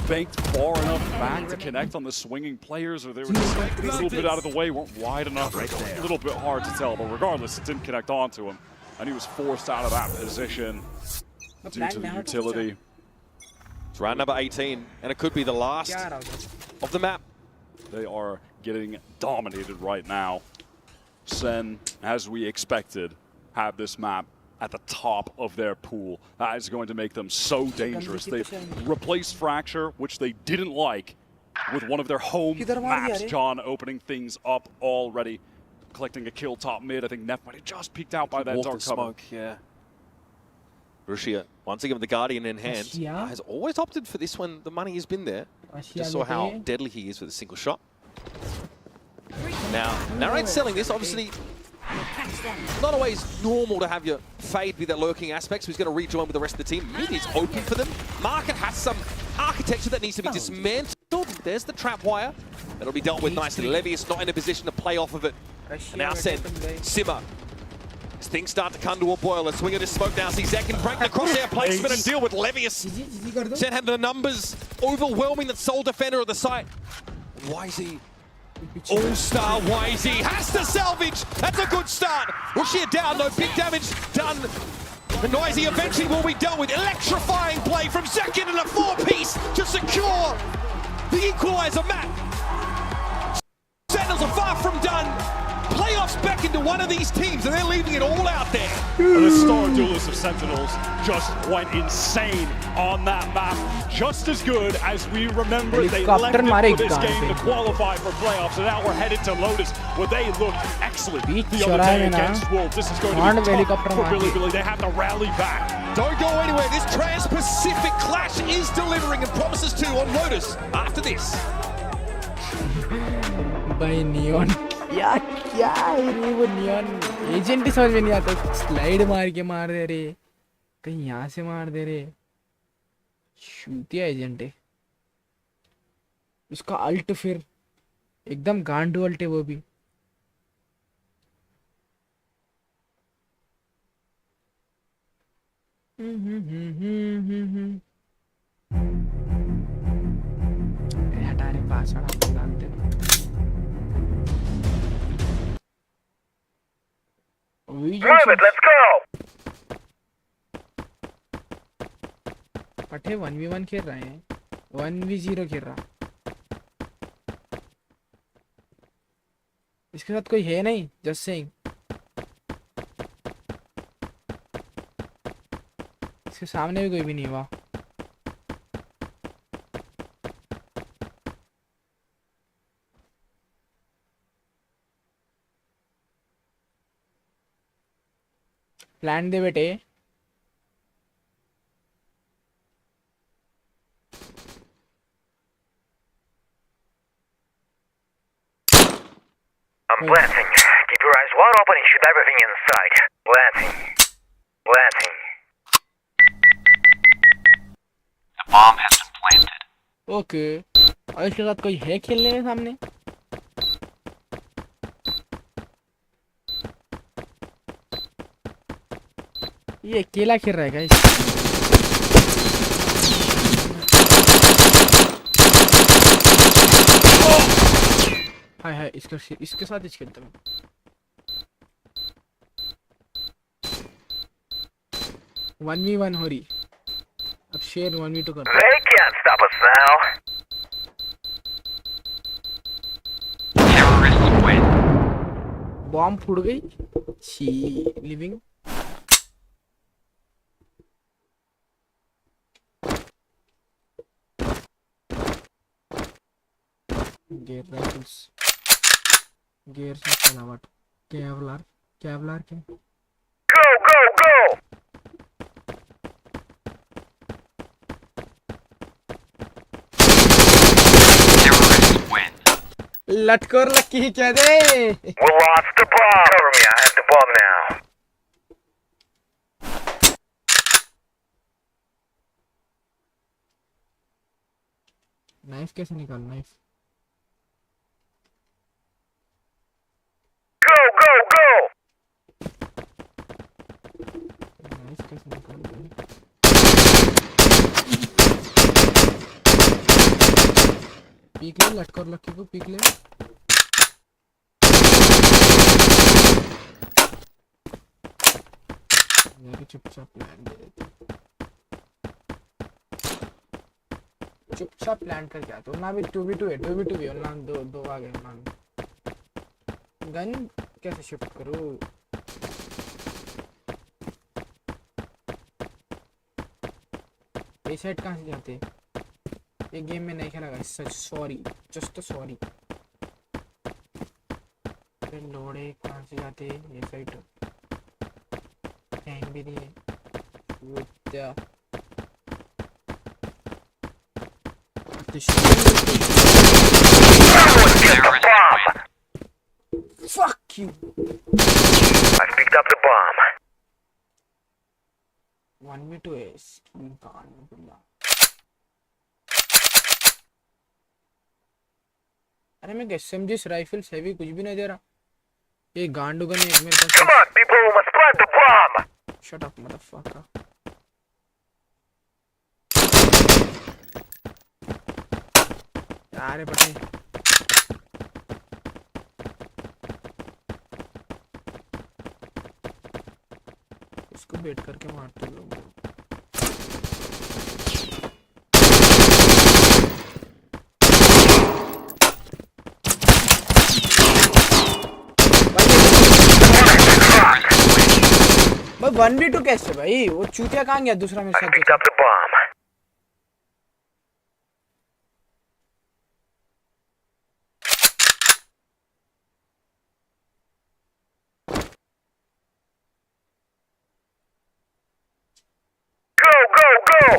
banked far enough back to connect on the swinging players, or they were just a little bit out of the way, weren't wide enough. A little bit hard to tell, but regardless, it didn't connect onto him. And he was forced out of that position due to the utility. It's round number 18, and it could be the last of the map. They are getting dominated right now. Sen, as we expected, have this map at the top of their pool. That is going to make them so dangerous. They've replaced Fracture, which they didn't like, with one of their home maps. John opening things up already. Collecting a kill top mid. I think Neph might have just peeked out by that dark cover. Smoke, yeah. Rushia, once again with the Guardian in hand, has always opted for this when the money has been there. Just saw how deadly he is with a single shot. Now, Narrate's selling this, obviously. Not always normal to have your Fade be that lurking aspect, so he's going to rejoin with the rest of the team. Mid is open for them. Market has some architecture that needs to be dismantled. There's the trap wire. That'll be dealt with nicely. Levius not in a position to play off of it. And now Sen, Simmer. As things start to come to a boil, a swing of this smoke now. See Zek can break the crosshair placement and deal with Levius. Sen had the numbers overwhelming that sole defender of the site. YZ. All-star YZ has to salvage. That's a good start. Rushia down, no big damage done. And YZ eventually will be dealt with. Electrifying play from Zekin and a 4-piece to secure the equalizer map. Sentinels are far from done. Playoffs back into one of these teams, and they're leaving it all out there. And the star duelist of Sentinels just went insane on that map. Just as good as we remember they left it for this game to qualify for playoffs, and now we're headed to Lotus, where they looked excellent the other day against Wolves. This is going to be tough for Billy. They have to rally back. Don't go anywhere. This Trans-Pacific clash is delivering and promises to on Lotus after this. By Neon. क्या क्या है रे वो neon agent ही समझ में नहीं आता slide मार के मार दे रे कहीं यहाँ से मार दे रे शूटिया एजेंट है उसका अल्ट फिर एकदम गांडू अल्ट है वो भी हटा रे पासवर्ड आप जानते हो Private, let's go! पठे 1v1 खेल रहे हैं 1v0 खेल रहा इसके साथ कोई है नहीं जस्ट सेइंग इसके सामने भी कोई भी नहीं हुआ प्लान दे बेटे I'm planting. Keep your eyes wide open and shoot everything in sight. Planting. Planting. The bomb has been planted. Okay और इसके साथ कोई है खेलने में सामने ये अकेला खेल रहा है गाइस हाय हाय इसके साथ ही खेलता हूँ 1v1 हो रही अब शेयर 1v2 करते They can't stop us now. Terrorists win. Bomb फूट गई छी लिविंग गेयर राइफल्स गेयर से चलावट केवलर केवलर के Go, go, go! Terrorists win. लटकोर लकी क्या दे We lost the bomb. Cover me, I have the bomb now. Knife कैसे निकाल नाइफ पीक ले लटकर लक्की को पीक ले यार चुपचाप प्लान दे देते चुपचाप प्लान कर क्या तो ना भी 2v2 है 2v2 भी ना दो आ गए ना गन कैसे शिफ्ट करूं ये साइड कहाँ से जाते ये गेम में नहीं खेला गाइस सच सॉरी जस्ट सॉरी फिर लोड़े कहाँ से जाते ये साइड हैंग भी नहीं है क्या Fuck you. I picked up the bomb. 1v2 is अरे मैं SMGs राइफल्स हैवी कुछ भी नहीं दे रहा ये गांडू गन है मेरे पास Come on people, we must plant the bomb. Shut up motherfucker यार पटे इसको बेट करके मारते लोग भाई 1v2 कैसे भाई वो चूतिया कहाँ गया दूसरा मेरे साथ Picked up the bomb. Go!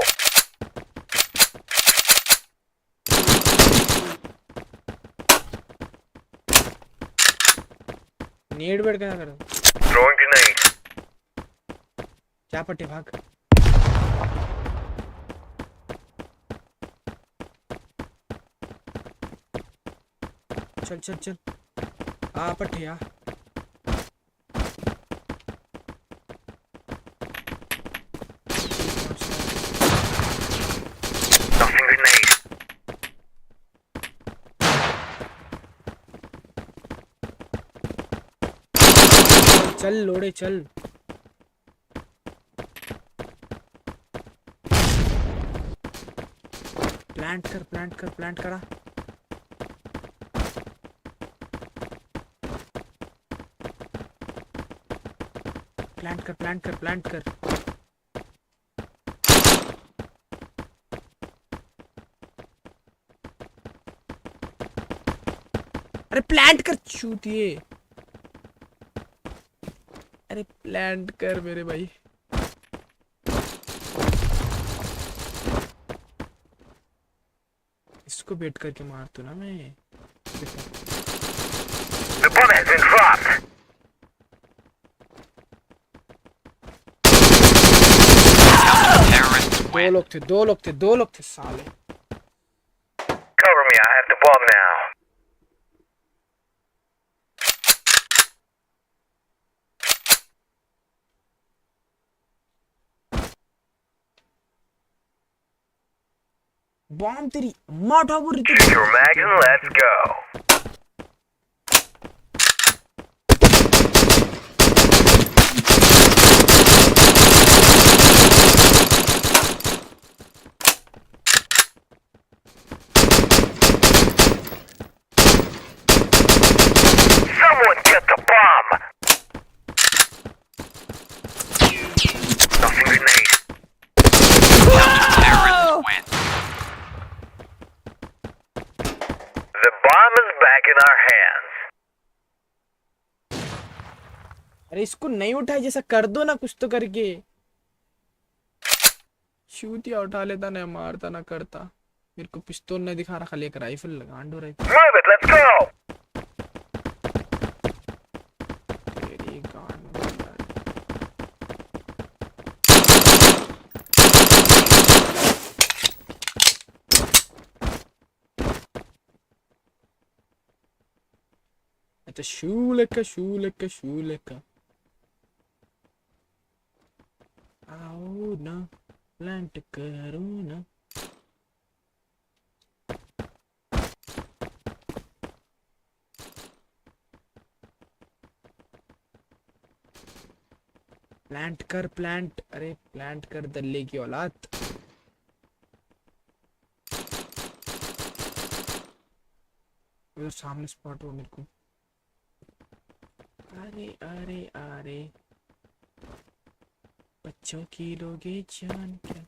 Need बेट क्या करो Throwing grenade. क्या पट्टे भाग चल आ पट्टे आ Nothing grenade. चल लोड़े चल प्लांट करा प्लांट कर अरे प्लांट कर चूतिए अरे प्लांट कर मेरे भाई इसको बेट करके मार तू ना मैं The bomb has been dropped. दो लोग थे साले Cover me, I have the bomb now. Bomb तेरी अम्मा उठा वो Shoot your mag and let's go. Someone get the bomb. Nothing grenade. The bomb is back in our hands. अरे इसको नहीं उठाए जैसा कर दो ना कुछ तो करके शूट या उठा लेता ना मारता ना करता मेरे को पिस्तौल नहीं दिखा रहा खाली एक राइफल लगा आंडो rifle Move it, let's go. तेरी गान अच्छा शू लेका आओ ना प्लांट करो ना प्लांट कर प्लांट अरे प्लांट कर दल्ले की औलाद उधर सामने स्पॉट हो मेरे को अरे अरे अरे बच्चों की लोगे जान क्या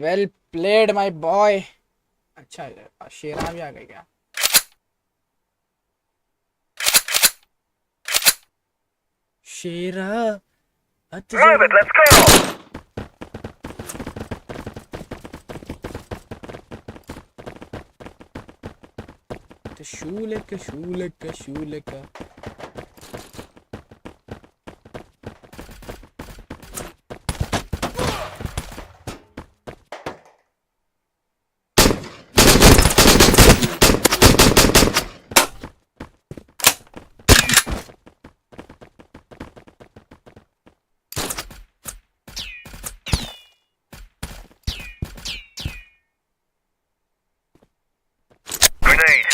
Well played, my boy. अच्छा शेरा भी आ गया क्या? शेरा. Move it, let's go. शूलेका. Grenade.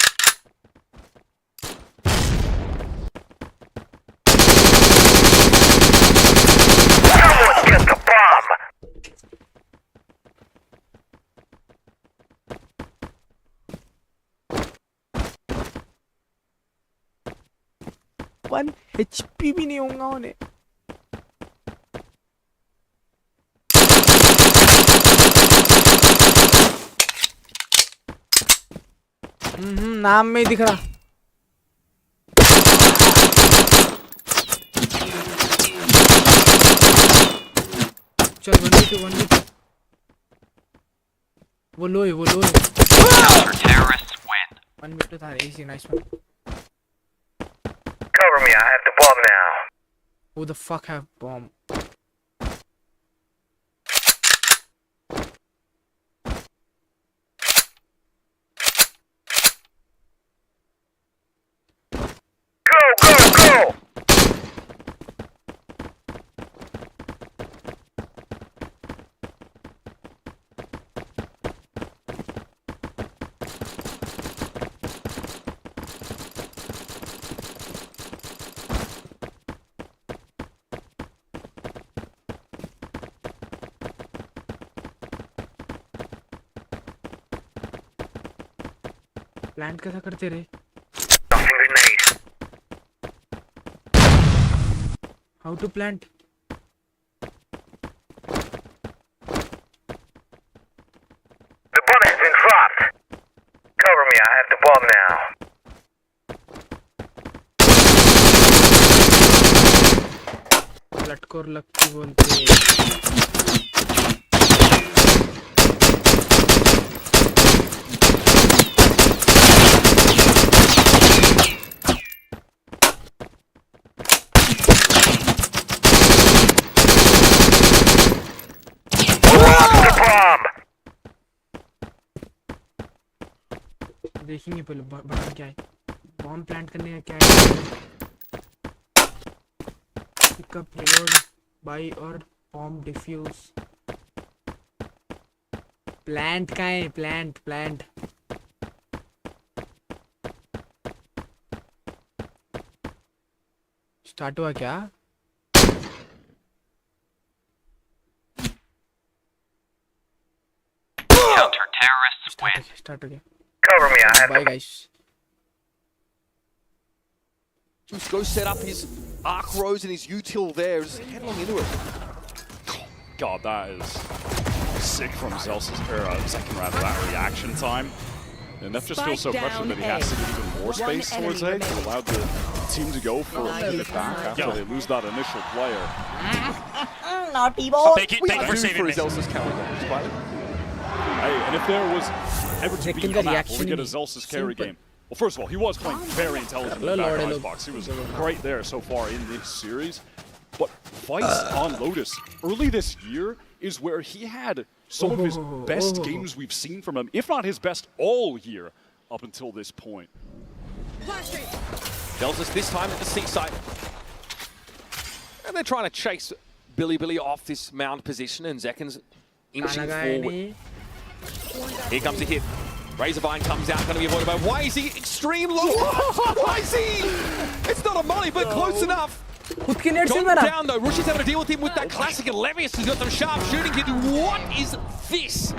Someone get the bomb. One HP भी नहीं होगा उन्हें. नाम में ही दिख रहा. चल 1v2 वो लो है 1v2 था easy nice one. Cover me, I have the bomb now. Who the fuck have bomb? Go! Plant कैसा करते रे? Tossing grenade. How to plant? The bomb has been dropped. Cover me, I have the bomb now. लटकोर लक्की बोलते हैं. देखेंगे पहले button क्या है. Bomb plant करने का क्या है? पिकअप रिलोड बाई और बॉम्ब डिफ्यूज. प्लांट का है प्लांट. स्टार्ट हुआ क्या? Counter terrorists win. स्टार्ट हो गया. Cover me, I have Bye guys. Just go set up his arc rows and his util there. Just headlong into it. God, that is sick from Zelsa's second round of that reaction time. And Neph just feels so pressured that he has to give even more space towards A to allow the team to go for a minute back after they lose that initial player. Naughty boy. Thank you for saving me. Zelsa's counter. Hey, and if there was ever to be a map where we get a Zelsa's carry game, well, first of all, he was playing very intelligently in the back icebox. He was great there so far in this series. But fights on Lotus early this year is where he had some of his best games we've seen from him, if not his best all year up until this point. Deltas this time at the seaside. And they're trying to chase Billy off this mound position, and Zekken's inching forward. Here comes a hit. Razorvine comes out, going to be avoided by Wisey. Extreme low. Wisey! It's not a molly, but close enough. Gone down though. Rushi's having to deal with him with that classic, and Levius has got some sharp shooting to do. What is this?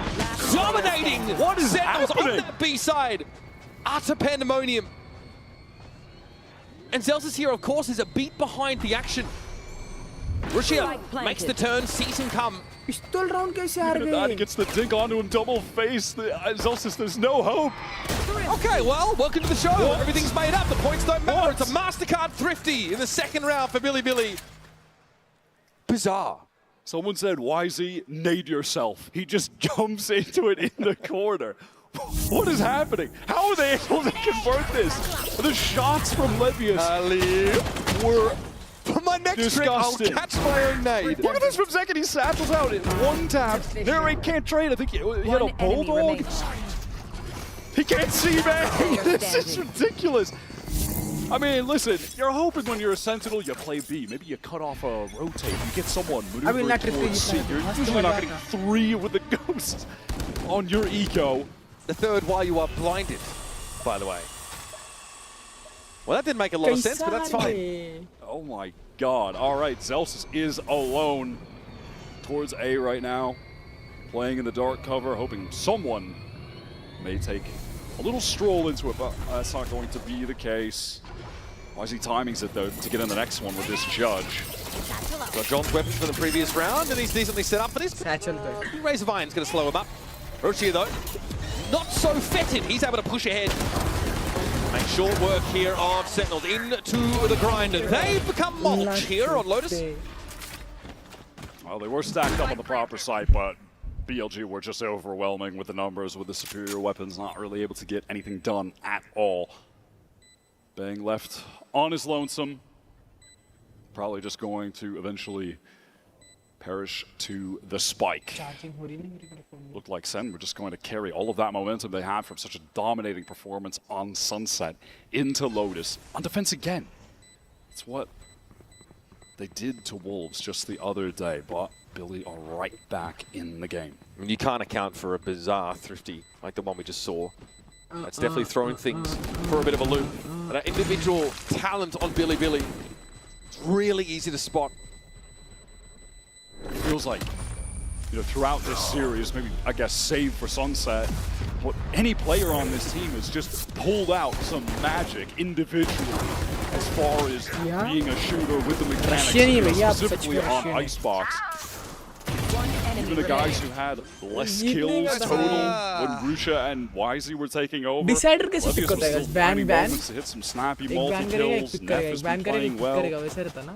Dominating. What is Sentinels happening? on that B-side. Utter pandemonium. And Zelsis here, of course, is a beat behind the action. Rushia makes the turn, sees him come. पिस्तौल round कैसे हार Look at that, he गए? gets the dink onto him, double face. Zelsis, there's no hope. Okay, well, welcome to the show. Everything's made up. The points don't matter. It's a MasterCard Thrifty in the second round for Billy. Bizarre. Someone said, Wisey, nade yourself. He just jumps into it in the corner. What is happening? How are they able to convert this? The shots from Levius were for my next disgusting. trick, I'll catch my own nade. Look at this from Zekken. He satchels out in one tap. Narrate can't trade. I think he had a bulldog. He can't see, man. This is ridiculous. I mean, listen, you're hoping when you're a Sentinel, you play B. Maybe you cut off a rotate. You get someone maneuvering towards C. You're usually not getting 3 with the ghosts on your eco. The third while you are blinded, by the way. Well, that didn't make a lot of sense, but that's fine. Oh my god. All right, Zelsis is alone towards A right now. Playing in the dark cover, hoping someone may take a little stroll into it, but that's not going to be the case. Wisey timings it, though, to get in the next one with this judge. Got John's weapons from the previous round, and he's decently set up for this. Razorvine's going to slow him up. Rochia, though, not so fetid. He's able to push ahead. Make short work here of Sentinels into the grind. They've become mulch here on Lotus. Well, they were stacked up on the proper site, but BLG were just overwhelming with the numbers, with the superior weapons, not really able to get anything done at all. Being left on his lonesome, probably just going to eventually perish to the spike. Looked like Sen were just going to carry all of that momentum they had from such a dominating performance on Sunset into Lotus. On defense again. It's what they did to Wolves just the other day, but Billy are right back in the game. I mean, you can't account for a bizarre Thrifty like the one we just saw. That's definitely throwing things for a bit of a loop. But that individual talent on Billy, it's really easy to spot. It feels like, you know, throughout this series, maybe, I guess, save for Sunset, what any player on this team has just pulled out some magic individually as far as being a shooter with the mechanics, specifically on Icebox. Even the guys who had less kills total when Rusha and Wisey were taking over, Decider कैसे Levius pick was होता है? still Ban finding ban. moments to hit some snappy एक ban करेगा multi-kills. एक pick Neph करेगा has एक ban been करेगा playing एक pick well. करेगा वैसे रहता ना.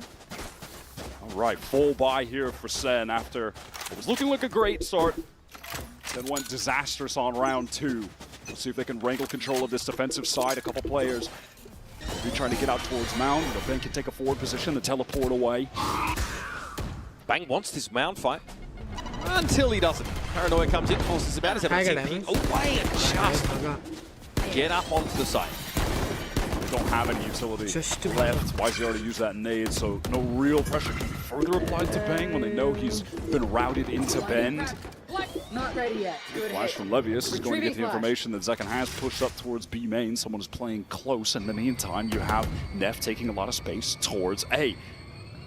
All right, full buy here for Sen after it was looking like a great start. Then went disastrous on round 2. We'll see if they can wrangle control of this defensive side. A couple players will be trying to get out towards Mound, but Ben can take a forward position and teleport away. Bang wants this Mound fight until he doesn't. Paranoia comes in, forces him out. He's having a TP away and just get up onto the side. They don't have any utility left. Wisey already used that nade, so no real pressure can be further applied to Bang when they know he's been routed into Bend. Not ready yet. Flash from Levius is going to get the information that Zekken has pushed up towards B main. Someone is playing close. In the meantime, you have Neph taking a lot of space towards A.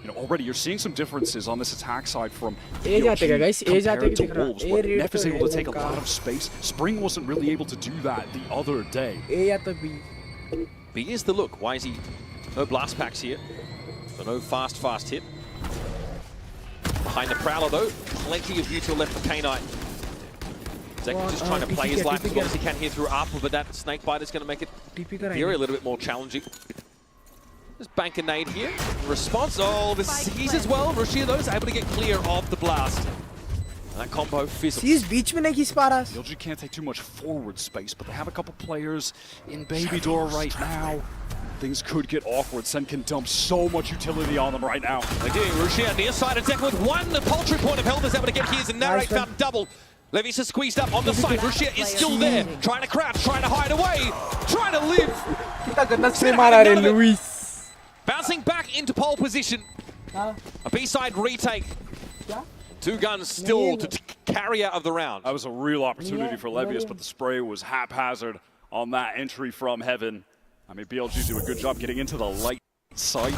You know, already you're seeing some differences on this attack side from guys. compared to Wolves, where Neph is able to take a lot of space. Spring wasn't really able to do that the other day. B is the look. Wisey, no blast packs here, so no fast hit. Behind the Prowler though, plenty of util left for K9. Zekken just trying to play his life as well as he can here through Apple, but that Snakebite is going to make it very a little bit more challenging. Just bank a nade here. Response, oh, the Seize as well. Rushia though is able to get clear of the blast. That combo fizzles. Seize beach में नहीं खींच पा रहा. BLG can't take too much forward space, but they have a couple players in Baby Door right now. Things could get awkward. Sen can dump so much utility on them right now. They do. Rushia near side of Zekken with one paltry point of health is able to get here. And Narrate found double. Levius is squeezed up on the side. Rushia is still there, trying to crouch, trying to hide away, trying to live. Bouncing back into pole position. A B-side retake. 2 guns still to carry out of the round. That was a real opportunity for Levius, but the spray was haphazard on that entry from heaven. I mean, BLG do a good job getting into the light side.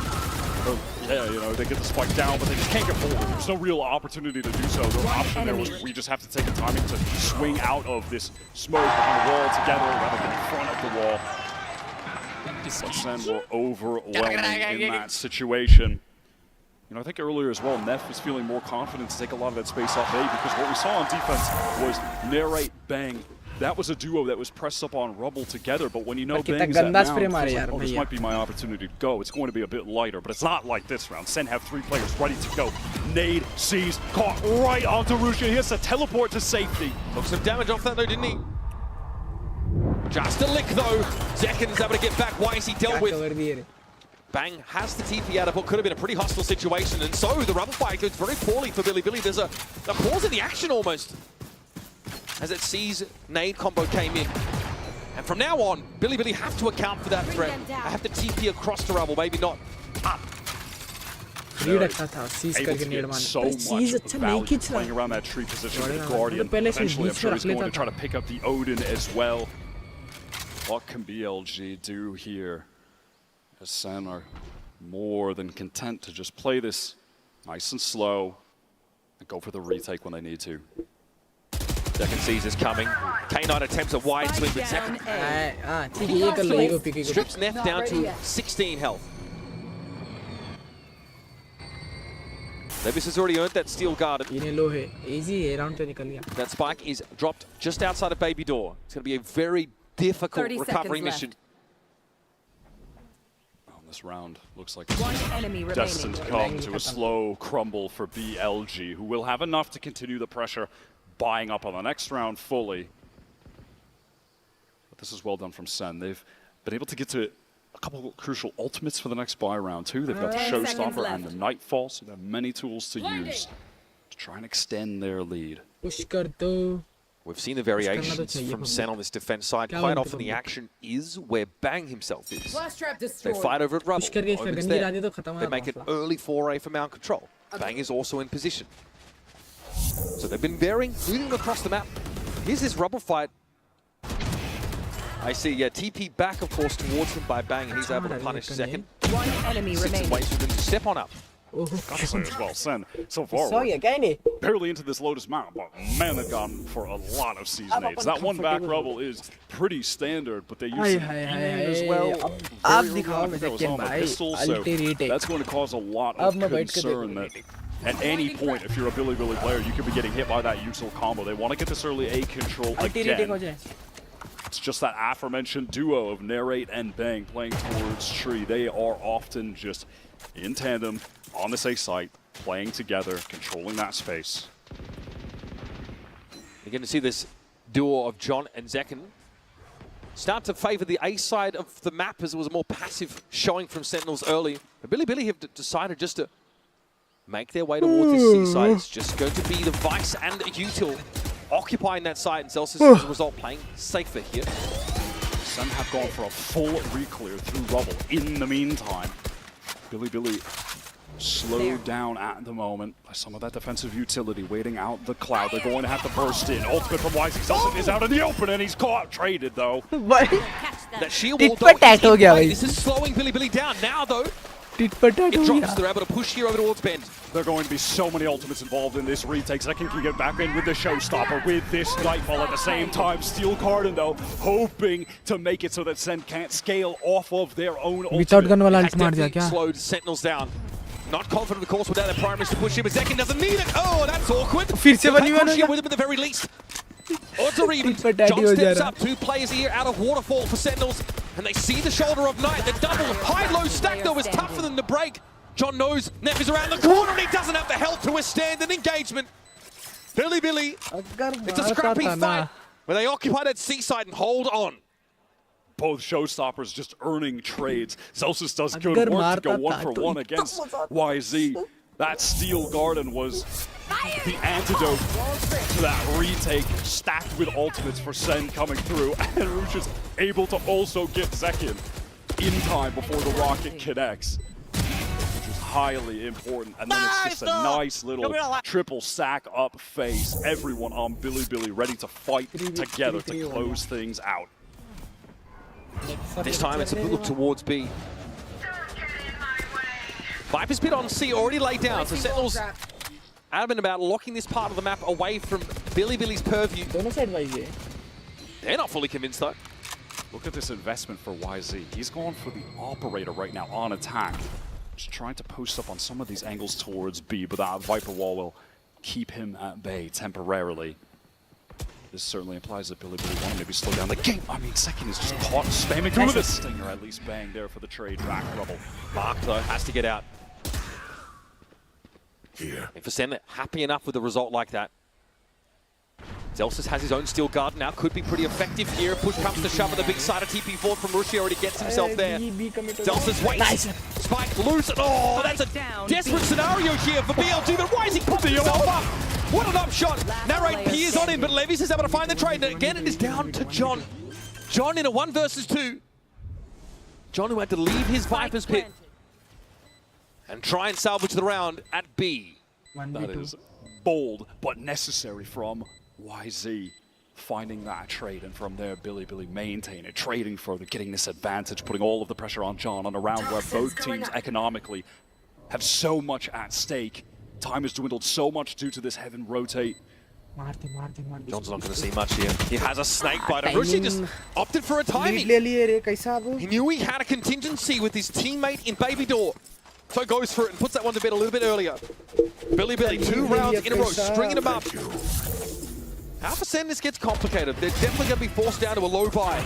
Yeah, you know, they get the spike down, but they just can't get forward. There's no real opportunity to do so. The option there was we just have to take the timing to swing out of this smoke behind the wall together rather than in front of the wall. But Sen were overwhelming in that situation. You know, I think earlier as well, Neph was feeling more confident to take a lot of that space off A, because what we saw on defense was Narrate, Bang. That was a duo that was pressed up on Rubble together, but when you know Bang's at mound, like, oh, this might be my opportunity to go. It's going to be a bit lighter, but it's not like this round. Sen have 3 players ready to go. Nade, sees, caught right onto Rusha. He has to teleport to safety. Took some damage off that though, didn't he? Just a lick though. Zekin's able to get back. Why is he dealt with? Bang has the TP out of what could have been a pretty hostile situation, and so the rubble fight goes very poorly for Billy Billy. There's a pause in the action almost, as it sees nade combo came in. And from now on, Billy Billy have to account for that threat. I have to TP across the rubble, maybe not up. Able to get so much value playing around that tree position with the Guardian. Eventually, I'm sure he's going to try to pick up the Odin as well. What can BLG do here? As Sen are more than content to just play this nice and slow and go for the retake when they need to. Second sees is coming. K9 attempts a wide swing with Zekin. Strips Neph down to 16 health. Levius has already earned that steel guard. That spike is dropped just outside of Baby Door. It's going to be a very difficult recovery mission. This round looks like it's destined to come to a slow crumble for BLG, who will have enough to continue the pressure, buying up on the next round fully. But this is well done from Sen. They've been able to get to a couple of crucial ultimates for the next buy round too. They've got the Showstopper and the Nightfall, so they have many tools to use to try and extend their lead. We've seen the variations from Sen on this defense side. Quite often the action is where Bang himself is. They fight over at Rubble. Omen's there. They make an early foray for Mount Control. Bang is also in position. So they've been varying, moving across the map. Here's this Rubble fight. I see, yeah, TP back, of course, towards him by Bang, and he's able to punish Zekin. One enemy Sits and waits for them to step on up. Gotta say as well, Sen, so far, barely into this Lotus Mount, but man, they've gone for a lot of season nades. That one back Rubble is pretty standard, but they use it as well. Very early, I think that was on the pistol, so that's going to cause a lot of concern that at any point, if you're a Billy Billy player, you could be getting hit by that usual combo. They want to get this early A control again. It's just that aforementioned duo of Narrate and Bang playing towards Tree. They are often just in tandem on this A site, playing together, controlling that space. You're going to see this duo of John and Zekin start to favor the A side of the map, as it was a more passive showing from Sentinels early. But Billy Billy have decided just to make their way towards this C side. It's just going to be the Vice and Util occupying that side, and Celsius as a result playing safer here. Some have gone for a full re-clear through Rubble. In the meantime, Billy Billy slowed down at the moment by some of that defensive utility, waiting out the cloud. They're going to have to burst in. Ultimate from YZ. Celsius is out in the open, and he's caught, traded though. That shield wall though this is slowing Billy Billy down. Now though, it drops. They're able to push here over towards Bend. There are going to be so many ultimates involved in this retake. Zekin can get back in with the Showstopper, with this Nightfall at the same time. Steel Garden, though, hoping to make it so that Sen can't scale off of their own ultimate. Slowed Sentinels down. Not confident, of course, without their primaries to push him, but Zekin doesn't need it. Oh, that's awkward. Push him with him at the very least. Odds are even. John steps up. 2 players here out of Waterfall for Sentinels, and they see the shoulder of Night. The double high-low stack, though, is tough for them to break. John knows Neph is around the corner, and he doesn't have the health to withstand an engagement. Billy Billy, it's a scrappy fight where they occupy that seaside and hold on. Both Showstoppers just earning trades. Celsius does good work to go 1-for-1 against YZ. That Steel Garden was the antidote to that retake, stacked with ultimates for Sen coming through, and Rush is able to also get Zekin. in time before the rocket connects, which is highly important. And then it's just a nice little triple sack up face. Everyone on Bilibili ready to fight together to close things out. This time it's a look towards B. Viper's pit on C already laid down, so Sentinels adamant about locking this part of the map away from Bilibili's purview. They're not fully convinced though. Look at this investment for YZ. He's going for the operator right now on attack. Just trying to post up on some of these angles towards B, but that Viper wall will keep him at bay temporarily. This certainly implies that Bilibili want to maybe slow down the game. I mean, Second is just caught spamming through the stinger, at least bang there for the trade back rubble. Mark though has to get out. Here. And for Sen, happy enough with a result like that. Zelsis has his own steel guard now, could be pretty effective here. Push comes to shove at the big side of TP4 from Rushi, already gets himself there. Zelsis waits, nice. Spike loose, and oh, that's a desperate scenario here for BLG, but why is he popping himself up? What an upshot! Narrate peers on him, but Levis is able to find the trade, and again it is down to John. John in a 1 versus 2. John who had to leave his Viper's pit and try and salvage the round at B. That is bold, but necessary from YZ. Finding that trade, and from there Bilibili maintain it, trading further, getting this advantage, putting all of the pressure on John on a round where both teams economically have so much at stake. Time has dwindled so much due to this heaven rotate. John's not going to see much here. He has a snake bite. Rushi just opted for a timing. He knew he had a contingency with his teammate in Baby Door. So goes for it and puts that one to bed a little bit earlier. Bilibili, 2 rounds in a row, stringing them up. How for Sen this gets complicated? They're definitely going to be forced down to a low buy.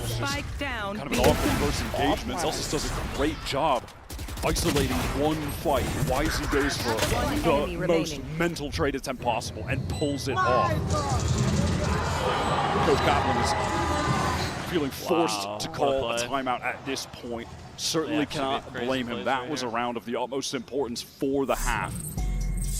Spike down. Kind of an awkward first engagement. Celsius does a great job isolating one fight. YZ goes for the most mental trade attempt possible and pulls it off. Coach Kaplan is feeling forced to call a timeout at this point. Certainly cannot blame him. That was a round of the utmost importance for the half.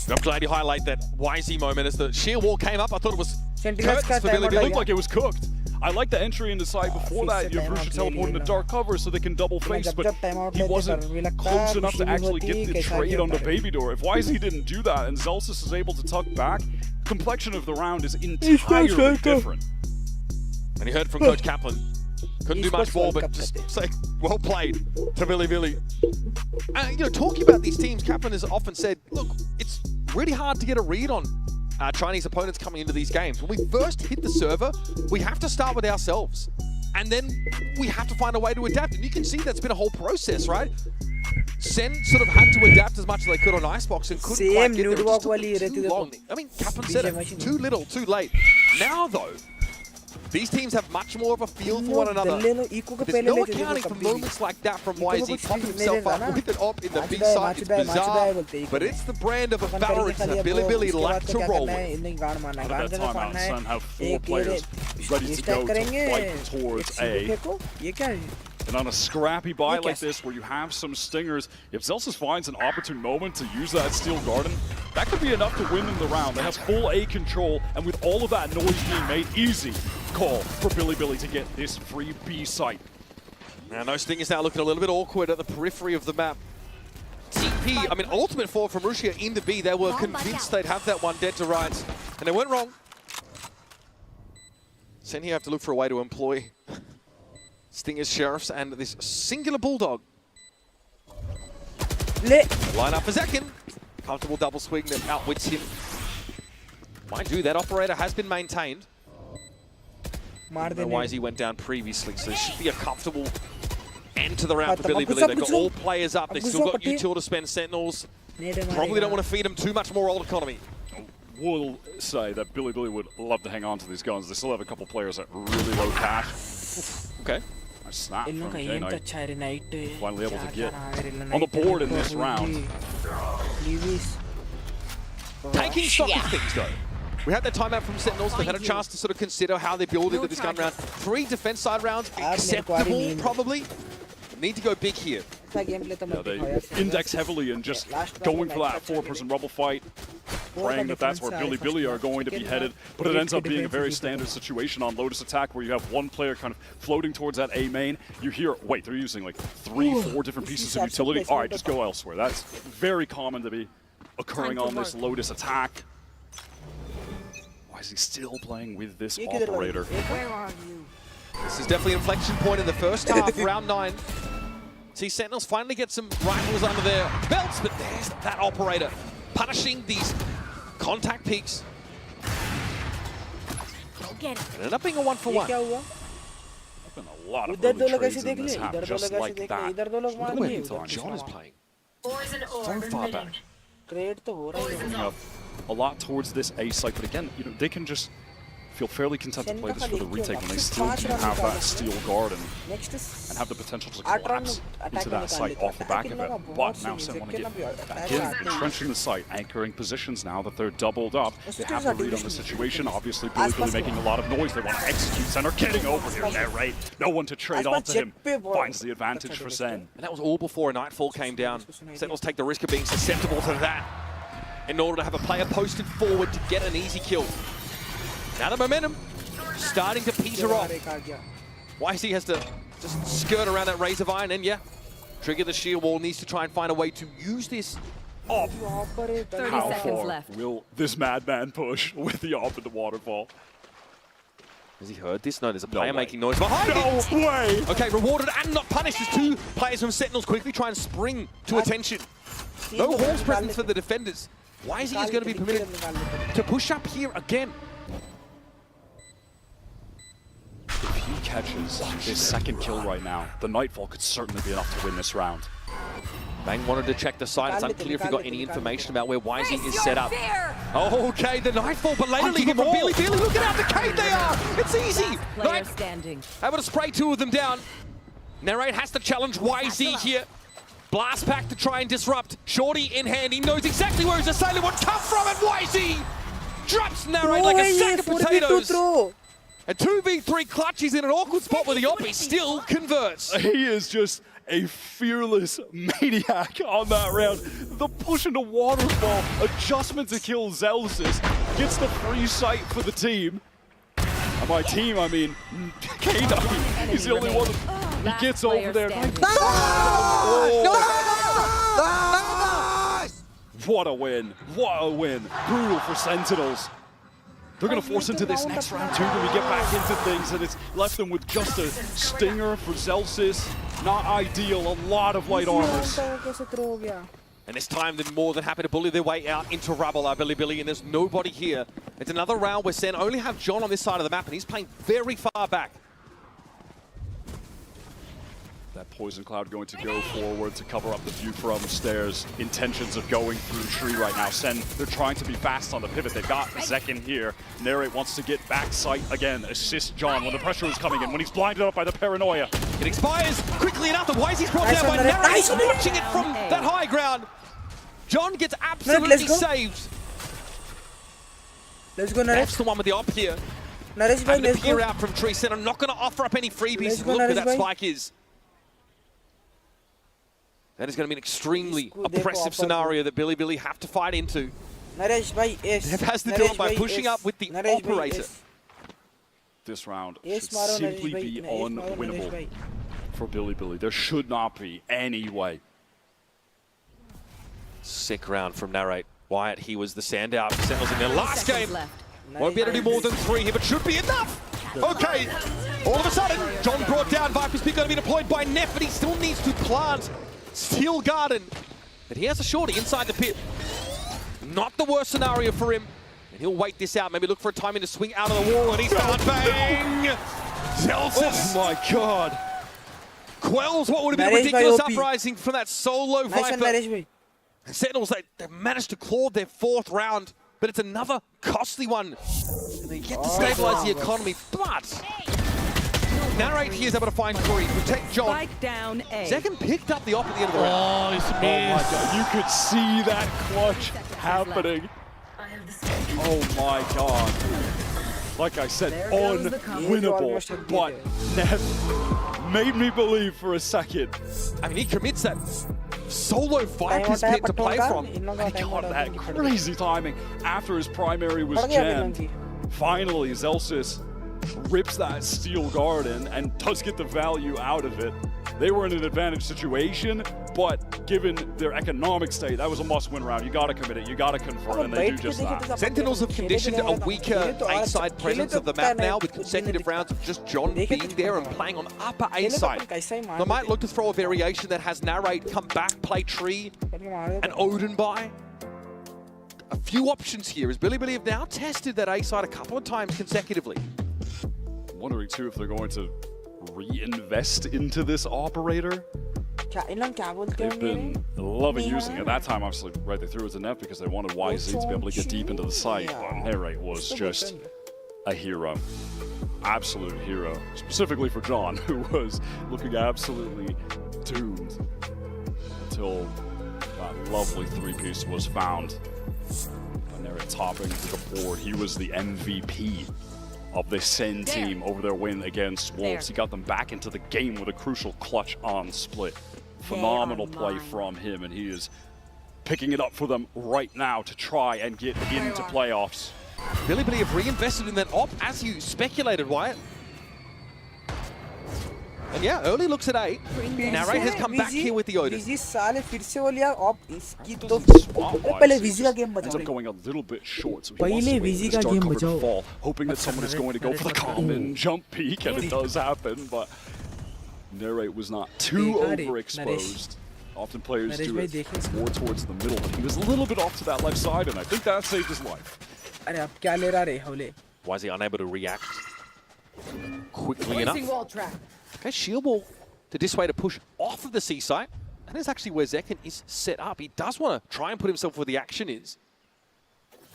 I'm glad you highlight that YZ moment as the sheer wall came up. I thought it was curtains for Bilibili. It looked like it was cooked. I like the entry in the side before that. You have Rusha teleporting to dark cover so they can double face, but he wasn't close enough to actually get the trade on the Baby Door. If YZ didn't do that and Zelsis is able to tuck back, complexion of the round is entirely different. And you heard from Coach Kaplan. Couldn't do much more, but just say, well played to Bilibili. You know, talking about these teams, Kaplan has often said, look, it's really hard to get a read on Chinese opponents coming into these games. When we first hit the server, we have to start with ourselves. And then we have to find a way to adapt. And you can see that's been a whole process, right? Sen sort of had to adapt as much as they could on Icebox and couldn't quite get there. It just took too long. I mean, Kaplan said it, too little, too late. Now, though, these teams have much more of a feel for one another. There's no accounting for moments like that from YZ popping himself up with an op in the B side. It's bizarre, but it's the brand of a Valorant that Bilibili like to roll with. Out of that timeout, Sun have 4 players ready to go to fight towards A. And on a scrappy buy like this, where you have some stingers, if Zelsis finds an opportune moment to use that Steel Garden, that could be enough to win them the round. They have full A control, and with all of that noise being made, easy call for Bilibili to get this free B site. Now, no stingers now looking a little bit awkward at the periphery of the map. TP, I mean, ultimate for from Rusia in the B. They were convinced they'd have that one dead to rights, and they went wrong. Sen here have to look for a way to employ Stingers, Sheriffs, and this singular Bulldog. Line up for Zekin. Comfortable double swing that outwits him. Mind you, that operator has been maintained. YZ went down previously, so there should be a comfortable end to the round for Bilibili. They've got all players up. They've still got util to spend Sentinels. Probably don't want to feed them too much more old economy. Will say that Bilibili would love to hang on to these guns. They still have a couple players at really low cash. Okay. Nice snap from J-Knight. Finally able to get on the board in this round. Taking stock of things, though. We had that timeout from Sentinels. They've had a chance to sort of consider how they build into this gun round. 3 defense side rounds, acceptable probably. Need to go big here. Yeah, they index heavily and just going for that 4-person rubble fight. praying that that's where Billy are going to be headed, but it ends up being a very standard situation on Lotus Attack where you have one player kind of floating towards that A main. You hear, wait, they're using like 3-4 different pieces of utility. All right, just go elsewhere. That's very common to be occurring on this Lotus Attack. Why is he still playing with this operator? Where are you? This is definitely an inflection point in the first half, round 9. See, Sentinels finally get some rifles under their belts, but there's that operator punishing these contact peaks. Go get it. It ended up being a 1-for-1. Been a lot of early trades in this half, just like that. Look at where John is playing. So far back. Bringing up a lot towards this A site, but again, you know, they can just feel fairly content to play this for the retake when they still do have that steel guard and have the potential to collapse into that site off the back of it. But now Sen want to get back in, entrenching the site, anchoring positions now that they're doubled up. They have the read on the situation. Obviously, Billy making a lot of noise. They want to execute. Sen are getting over here. They're right. No one to trade onto him. Finds the advantage for Sen. And that was all before a Nightfall came down. Sentinels take the risk of being susceptible to that in order to have a player posted forward to get an easy kill. Now the momentum starting to peter off. YC has to just skirt around that Razor Vine and, yeah, trigger the shield wall. Needs to try and find a way to use this op. 30 seconds left. Will this madman push with the op in the waterfall? Has he heard this? No, there's a player making noise behind it. No way! Okay, rewarded and not punished as 2 players from Sentinels quickly try and spring to attention. No Hall's presence for the defenders. YZ is going to be permitted to push up here again. If he catches his second kill right now, the Nightfall could certainly be enough to win this round. Bang wanted to check the site. It's unclear if he got any information about where YZ is set up. Okay, the Nightfall, but later leaving from Billy. Look at how decayed they are. It's easy. Right, able to spray 2 of them down. Narrate has to challenge YZ here. Blast pack to try and disrupt. Shorty in hand. He knows exactly where his assailant would come from, and YZ drops Narrate like a sack of potatoes. A 2v3 clutch. He's in an awkward spot where the op still converts. He is just a fearless maniac on that round. The push into waterfall, adjustment to kill Zelsis, gets the free sight for the team. And by team, I mean K9. He's the only one that he gets over there. What a win. What a win. Brutal for Sentinels. They're going to force into this next round too when we get back into things, and it's left them with just a stinger for Zelsis. Not ideal, a lot of light armors. And this time they're more than happy to bully their way out into rubble, our Billy, and there's nobody here. It's another round where Sen only have John on this side of the map, and he's playing very far back. That Poison Cloud going to go forward to cover up the view from stairs. Intentions of going through tree right now. Sen, they're trying to be fast on the pivot. They've got Zek in here. Narrate wants to get back sight again. Assist John when the pressure is coming in, when he's blinded up by the paranoia. It expires quickly enough. The YZ's brought down by Narrate. He's watching it from that high ground. John gets absolutely saved. Let's go, Narrate. That's the one with the op here. Narrate, and the peer out from tree. Sen are not going to offer up any freebies. Look where that spike is. That is going to be an extremely oppressive scenario that Billy have to fight into. Nev has to do it by pushing up with the operator. This round should simply be unwinnable for Billy. There should not be any way. Sick round from Narrate. Wyatt, he was the standout. Sentinels in their last game. Won't be able to do more than 3 here, but should be enough. Okay, all of a sudden, John brought down. Viper's Peak going to be deployed by Neff, but he still needs to plant Steel Garden. But he has a shorty inside the pit. Not the worst scenario for him. And he'll wait this out. Maybe look for a timing to swing out of the wall, and he's found bang! Zelsis! Oh my god! Quells what would have been a ridiculous uprising from that solo Viper. And Sentinels, they managed to claw their 4th round, but it's another costly one. And they get to stabilize the economy, but Narrate here is able to find Curry, protect John. Spike down A. Second picked up the op at the end of the round. Oh, he's my god, you could see that clutch happening. Oh my god. Like I said, unwinnable, but Neff made me believe for a second. I mean, he commits that solo fire pit to play from. And he got that crazy timing after his primary was jammed. Finally, Zelsis rips that steel guard in and does get the value out of it. They were in an advantage situation, but given their economic state, that was a must-win round. You got to commit it, you got to convert, and they do just that. Sentinels have conditioned a weaker A-side presence of the map now, with consecutive rounds of just John being there and playing on upper A-side. They might look to throw a variation that has Narrate come back, play Tree, and Odin by. A few options here, as Bilibili have now tested that A-side a couple of times consecutively. I'm wondering too if they're going to reinvest into this operator. They've been loving using it. That time, obviously, right, they threw it to Neph because they wanted YZ to be able to get deep into the site. But Narrate was just a hero. Absolute hero. Specifically for John, who was looking absolutely doomed until that lovely three-piece was found. Narrate topping the board. He was the MVP of this Sen team over their win against Wolves. He got them back into the game with a crucial clutch on split. Phenomenal play from him, and he is picking it up for them right now to try and get into playoffs. Bilibili have reinvested in that op, as you speculated, Wyatt. And yeah, early looks at 8. Narrate has come back here with the Odin. Ends up going a little bit short, so he wants to wait for the start cover to fall, hoping that someone is going to go for the common jump peek, and it does happen, but Narrate was not too overexposed. Often players do it more towards the middle, but he was a little bit off to that left side, and I think that saved his life. Why is he unable to react quickly enough? Okay, shield wall to dissuade a push off of the C site. That is actually where Zekken is set up. He does want to try and put himself where the action is.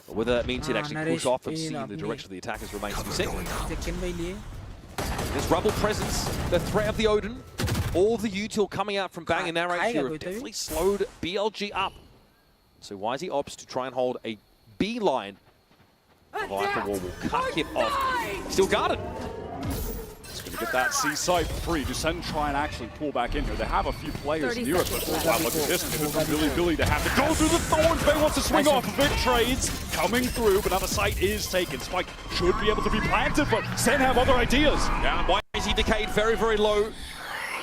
But whether that means he'd actually push off of C in the direction of the attackers remains to be seen. There's Rubble presence, the threat of the Odin. All the util coming out from Bang and Narrate here have definitely slowed BLG up. So YZ opts to try and hold a B line. Viper Wall will cut him off. Still guarded. He's going to get that C site free. Dusen try and actually pull back in here. They have a few players near it, but wow, look at this. Pivot from Bilibili to have to go through the thorns. Bay wants to swing off of it. Trades coming through, but now the site is taken. Spike should be able to be planted, but Sen have other ideas. Yeah, YZ decayed very, very low.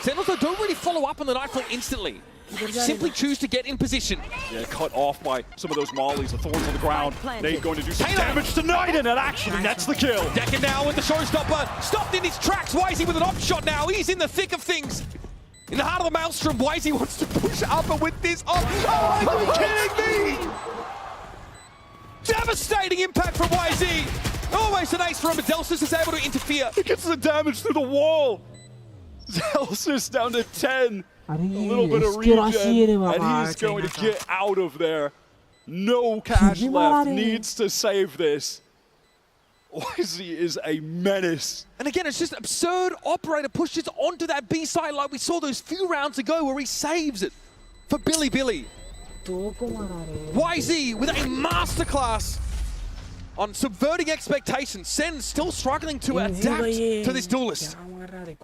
Sentinels don't really follow up on the Nightfall instantly. Simply choose to get in position. Yeah, cut off by some of those mollies. The thorns on the ground. Nate going to do some damage tonight, and it actually nets the kill. Decken now with the showstopper. Stopped in his tracks. YZ with an op shot now. He's in the thick of things. In the heart of the maelstrom, YZ wants to push upper with this op. Oh, are you kidding me? Devastating impact from YZ. Almost an ace for him, but Zelsis is able to interfere. He gets the damage through the wall. Zelsis down to 10. A little bit of regen, and he's going to get out of there. No cash left, needs to save this. YZ is a menace. And again, it's just absurd. Operator pushes onto that B side like we saw those few rounds ago where he saves it for Bilibili. YZ with a masterclass on subverting expectations. Sen still struggling to adapt to this duelist.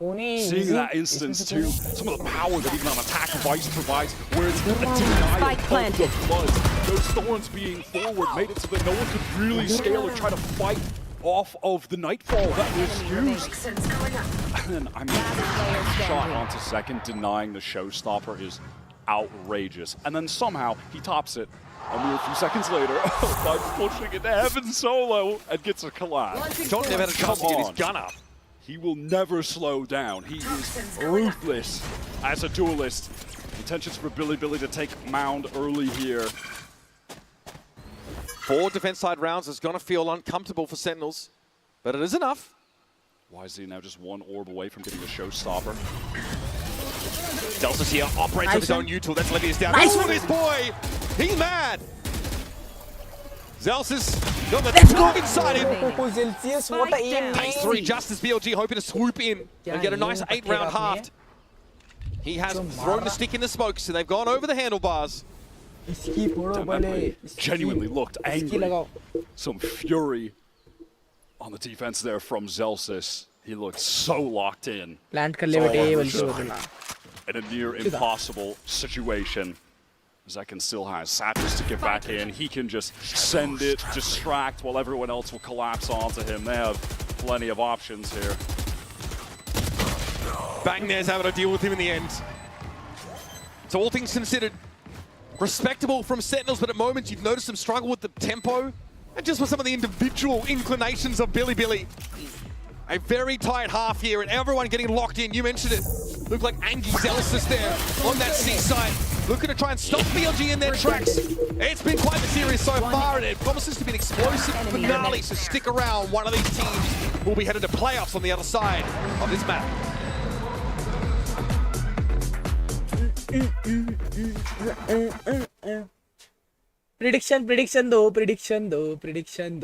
Seeing that instance too, some of the power that even on attack Vice provides, where it's a denial of the flood. Those thorns being forward made it so that no one could really scale or try to fight off of the Nightfall that was used. And then, I mean, shot onto second, denying the showstopper is outrageous. And then somehow he tops it a mere few seconds later by pushing it to heaven solo and gets a collapse. John never had a chance to get his gun up. He will never slow down. He is ruthless as a duelist. Intentions for Bilibili to take Mound early here. 4 defense side rounds is going to feel uncomfortable for Sentinels, but it is enough. YZ now just one orb away from getting the showstopper. Zelsis here operates with his own util. That's Levius down. Nice for this boy! He's mad! Zelsis got the dog inside him. Zelsius, what a aim. Takes 3 just as BLG hoping to swoop in and get a nice 8-round halved. He has thrown the stick in the smoke, so they've gone over the handlebars. Genuinely looked angry. Some fury on the defense there from Zelsis. He looked so locked in. in a near impossible situation. Zekin still has Satchers to get back in. He can just send it, distract, while everyone else will collapse onto him. They have plenty of options here. Bangnair's having to deal with him in the end. So all things considered, respectable from Sentinels, but at moments you've noticed them struggle with the tempo and just with some of the individual inclinations of Bilibili. A very tight half here and everyone getting locked in. You mentioned it. Looked like Angie Zelsis there on that seaside, looking to try and stop BLG in their tracks. It's been quite the series so far and it promises to be an explosive finale, so stick around. One of these teams will be headed to playoffs on the other side of this map. Prediction though. Prediction though. Prediction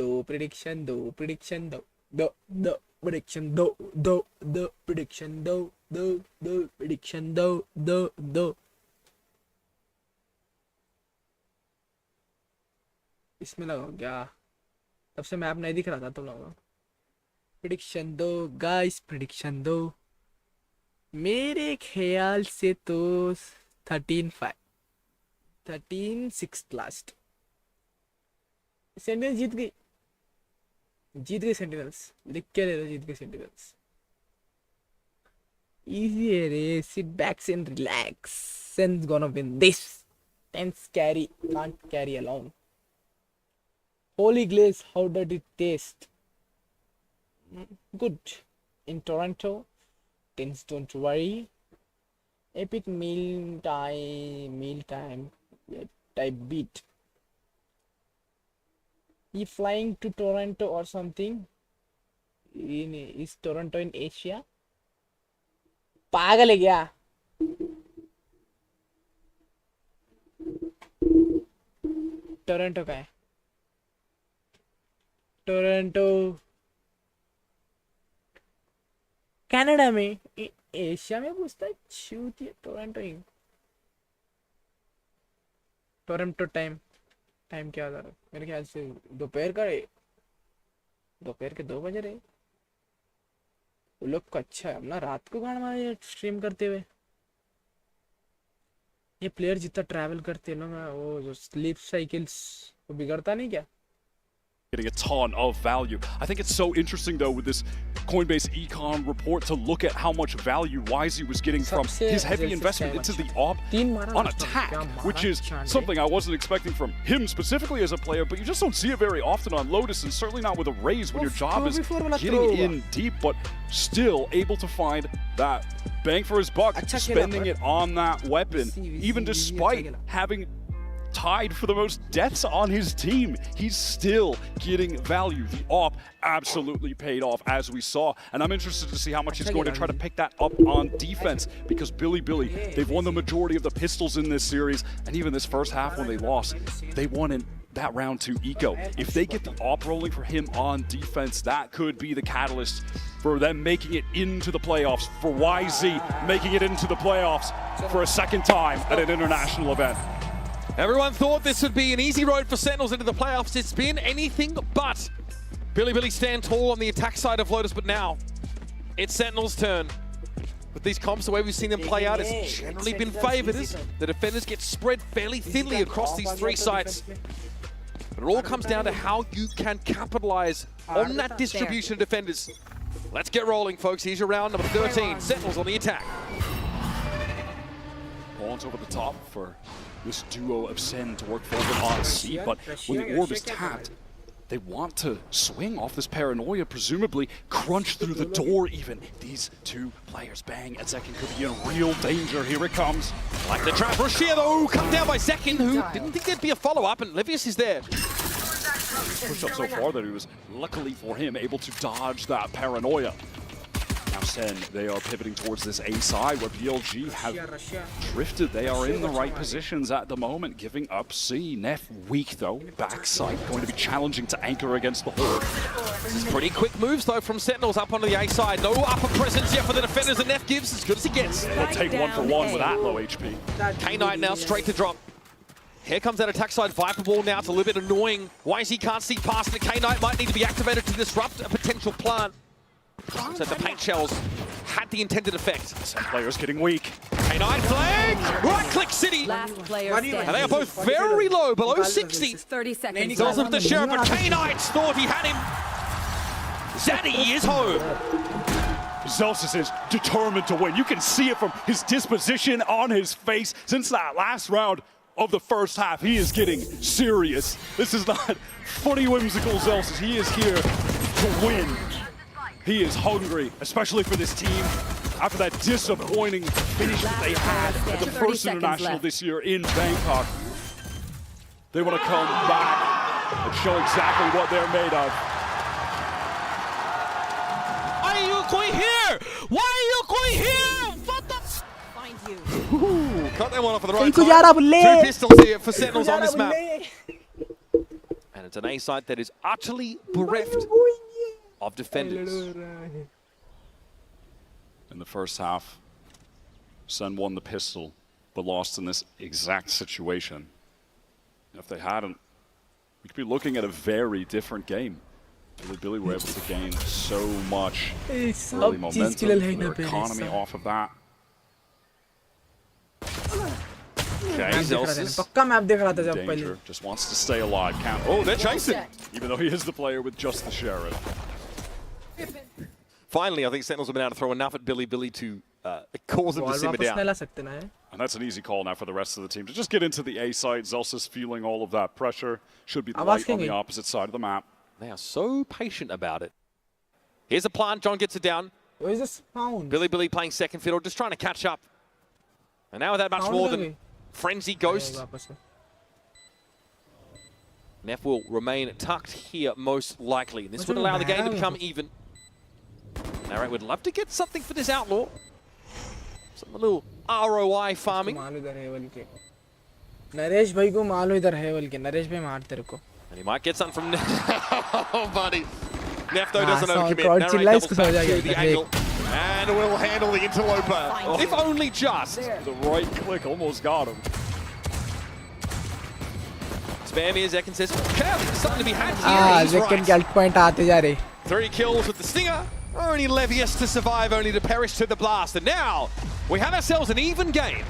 though. इसमें लगा क्या? तब से map नहीं दिख रहा था तुम लोगों को. Prediction दो guys, prediction दो. मेरे ख्याल से तो 13-5, 13-6 लास्ट. सेंटिनल्स जीत गई सेंटिनल्स. लिख के ले लो, जीत गई सेंटिनल्स. Easy रे, sit back and relax. Sen's gonna win this. Tense carry, can't carry alone. Holy Glaze, how did it taste? Good. In Toronto, Tense, don't worry. Epic meal time type beat. You flying to Toronto or something? Is Toronto in Asia? पागल है क्या? Toronto का है. Toronto Canada में, Asia में पूछता है. छूती है टोरंटो ही. टोरंटो टाइम क्या था मेरे ख्याल से दोपहर के 2 बजे रहे. वो लोग को अच्छा है अपना रात को गाना मारे स्ट्रीम करते हुए. ये प्लेयर जितना ट्रैवल करते हैं ना, वो जो स्लीप साइकिल्स वो बिगड़ता नहीं क्या? Getting a ton of value. I think it's so interesting though with this Coinbase Econ report to look at how much value YZ was getting from his heavy investment into the op on attack, which is something I wasn't expecting from him specifically as a player, but you just don't see it very often on Lotus, and certainly not with a Raze when your job is getting in deep, but still able to find that bang for his buck, spending it on that weapon, even despite having tied for the most deaths on his team. He's still getting value. The op absolutely paid off, as we saw, and I'm interested to see how much he's going to try to pick that up on defense, because Bilibili, they've won the majority of the pistols in this series, and even this first half when they lost, they won in that round to Eco. If they get the op rolling for him on defense, that could be the catalyst for them making it into the playoffs, for YZ making it into the playoffs for a second time at an international event. Everyone thought this would be an easy road for Sentinels into the playoffs. It's been anything but. Bilibili stand tall on the attack side of Lotus, but now it's Sentinels' turn. With these comps, the way we've seen them play out, it's generally been favored. The defenders get spread fairly thinly across these 3 sites. But it all comes down to how you can capitalize on that distribution of defenders. Let's get rolling, folks. Here's your round number 13. Sentinels on the attack. Ball's over the top for this duo of Sen to work forward on C, but when the orb is tapped, they want to swing off this paranoia, presumably crunch through the door even. These 2 players, Bang and Zekin, could be in real danger. Here it comes. Like the trap rush here though, cut down by Zekin, who didn't think there'd be a follow-up, and Livius is there. Pushed up so far that he was, luckily for him, able to dodge that paranoia. Now Sen, they are pivoting towards this A side where BLG have drifted. They are in the right positions at the moment, giving up C. Neph weak though, backside, going to be challenging to anchor against the Horde. This is pretty quick moves though from Sentinels up onto the A side. No upper presence yet for the defenders, and Neph gives as good as he gets. They'll take 1 for 1 with that low HP. K-Knight now straight to drop. Here comes that attack side Viper Ball now. It's a little bit annoying. YZ can't see past it. K-Knight might need to be activated to disrupt a potential plant. So the paint shells had the intended effect. Some players getting weak. K9 flag! Right click City! Last player And they are both very low, below 60. 30 seconds Zelsus left. with the sheriff, but K9 thought he had him. Zaddy is home. Zelsus is determined to win. You can see it from his disposition on his face. Since that last round of the first half, he is getting serious. This is not funny, whimsical Zelsus. He is here to win. He is hungry, especially for this team. After that disappointing finish that they had at the first international this year in Bangkok. They want to come back and show exactly what they're made of. Why are you going here? Why are you going here? What the? Find you. Ooh, cut that one off at the right Thank you, Yara time. Bulle. 2 pistols here for Sentinels on this map. And it's an A site that is utterly bereft of defenders. In the first half, Sen won the pistol, but lost in this exact situation. If they hadn't, we could be looking at a very different game. Billy were able to gain so much early momentum, their economy off of that. Okay, Zelsus, danger, just wants to stay alive. Oh, they're chasing, even though he is the player with just the sheriff. Finally, I think Sentinels have been able to throw enough at Billy to cause him to simmer down. And that's an easy call now for the rest of the team to just get into the A side. Zelsus feeling all of that pressure. Should be the light on the opposite side of the map. They are so patient about it. Here's a plant. John gets it down. Where's the sound? Billy playing second fiddle, just trying to catch up. And now without much more than Frenzy Ghost. Neph will remain tucked here most likely. This would allow the game to become even. Narrate would love to get something for this outlaw. Some little ROI farming. Naresh भाई को मालूम इधर है बोल के नरेश भाई मार तेरे को. And he might get something from oh, buddy. Neph though doesn't overcommit. Crowd Narrate चिल्ला doubles इसको back समझ आ to गया. the angle. And will handle the interloper. Oh, if only just. The right click almost got him. Spam here, Zekken says, something to be had here. Zekken के alt point आते जा रहे. 3 kills with the Stinger. Only Levius to survive, only to perish to the blast. And now, we have ourselves an even game.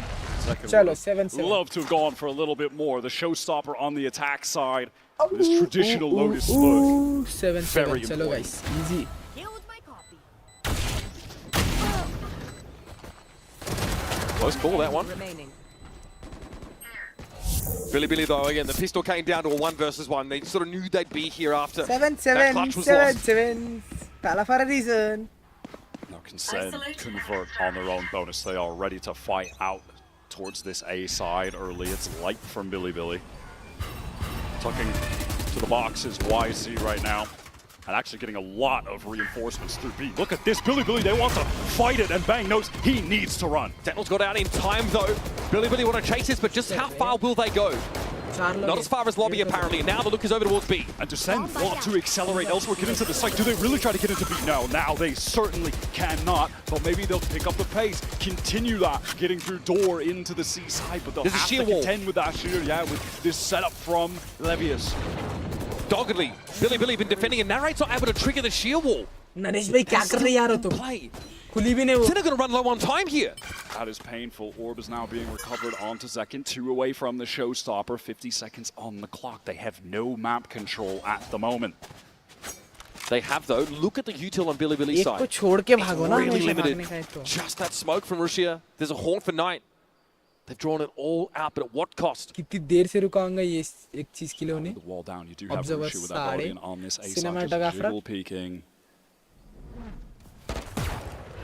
Chalo, 7-7. Love to have gone for a little bit more. The showstopper on the attack side. This traditional Lotus look. 7-7. Chalo guys, easy. Close call, that one. Billy though, again, the pistol came down to a 1 versus 1. They sort of knew they'd be here after 7-7. that clutch was lost. 7-7. Tala for a reason. Now Consent convert on their own bonus. They are ready to fight out towards this A side early. It's light from Billy. Tucking to the box is YZ right now. And actually getting a lot of reinforcements through B. Look at this, Billy, they want to fight it, and Bang knows he needs to run. Sentinels got out in time though. Billy want to chase this, but just how far will they go? Not as far as lobby apparently, and now the look is over towards B. And Descend want to accelerate elsewhere, get into the site. Do they really try to get into B? No, now they certainly cannot, but maybe they'll pick up the pace, continue that, getting through door into the C side, but they'll have to contend with that sheer, with this setup from Levius. Doggedly, Billy been defending, and Narrate's not able to trigger the sheer wall. Naresh bhai kya kar rahe yaar ho tum? Khuli bhi nahi wo. Senna gonna run low on time here. That is painful. Orb is now being recovered onto Zekken. 2 away from the showstopper. 50 seconds on the clock. They have no map control at the moment. They have though. Look at the util on Billy's side. Ek ko chhod ke bhago na. Really limited. Just that smoke from Rushia. There's a haunt for Knight. They've drawn it all out, but at what cost? कितनी देर से रुकाऊंगा ये एक चीज के लिए उन्हें? The wall down. You do have an issue with that Guardian on this A side. Just jiggle peeking.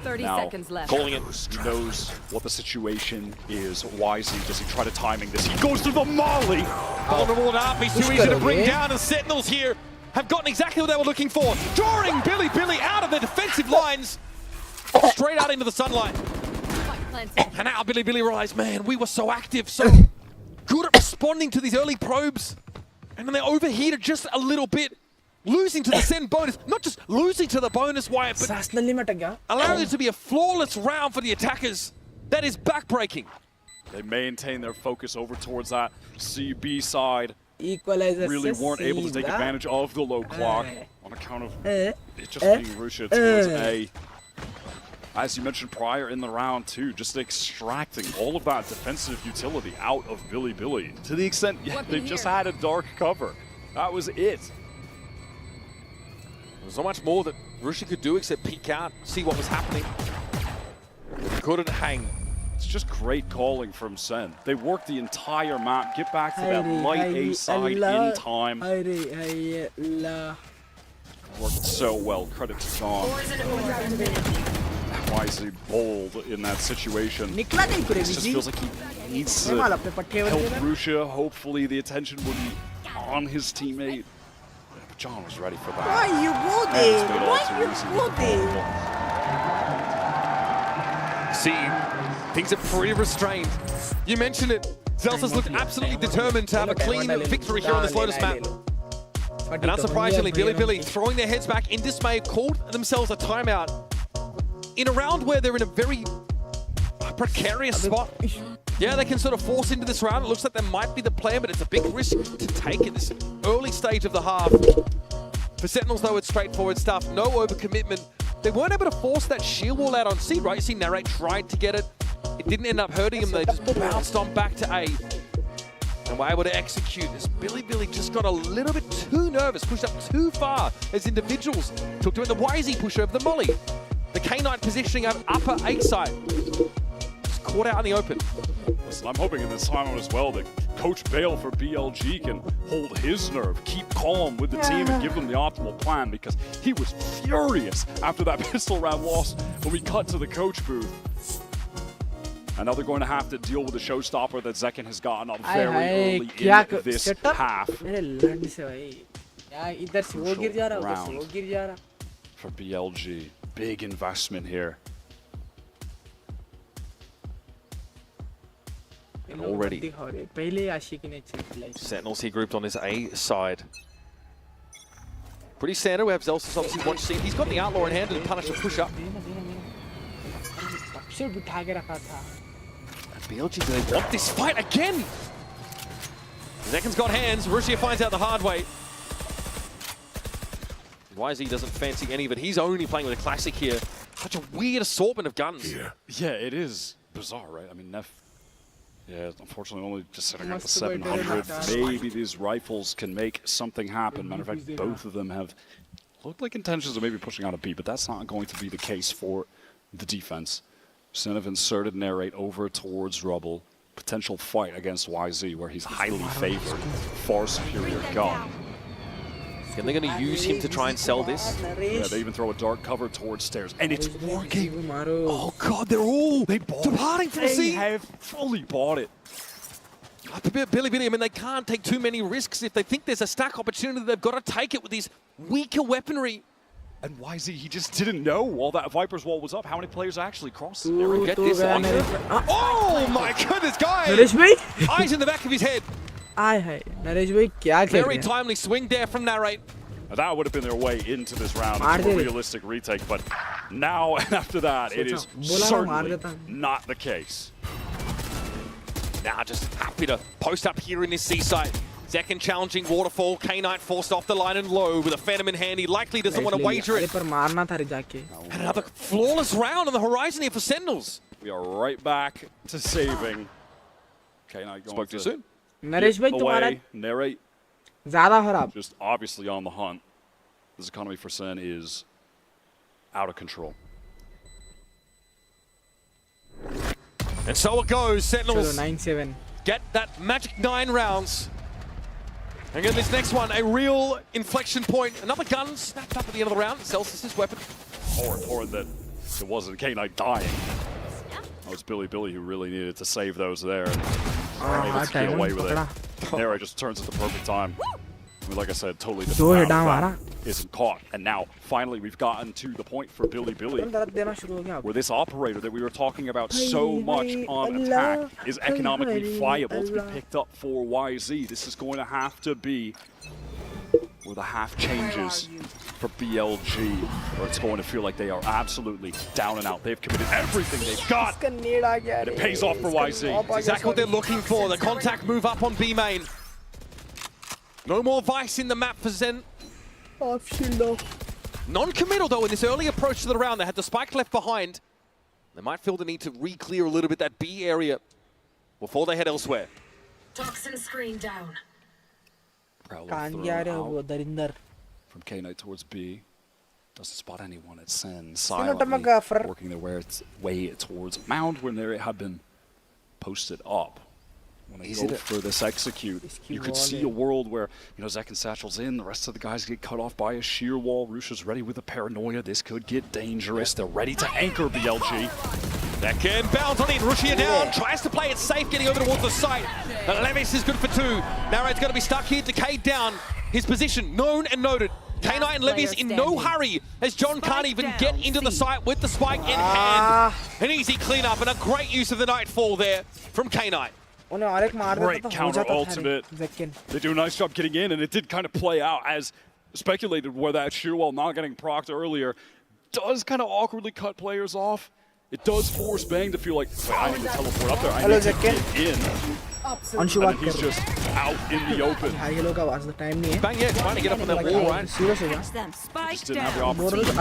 30 now, seconds left. Calling it. He knows what the situation is. Wisely, does he try to timing this? He goes through the molly. Vulnerable enough. He's too easy to bring down, and Sentinels here have gotten exactly what they were looking for. Drawing Billy out of the defensive lines, straight out into the sunlight. And now Billy realized, man, we were so active, so good at responding to these early probes. And then they overheated just a little bit, losing to the send bonus. Not just losing to the bonus, Wyatt, but allowing it to be a flawless round for the attackers. That is backbreaking. They maintain their focus over towards that CB side. Equalizer really weren't able to take advantage of the low clock on account of it just being Russia towards A. as you mentioned prior in the round too, just extracting all of that defensive utility out of Billy. To the extent they just had a dark cover. That was it. There's not much more that Rushi could do except peek out, see what was happening. He couldn't hang. It's just great calling from Sen. They worked the entire map, get back to that light A side in time. Worked so well, credit to John. Wisely bold in that situation. It just feels like he needs to help Russia. Hopefully the attention will be on his teammate. But John was ready for that. Why you go there? Why you go there? See, things are pretty restrained. You mentioned it. Zelsa's looked absolutely determined to have a clean victory here on this Lotus map. And unsurprisingly, Billy throwing their heads back in dismay, called themselves a timeout in a round where they're in a very precarious spot. Yeah, they can sort of force into this round. It looks like they might be the plan, but it's a big risk to take at this early stage of the half. For Sentinels, though, it's straightforward stuff. No overcommitment. They weren't able to force that shield wall out on C, right? You see Narrate tried to get it. It didn't end up hurting him. They just bounced on back to A. And were able to execute this. Billy just got a little bit too nervous, pushed up too far as individuals. Took to it the YZ push over the Molly. The K-Knight positioning up upper A side. Just caught out in the open. Listen, I'm hoping in this timeout as well that Coach Bale for BLG can hold his nerve, keep calm with the team and give them the optimal plan, because he was furious after that pistol round loss when we cut to the coach booth. And now they're going to have to deal with the showstopper that Zekken has gotten up very early in this half. Round for BLG. Big investment here. And already, Sentinels here grouped on his A side. Pretty standard. We have Zelsis obviously watch scene. He's got the Outlaw in hand and punish a push up. BLG, do they want this fight again? Zekken's got hands. Rushia finds out the hard way. YZ doesn't fancy any of it. He's only playing with a classic here. Such a weird assortment of guns. Yeah, it is bizarre, right? I mean, unfortunately only just setting up the 700. Maybe these rifles can make something happen. Matter of fact, both of them have looked like intentions of maybe pushing out a B, but that's not going to be the case for the defense. Sen have inserted Narrate over towards Rubble. Potential fight against YZ where he's highly favored. Far superior gun. And they're going to use him to try and sell this. Yeah, they even throw a dark cover towards stairs, and it's working. Oh god, they're all departing from the scene. They have fully bought it. Billy, I mean, they can't take too many risks. If they think there's a stack opportunity, they've got to take it with these weaker weaponry. And YZ, he just didn't know while that Viper's wall was up how many players actually crossed. Get this on. Oh my goodness, guys! Eyes in the back of his head. Very timely swing there from Narrate. That would have been their way into this round. It's a realistic retake, but now and after that, it is certainly not the case. Now just happy to post up here in this seaside. Zekken challenging Waterfall. K-Knight forced off the line and low with a Phantom in hand. He likely doesn't want to wager it. And another flawless round on the horizon here for Sentinels. We are right back to saving. K-Knight going Spoke too soon. Narrate. Just obviously on the hunt. This economy for Sen is out of control. And so it goes. Sentinels 9-7. Get that magic 9 rounds. And in this next one, a real inflection point. Another gun snapped up at the end of the round. Celsius' his weapon. Horrid that it wasn't K-Knight dying. It was Billy who really needed to save those there. And able to get away with it. Nero just turns at the perfect time. I mean, like I said, totally different round. Isn't caught. And now, finally, we've gotten to the point for Billy where this operator that we were talking about so much on attack is economically viable to be picked up for YZ. This is going to have to be where the half changes for BLG, where it's going to feel like they are absolutely down and out. They've committed everything they've got, and it pays off for YZ. It's exactly what they're looking for. The contact move up on B main. No more Vice in the map for Zen. Non-committal though in this early approach to the round. They had the spike left behind. They might feel the need to re-clear a little bit that B area before they head elsewhere. Toxin screen down. Prowler thrown out from K-Knight towards B. Doesn't spot anyone. It's Sen silently working their way towards Mound when they had been posted up. When they go for this execute, you could see a world where, you know, Zek and Satchel's in, the rest of the guys get cut off by a sheer wall. Rusha's ready with a paranoia. This could get dangerous. They're ready to anchor BLG. Second bounce on in, Rushia down, tries to play it safe, getting over towards the site. Levis is good for 2. Narrate's going to be stuck here, Decayed down. His position known and noted. K-Knight and Levius in no hurry as John can't even get into the site with the spike in hand. An easy cleanup and a great use of the Nightfall there from K-Knight. Great counter ultimate. They do a nice job getting in, and it did kind of play out as speculated, where that sheer wall not getting procced earlier does kind of awkwardly cut players off. It does force Bang to feel like, wait, I need to teleport up there. I need to get in. And he's just out in the open. Bang, yeah, trying to get up on that wall, right? Just didn't have the opportunity to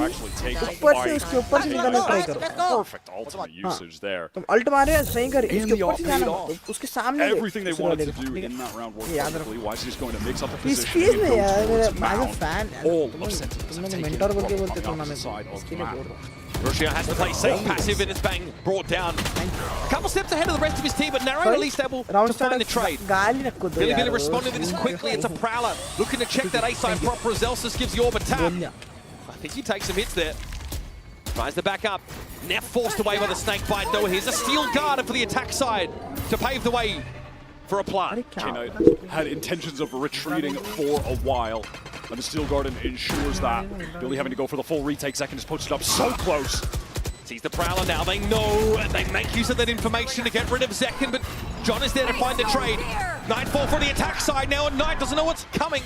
actually take the fight. Perfect ultimate usage there. In the off, everything they wanted to do in that round worked perfectly. YZ is going to mix up the position and go towards Mount. All of Sentinels have taken from the opposite side of the map. Rushia has to play safe passive and it's Bang brought down. A couple steps ahead of the rest of his team, but Narrow at least able to find the trade. Billy responded to this quickly. It's a Prowler looking to check that A-side proper as Elsus gives the orb a tap. I think he takes some hits there. Tries to back up. Neff forced away by the snake bite though. Here's a steel guard for the attack side to pave the way for a plant. K-Knight had intentions of retreating for a while, and the Steel Garden ensures that. Billy having to go for the full retake. Second is posted up so close. Sees the Prowler now. They know, and they make use of that information to get rid of Zekin, but John is there to find the trade. Nightfall for the attack side now, and Knight doesn't know what's coming.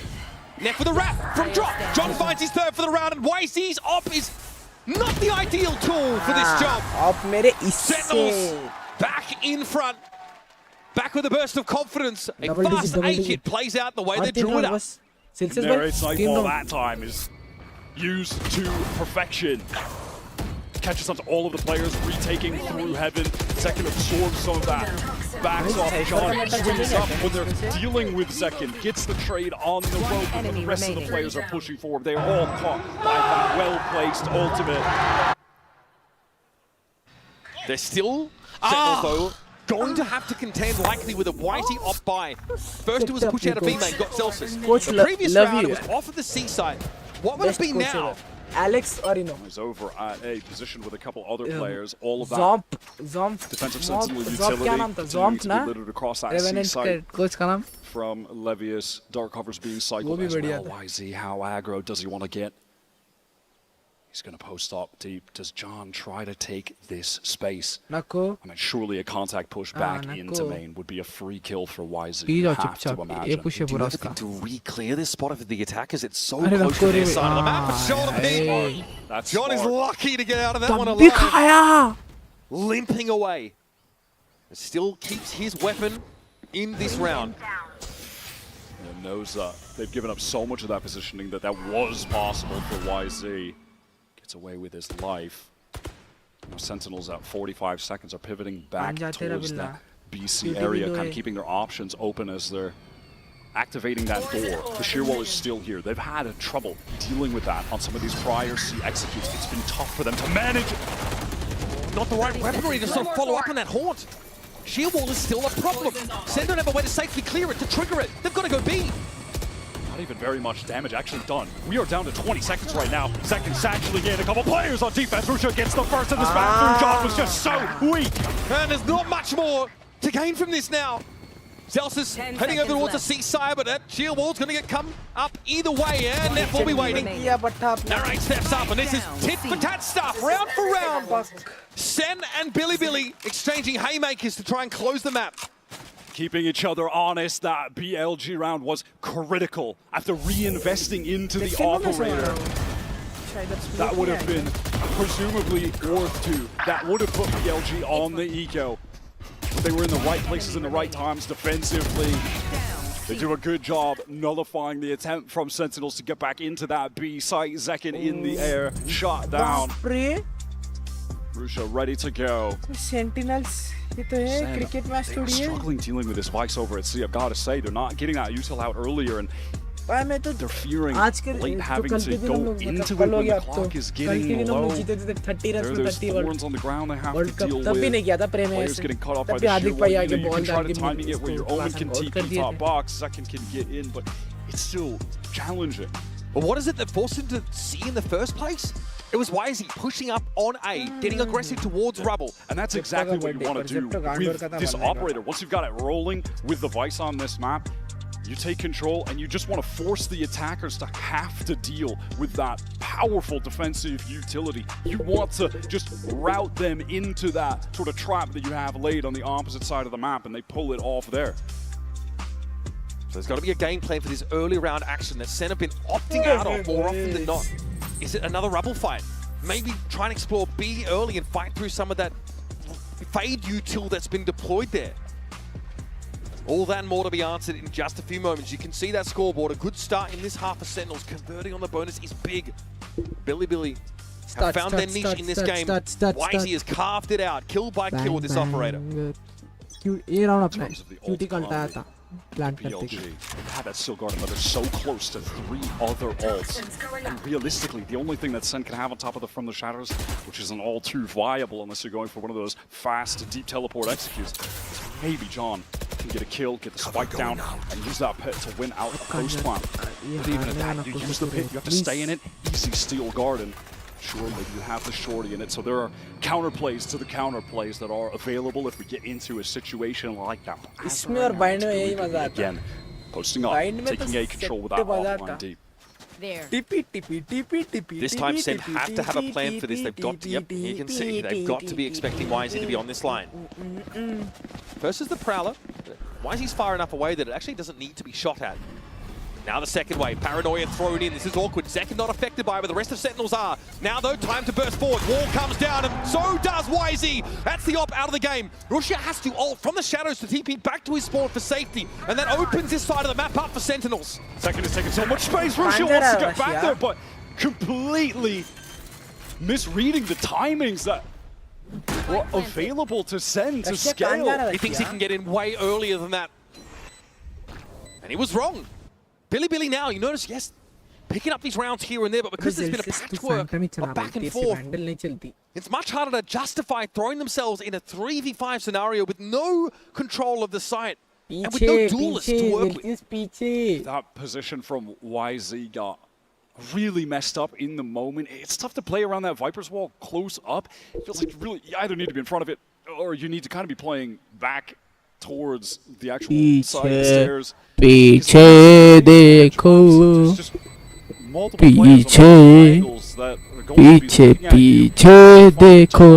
Neff with a wrap from Drop. John finds his third for the round, and YC's op is not the ideal tool for this job. Sentinels back in front. Back with a burst of confidence. A fast A-kit plays out the way they drew it up. Narrate's Nightfall that time is used to perfection. Catches onto all of the players, retaking through heaven. Second absorbs some of that. Backs off John, swings up when they're dealing with Zekin. Gets the trade on the rope, and the rest of the players are pushing forward. They are all caught by that well-placed ultimate. They're still Sentinels though. Going to have to contend likely with a YZ off by. First it was a push out of B main, got Celsius. The previous round it was off of the C side. What will it be now? Alex or He's over at a position with a couple other players. All of that Zomp. defensive sentinel utility to be littered across that C site. From Levius, dark covers being cycled as well. YZ, how aggro does he want to get? He's going to post up deep. Does John try to take this space? I mean, surely a contact push back into main would be a free kill for YZ. You have to imagine. Do you have anything to re-clear this spot of the attackers? It's so close to their side of the map. Shoulder peek. John is lucky to get out of that one alive. Limping away. It still keeps his weapon in this round. And knows that they've given up so much of that positioning that was possible for YZ. Gets away with his life. Sentinels at 45 seconds are pivoting back towards the BC area, kind of keeping their options open as they're activating that door. The sheer wall is still here. They've had trouble dealing with that on some of these prior C executes. It's been tough for them to manage. Not the right weaponry to sort of follow up on that haunt. Sheer wall is still a problem. Sen don't have a way to safely clear it, to trigger it. They've got to go B. Not even very much damage actually done. We are down to 20 seconds right now. Second satcheling in, a couple players on defense. Rusha gets the first in this bathroom. John was just so weak. And there's not much more to gain from this now. Zelsus heading over towards the C-side, but that shield wall's going to come up either way, and Neff will be waiting. Narrate steps up, and this is tit-for-tat stuff, round for round. Sen and Billy exchanging haymakers to try and close the map. Keeping each other honest, that BLG round was critical after reinvesting into the operator. That would have been presumably worth 2. That would have put BLG on the eco. But they were in the right places in the right times defensively. They do a good job nullifying the attempt from Sentinels to get back into that B site. Zekin in the air, shot down. Rusha ready to go. Sentinels, ये तो है cricket match They're थोड़ी है. struggling dealing with this Vice over at sea. I've got to say, they're not getting that util out earlier, and they're fearing late having to go into it when the clock is getting low. There's thorns on the ground they have to deal with. Players getting caught off by the sheer wall. You can try to timing it where your Omen can TP top box, second can get in, but it's still challenging. But what is it that forced him to see in the first place? It was YZ pushing up on A, getting aggressive towards Rubble. And that's exactly what you want to do with this operator. Once you've got it rolling with the Vice on this map, you take control and you just want to force the attackers to have to deal with that powerful defensive utility. You want to just route them into that sort of trap that you have laid on the opposite side of the map, and they pull it off there. So there's got to be a game plan for this early round action that Sen have been opting out of more often than not. Is it another Rubble fight? Maybe try and explore B early and fight through some of that fade util that's been deployed there. All that and more to be answered in just a few moments. You can see that scoreboard. A good start in this half of Sentinels. Converting on the bonus is big. Billy have found their niche in this game. YZ has carved it out. Kill by kill with this operator. ये round अपना cutie का उल्टा था. BLG had that still guarded, but they're so close to 3 other ults. And realistically, the only thing that Sen can have on top of the From the Shadows, which isn't all too viable unless you're going for one of those fast, deep teleport executes, is maybe John can get a kill, get the spike down, and use that pit to win out a post plant. But even at that, you use the pit, you have to stay in it, easy steal garden. Sure, maybe you have the shorty in it, so there are counterplays to the counterplays that are available if we get into a situation like that. इसमें और bind में यही मजा आता है. Again, posting up, taking A control without offline deep. This time Sen have to have a plan for this. They've got to, yep, you can see, they've got to be expecting YZ to be on this line. First is the Prowler. YZ's far enough away that it actually doesn't need to be shot at. Now the second wave, Paranoia thrown in. This is awkward. Second not affected by it, but the rest of Sentinels are. Now though, time to burst forward. Wall comes down, and so does YZ. That's the op out of the game. Russia has to ult from the shadows to TP back to his spawn for safety, and that opens this side of the map up for Sentinels. Second is taking so much space. Russia wants to get back there, but completely misreading the timings that were available to Sen to scale. He thinks he can get in way earlier than that. And he was wrong. Billy now, you notice, yes, picking up these rounds here and there, but because there's been a patchwork of back and forth, it's much harder to justify throwing themselves in a 3v5 scenario with no control of the site and with no duelists to work with. That position from YZ got really messed up in the moment. It's tough to play around that Viper's wall close up. It feels like you either need to be in front of it or you need to kind of be playing back towards the actual side stairs. पीछे देखो पीछे पीछे देखो.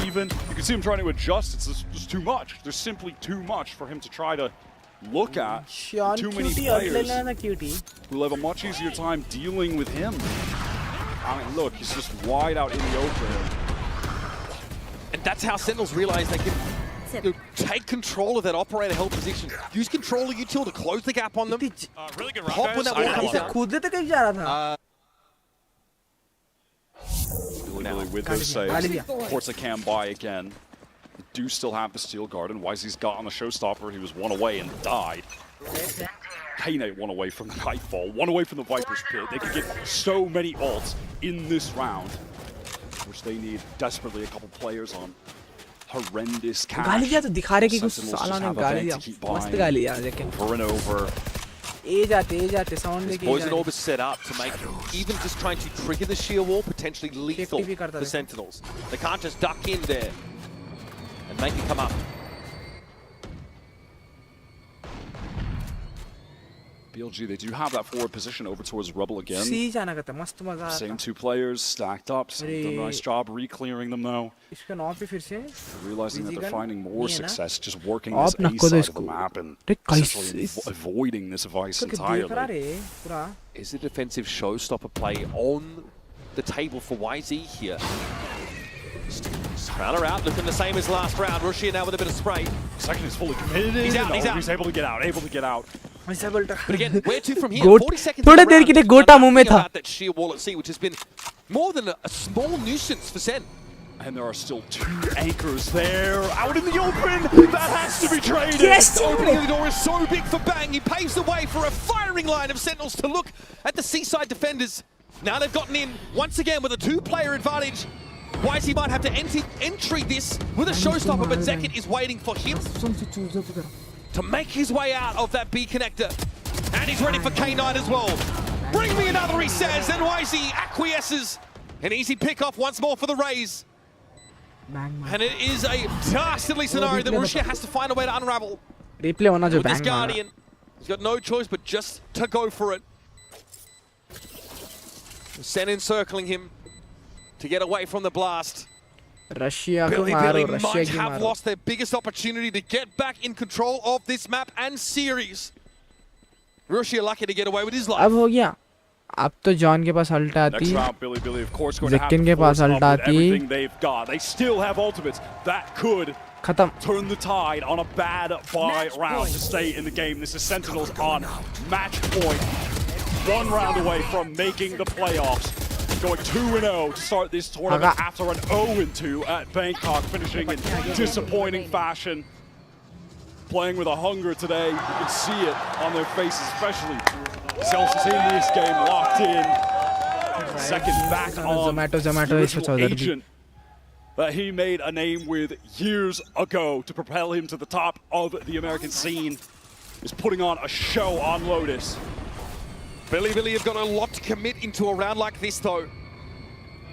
You can see him trying to adjust. It's just too much. There's simply too much for him to try to look at. Too many players will have a much easier time dealing with him. I mean, look, he's just wide out in the open. And that's how Sentinels realize they can take control of that operator held position. Use controller util to close the gap on them. Really good Hop when that wall comes down. खुद तक कहीं जा रहा था. Really with those saves, Forza can buy again. They do still have the Steel Garden. YZ's got on the Showstopper. He was one away and died. Kane one away from the Nightfall, one away from the Viper's Pit. They could get so many ults in this round, which they need desperately a couple players on. Horrendous cash. गाली दिया तो दिखा रहे कि कुछ साला ने गाली दिया. मस्त गाली दिया लेकिन. Over and over. ए जाते साउंड लेके. Poison Orb is set up to make even just trying to trigger the sheer wall potentially lethal for Sentinels. They can't just duck in there and make it come up. BLG, they do have that forward position over towards Rubble again. मस्त Same two players stacked up. Done a nice job re-clearing them though. Realizing that they're finding more success just working this A side of the map and essentially avoiding this Vice entirely. Is the defensive showstopper play on the table for YZ here? Prowler out, looking the same as last round. Russia now with a bit of spray. Second is fully committed. He's out. He's able to get out. But again, where to from here? 40 seconds थोड़ी देर के लिए गोटा मुंह में था. That sheer wall at sea, which has been more than a small nuisance for Sen. And there are still 2 anchors there, out in the open. That has to be traded. Yes, the opening of the door is so big for Bang. He paves the way for a firing line of Sentinels to look at the Seaside defenders. Now they've gotten in once again with a 2-player advantage. YZ might have to entry this with a showstopper, but Zekit is waiting for him to make his way out of that B connector. And he's ready for K9 as well. Bring me another, he says, and YZ acquiesces. An easy pick-off once more for the Rays. And it is a dastardly scenario that Russia has to find a way to unravel. With this Guardian, he's got no choice but just to go for it. Sen encircling him to get away from the blast. Billy might have lost their biggest opportunity to get back in control of this map and series. Russia lucky to get away with his life. अब हो गया. अब तो John के पास alt आती, ज़ेकिन के पास alt आती, they still have ultimates that could खत्म. turn the tide on a bad buy round to stay in the game. This is Sentinels on match point, 1 round away from making the playoffs. Going 2-0 to start this tournament after an 0-2 at Bangkok, finishing in disappointing fashion. Playing with a hunger today, you can see it on their faces, especially Celsius in this game, locked in. Second back on the agent that he made a name with years ago to propel him to the top of the American scene is putting on a show on Lotus. Billy have got a lot to commit into a round like this, though.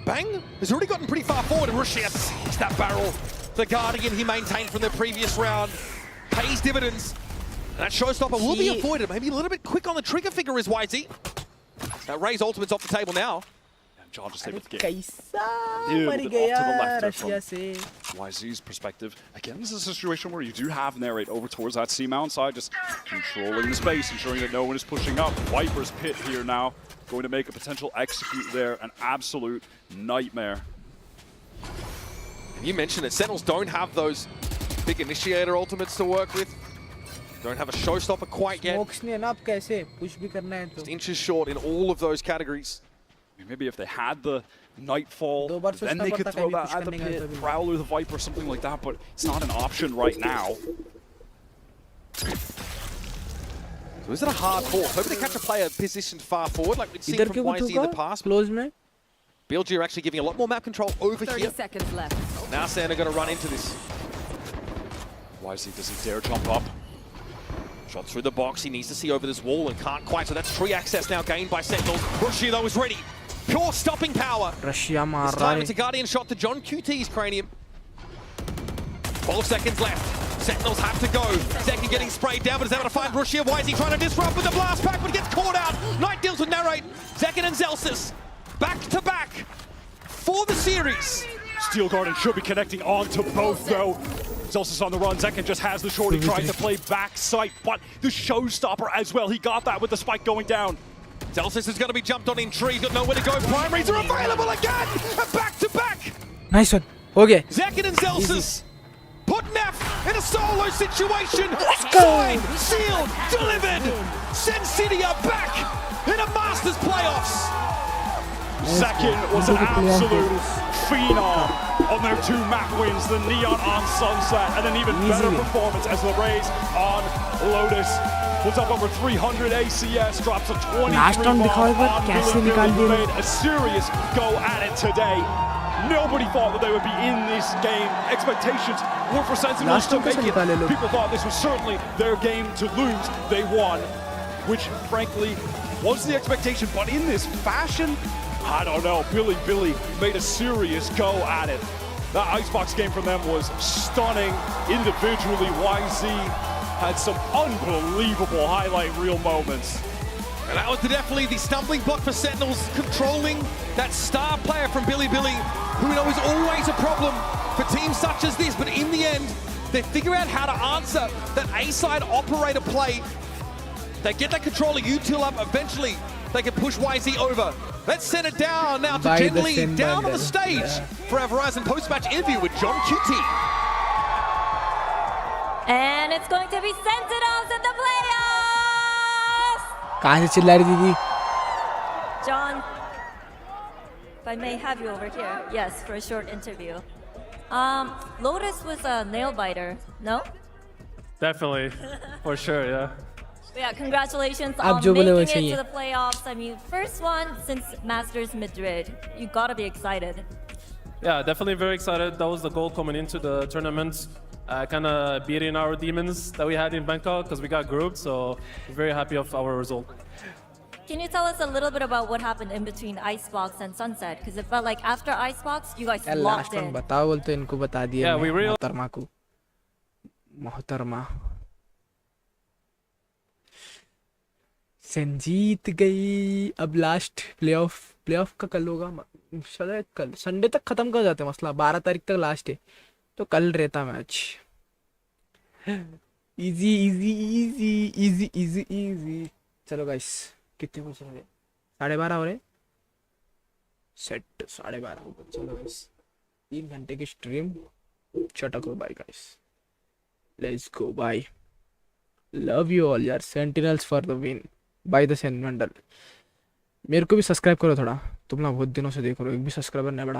Bang has already gotten pretty far forward, and Russia sees that barrel. The Guardian he maintained from the previous round pays dividends. That showstopper will be avoided. Maybe a little bit quick on the trigger finger is YZ. That Ray's ultimate's off the table now. And John just able to get a little bit off to the left from YZ's perspective. Again, this is a situation where you do have Narrate over towards that C-mount side, just controlling the space, ensuring that no one is pushing up. Viper's pit here now, going to make a potential execute there, an absolute nightmare. And you mentioned it, Sentinels don't have those big initiator ultimates to work with. Don't have a showstopper quite yet. Just inches short in all of those categories. Maybe if they had the Nightfall, then they could throw that at the pit, Prowler, the Viper, something like that, but it's not an option right now. So is it a hard force? Hoping to catch a player positioned far forward, like we've seen from YZ in the past. BLG are actually giving a lot more map control over 30 here. seconds left. Now Santa going to run into this. YZ doesn't dare jump up. Shot through the box, he needs to see over this wall and can't quite, so that's tree access now gained by Sentinels. Russia though is ready. Pure stopping power. This time it's a Guardian shot to John QT's cranium. 12 seconds left. Sentinels have to go. Zekin getting sprayed down, but is able to find Russia. YZ trying to disrupt with the blast pack, but gets caught out. Knight deals with Narrate. Zekin and Zelsis back to back for the series. Steel Garden should be connecting onto both though. Zelsis on the run, Zekin just has the shorty trying to play backside, but the showstopper as well. He got that with the spike going down. Zelsis is going to be jumped on in tree, got nowhere to go. Primaries are available again! Back to back! Nice one. Okay. Zekin and Zelsis put Neph in a solo situation. Let's go! Signed, sealed, delivered! Sen City are back in a Masters playoffs! Zekin was an absolute phenom on their 2 map wins, the Neon on Sunset, and an even better performance as the Rays on Lotus. Puts up over 300 ACS, drops a 23 on Billy, who made a serious go at it today. Nobody thought that they would be in this game. Expectations were for Sentinels to make it. People thought this was certainly their game to lose. They won, which frankly was the expectation, but in this fashion, I don't know. Billy made a serious go at it. That Icebox game from them was stunning. Individually, YZ had some unbelievable highlight reel moments. And that was definitely the stumbling block for Sentinels, controlling that star player from Billy, who we know is always a problem for teams such as this, but in the end, they figure out how to answer that A-side operator play. They get that controller util up, eventually they can push YZ over. Let's set it down now to gently down on the stage for our Verizon post-match interview with John QT. And it's going to be Sentinels in the playoffs! कहाँ से चिल्ला रही थी? John, if I may have you over here. Yes, for a short interview. Lotus was a nail biter, no? Definitely, for sure, yeah. But yeah, congratulations आप on जो बोले वो making it चाहिए. to the playoffs. I mean, first one since Masters Madrid. You gotta be excited. Yeah, definitely very excited. That was the goal coming into the tournament. Kind of beating our demons that we had in Bangkok because we got grouped, so we're very happy of our result. Can you tell us a little bit about what happened in between Icebox and Sunset? Because it felt like after Icebox, you guys यार locked last one in. बताओ बोलते इनको बता दिया. Yeah, we really- मोहतरमा को. मोहतरमा. संजीत गई. अब लास्ट प्लेऑफ का कल होगा. शायद कल संडे तक खत्म कर जाते हैं मसला. 12 तारीख तक लास्ट है तो कल रहता match. Easy easy easy easy easy easy. चलो गाइस कितने बज रहे? 12:30 हो रहे. सेट 12:30 हो गए. चलो गाइस 3 घंटे की स्ट्रीम चटको. Bye guys, let's go. Bye, love you all यार. Sentinels for the win bye the Sentinel. मेरे को भी सब्सक्राइब करो थोड़ा. तुम लोग बहुत दिनों से देख रहे हो, एक भी सब्सक्राइबर नहीं बढ़ा.